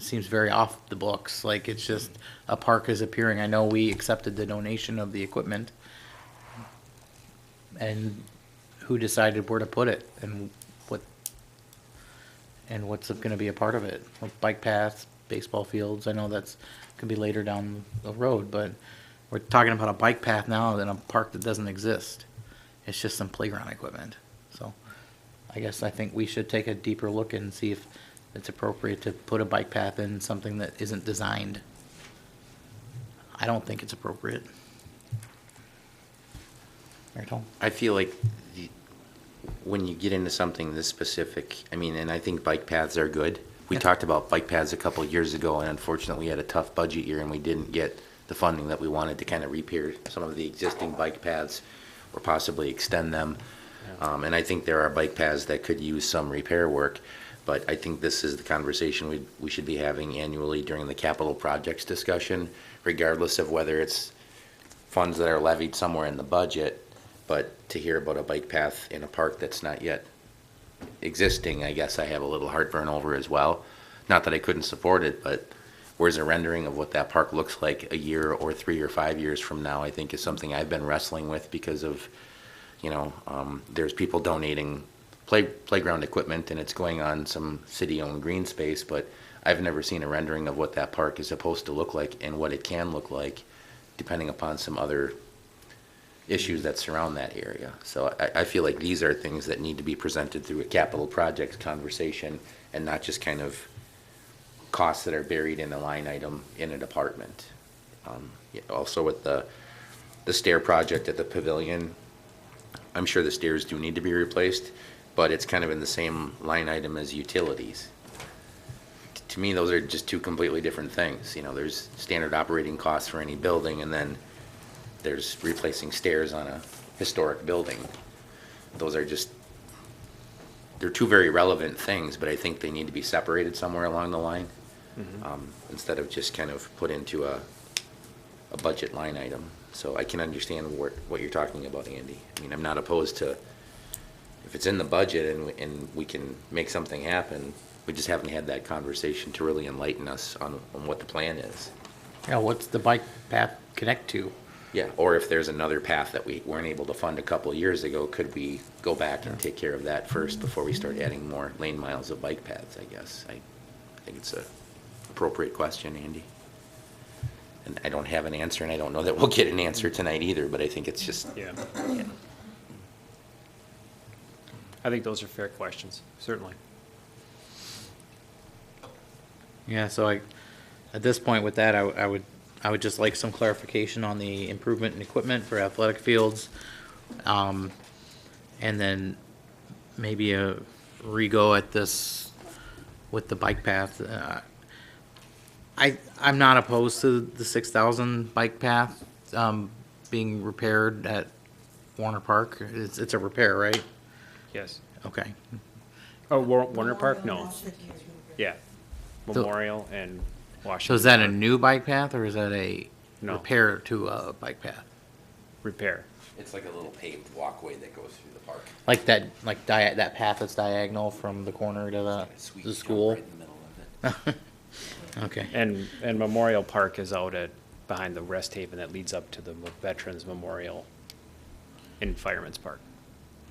seems very off the books. Like it's just a park is appearing. I know we accepted the donation of the equipment, and who decided where to put it and what's going to be a part of it? Like bike paths, baseball fields. I know that's could be later down the road, but we're talking about a bike path now in a park that doesn't exist. It's just some playground equipment. So I think we should take a deeper look and see if it's appropriate to put a bike path in something that isn't designed. I don't think it's appropriate. Right, Tom? I feel like when you get into something this specific, I mean, and I think bike paths are good. We talked about bike paths a couple of years ago, and unfortunately we had a tough budget year and we didn't get the funding that we wanted to kind of repair some of the existing bike paths or possibly extend them. And I think there are bike paths that could use some repair work, but I think this is the conversation we should be having annually during the capital projects discussion, regardless of whether it's funds that are levied somewhere in the budget. But to hear about a bike path in a park that's not yet existing, I guess I have a little heartburn over as well. Not that I couldn't support it, but where's a rendering of what that park looks like a year or 3 or 5 years from now, I think is something I've been wrestling with because of, you know, there's people donating playground equipment and it's going on some city-owned green space, but I've never seen a rendering of what that park is supposed to look like and what it can look like, depending upon some other issues that surround that area. So I feel like these are things that need to be presented through a capital projects conversation and not just kind of costs that are buried in a line item in a department. Also with the stair project at the pavilion, I'm sure the stairs do need to be replaced, but it's kind of in the same line item as utilities. To me, those are just two completely different things. You know, there's standard operating costs for any building, and then there's replacing stairs on a historic building. Those are just, they're two very relevant things, but I think they need to be separated somewhere along the line, instead of just kind of put into a budget line item. So I can understand what you're talking about, Andy. I mean, I'm not opposed to, if it's in the budget and we can make something happen, we just haven't had that conversation to really enlighten us on what the plan is. Yeah, what's the bike path connect to? Yeah, or if there's another path that we weren't able to fund a couple of years ago, could we go back and take care of that first before we start adding more lane miles of bike paths, I guess. I think it's a appropriate question, Andy. And I don't have an answer, and I don't know that we'll get an answer tonight either, but I think it's just, Yeah. yeah. I think those are fair questions, certainly. Yeah, so at this point with that, I would just like some clarification on the improvement in equipment for athletic fields. And then maybe a re-go at this with the bike path. I'm not opposed to the 6,000 bike path, being repaired at Warner Park. It's a repair, right? Yes. Okay. Oh, Warner Park? No. Yeah. Memorial and Washington. So is that a Park. new bike path or is that a No. repair to a bike path? Repair. It's like a little paved walkway that goes through the park. Like that path that's diagonal from the corner to Sweet the jump school? right in the middle of it. Okay. And Memorial Park is out at, behind the rest haven that leads up to the Veterans Memorial in Fireman's Park.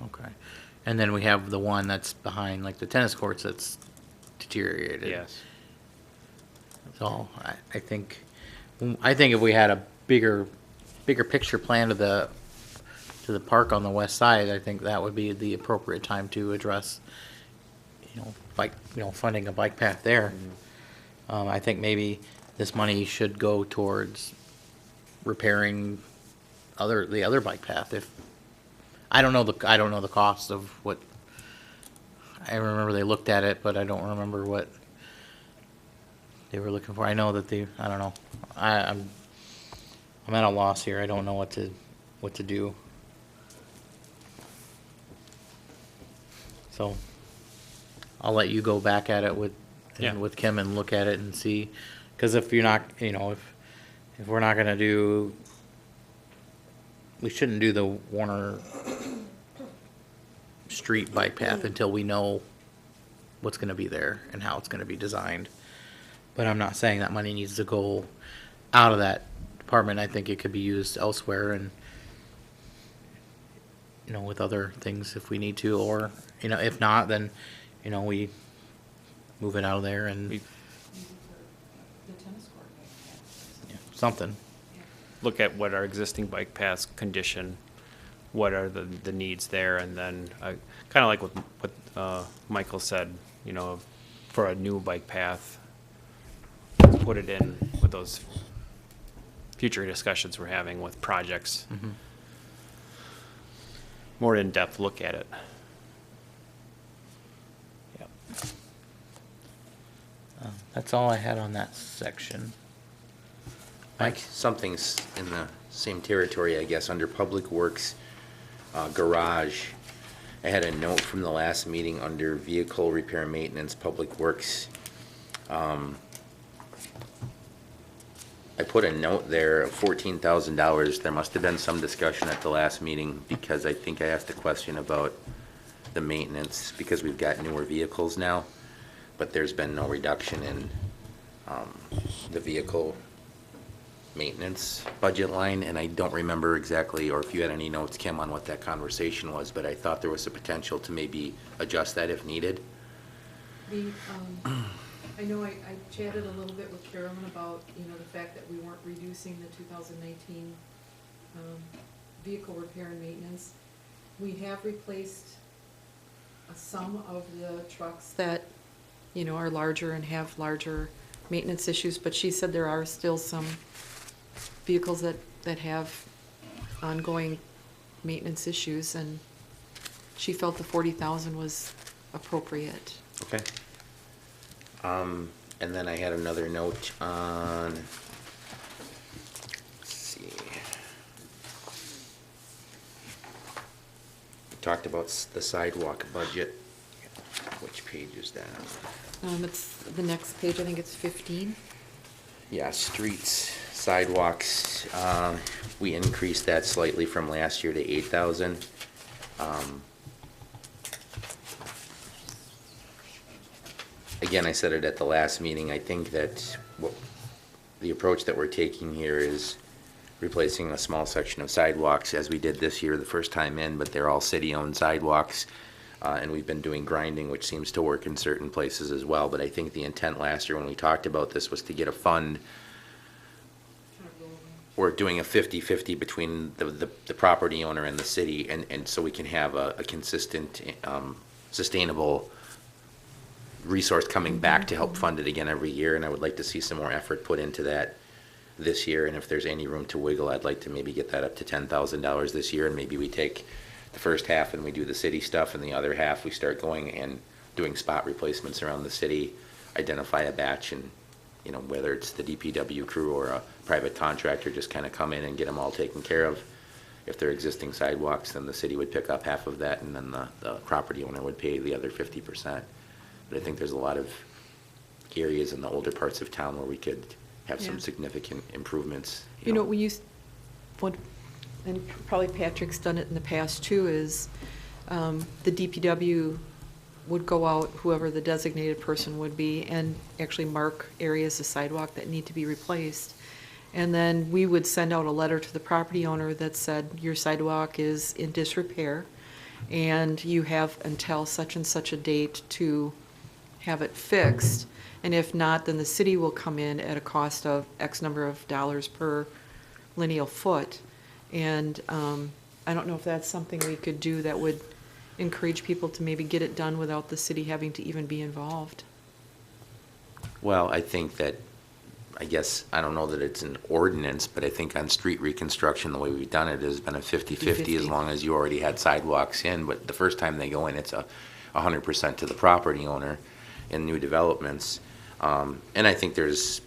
Okay. And then we have the one that's behind like the tennis courts that's deteriorated. Yes. So I think if we had a bigger picture plan to the park on the west side, I think that would be the appropriate time to address, funding a bike path there. I think maybe this money should go towards repairing the other bike path. If I don't know the cost of what. I remember they looked at it, but I don't remember what they were looking for. I know that I don't know. I'm at a loss here. I don't know what to do. So I'll let you go back at it with Kim and look at it and see, because if you're not, if we're not gonna do, we shouldn't do the Warner Street bike path until we know what's gonna be there and how it's gonna be designed. But I'm not saying that money needs to go out of that department. I think it could be used elsewhere and, with other things if we need to, or, if not, then, we move it out of there and The tennis court. something. Look at what our existing bike paths condition, what are the needs there, and then kind of like what Michael said, for a new bike path, put it in with those future discussions we're having with projects. Mm-hmm. More in-depth look at it. Yep. That's all I had on that section. Mike, something's in the same territory, I guess, under Public Works, garage. I had a note from the last meeting under Vehicle Repair and Maintenance, Public Works. I put a note there of $14,000. There must have been some discussion at the last meeting because I think I asked a question about the maintenance because we've got newer vehicles now, but there's been no reduction in the vehicle maintenance budget line, and I don't remember exactly, or if you had any notes, Kim, on what that conversation was, but I thought there was a potential to maybe adjust that if needed. I know I chatted a little bit with Carolyn about, the fact that we weren't reducing the 2019 vehicle repair and maintenance. We have replaced some of the trucks that, are larger and have larger maintenance issues, but she said there are still some vehicles that have ongoing maintenance issues, and she felt the 40,000 was appropriate. Okay. And then I had another note on, let's see. We talked about the sidewalk budget. Which page is that on? It's the next page, I think it's 15. Yeah, streets, sidewalks, we increased that slightly from last year to 8,000. Again, I said it at the last meeting, I think that the approach that we're taking here is replacing a small section of sidewalks as we did this year the first time in, but they're all city-owned sidewalks. And we've been doing grinding, which seems to work in certain places as well. But I think the intent last year when we talked about this was to get a fund. We're doing a 50-50 between the property owner and the city, and so we can have a consistent, sustainable resource coming back to help fund it again every year. And I would like to see some more effort put into that this year. And if there's any room to wiggle, I'd like to maybe get that up to $10,000 this year, and maybe we take the first half and we do the city stuff, and the other half we start going and doing spot replacements around the city, identify a batch and you know, whether it's the DPW crew or a private contractor, just kind of come in and get them all taken care of. If they're existing sidewalks, then the city would pick up half of that, and then the property owner would pay the other 50%. But I think there's a lot of areas in the older parts of town where we could have some Yeah. significant improvements. You know, we used, and probably Patrick's done it in the past too, is the DPW would go out, whoever the designated person would be, and actually mark areas of sidewalk that need to be replaced. And then we would send out a letter to the property owner that said, your sidewalk is in disrepair, and you have until such and such a date to have it fixed. And if not, then the city will come in at a cost of X number of dollars per lineal foot. And I don't know if that's something we could do that would encourage people to maybe get it done without the city having to even be involved. Well, I think that, I guess, I don't know that it's an ordinance, but I think on street reconstruction, the way we've done it has been a 50-50 as long as you already had sidewalks in. But the first time they go in, it's 100% to the property owner in new developments. And I think there's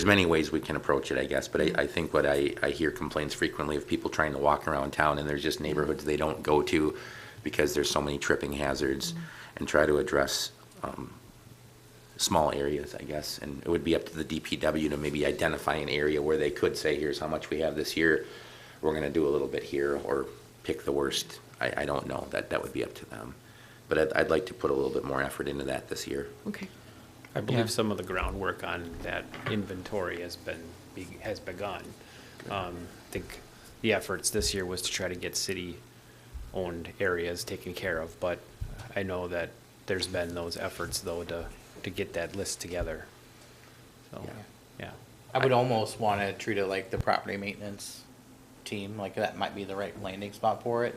many ways we can approach it, I guess, but I think what I hear complaints frequently of people trying to walk around town, and there's just neighborhoods they don't go to because there's so many tripping hazards, and try to address small areas, I guess. And it would be up to the DPW to maybe identify an area where they could say, here's how much we have this year, we're gonna do a little bit here, or pick the worst. I don't know, that would be up to them. But I'd like to put a little bit more effort into that this year. Okay. I believe Yeah. some of the groundwork on that inventory has begun. I think the efforts this year was to try to get city-owned areas taken care of, but I know that there's been those efforts, though, to get that list together. So, yeah. I would almost want to treat it like the property maintenance team, like that might be the right landing spot for it.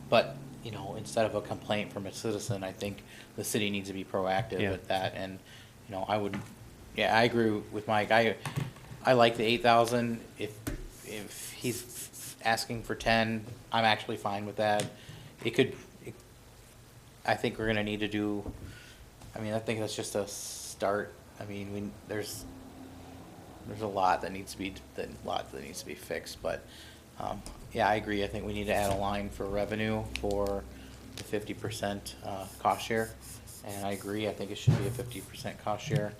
But, you know, instead of a complaint from a citizen, I think the city needs to be proactive Yeah. with that. And, you know, I agree with Mike. I like the 8,000. If he's asking for 10, I'm actually fine with that. I think we're gonna need to do, I think that's just a start. There's a lot that needs to be fixed, but, yeah, I agree. I think we need to add a line for revenue for the 50% cost share. And I agree, I think it should be a 50% cost share.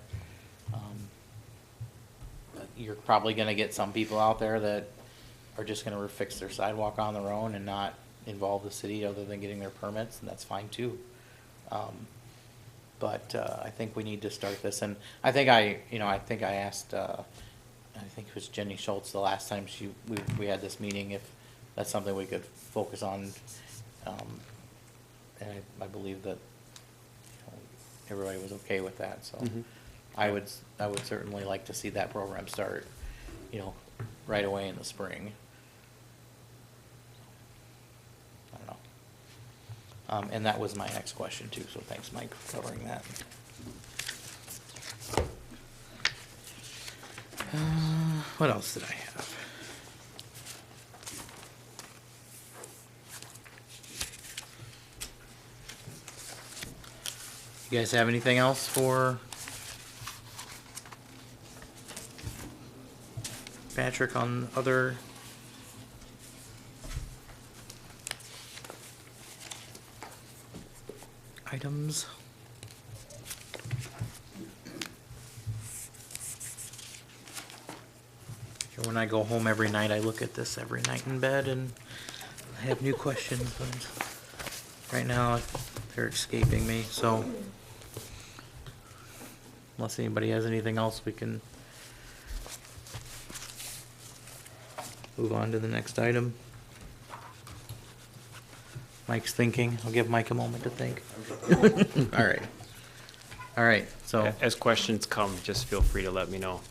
You're probably gonna get some people out there that are just gonna fix their sidewalk on their own and not involve the city other than getting their permits, and that's fine too. But I think we need to start this, and I think I asked, I think it was Jenny Schultz the last time we had this meeting, if that's something we could focus on. And I believe that, everybody was okay with that, so. I would certainly like to see that program start, right away in the spring. I don't know. And that was my next question too, so thanks, Mike, for covering that. What else did I have? You guys have anything else for Patrick on other items? When I go home every night, I look at this every night in bed and I have new questions, but right now they're escaping me, so unless anybody has anything else, we can move on to the next item. Mike's thinking. I'll give Mike a moment to think. All right, so. As questions come, just feel free to let me know,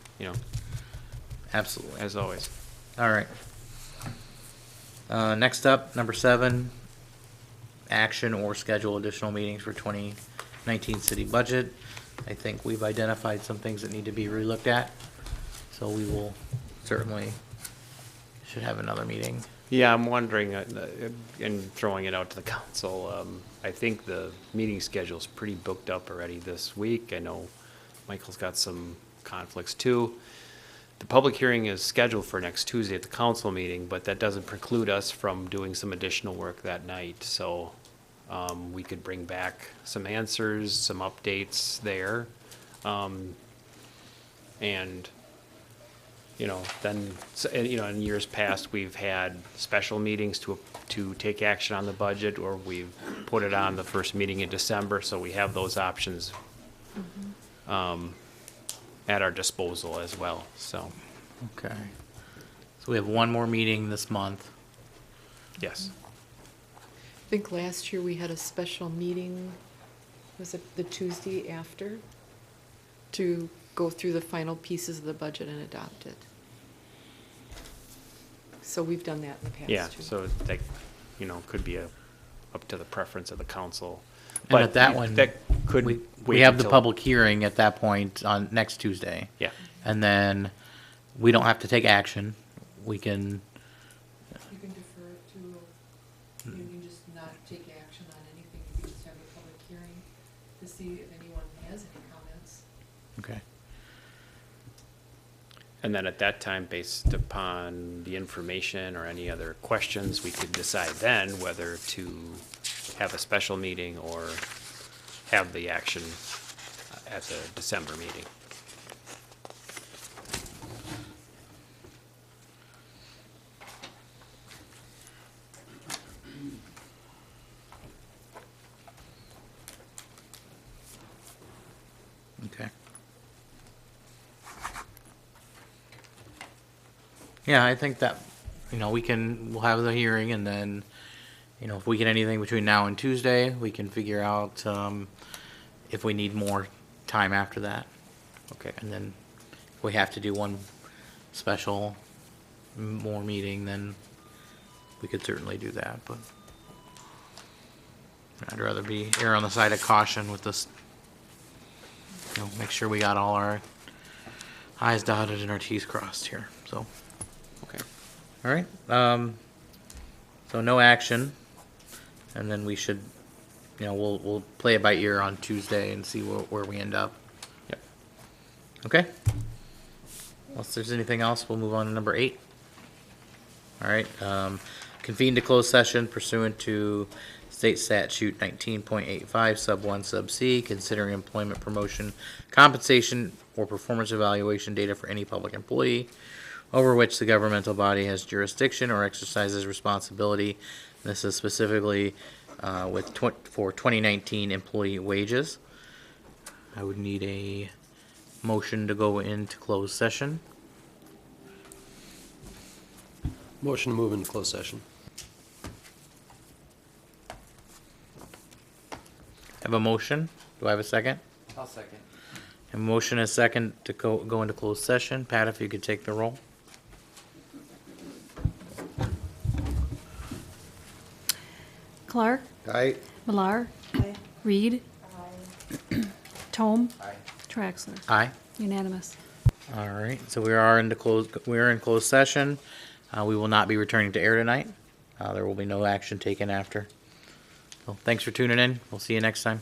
Absolutely. as always. All right. Next up, number 7, action or schedule additional meetings for 2019 city budget. I think we've identified some things that need to be relooked at, so we will certainly should have another meeting. Yeah, I'm wondering, and throwing it out to the council, I think the meeting schedule's pretty booked up already this week. I know Michael's got some conflicts too. The public hearing is scheduled for next Tuesday at the council meeting, but that doesn't preclude us from doing some additional work that night. So we could bring back some answers, some updates there. And, then, in years past, we've had special meetings to take action on the budget, or we've put it on the first meeting in December, so we have those options at our disposal as well, so, Okay. So we have one more meeting this month. yes. I think last year we had a special meeting, was it the Tuesday after? To go through the final pieces of the budget and adopt it. So we've done that in the past, too. Yeah, so that, could be up to the preference of the council. And But at that one, that could we wait have the until- public hearing at that point on next Tuesday. Yeah, And then we don't have to take action. We can, You can defer it to, you can just not take action on anything, you can just have a public hearing to see if anyone has any comments. okay. and then at that time, based upon the information or any other questions, we could decide then whether to have a special meeting or have the action at the December meeting. Okay. Yeah, I think that, we'll have the hearing and then, if we get anything between now and Tuesday, we can figure out, if we need more time after that. Okay. And then if we have to do one special more meeting, then we could certainly do that, but I'd rather err on the side of caution with this. Make sure we got all our I's dotted and our T's crossed here, so. Okay. All right, so no action, and then we should, we'll play it by ear on Tuesday and see where we end up. Yep. Okay? Unless there's anything else, we'll move on to number 8. All right, convene to closed session pursuant to State Statute 19.85, Sub 1, Sub C, considering employment, promotion, compensation, or performance evaluation data for any public employee over which the governmental body has jurisdiction or exercises responsibility. This is specifically for 2019 employee wages. I would need a motion to go into closed session. Motion to move into closed session. Have a motion? Do I have a second? I'll second. A motion and a second to go into closed session. Pat, if you could take the roll. Clark, Aye. Millar, Aye. Reed, Tome, Aye. Traxler. Aye. Unanimous. All right, so we are in closed session. We will not be returning to air tonight. There will be no action taken after. So thanks for tuning in. We'll see you next time.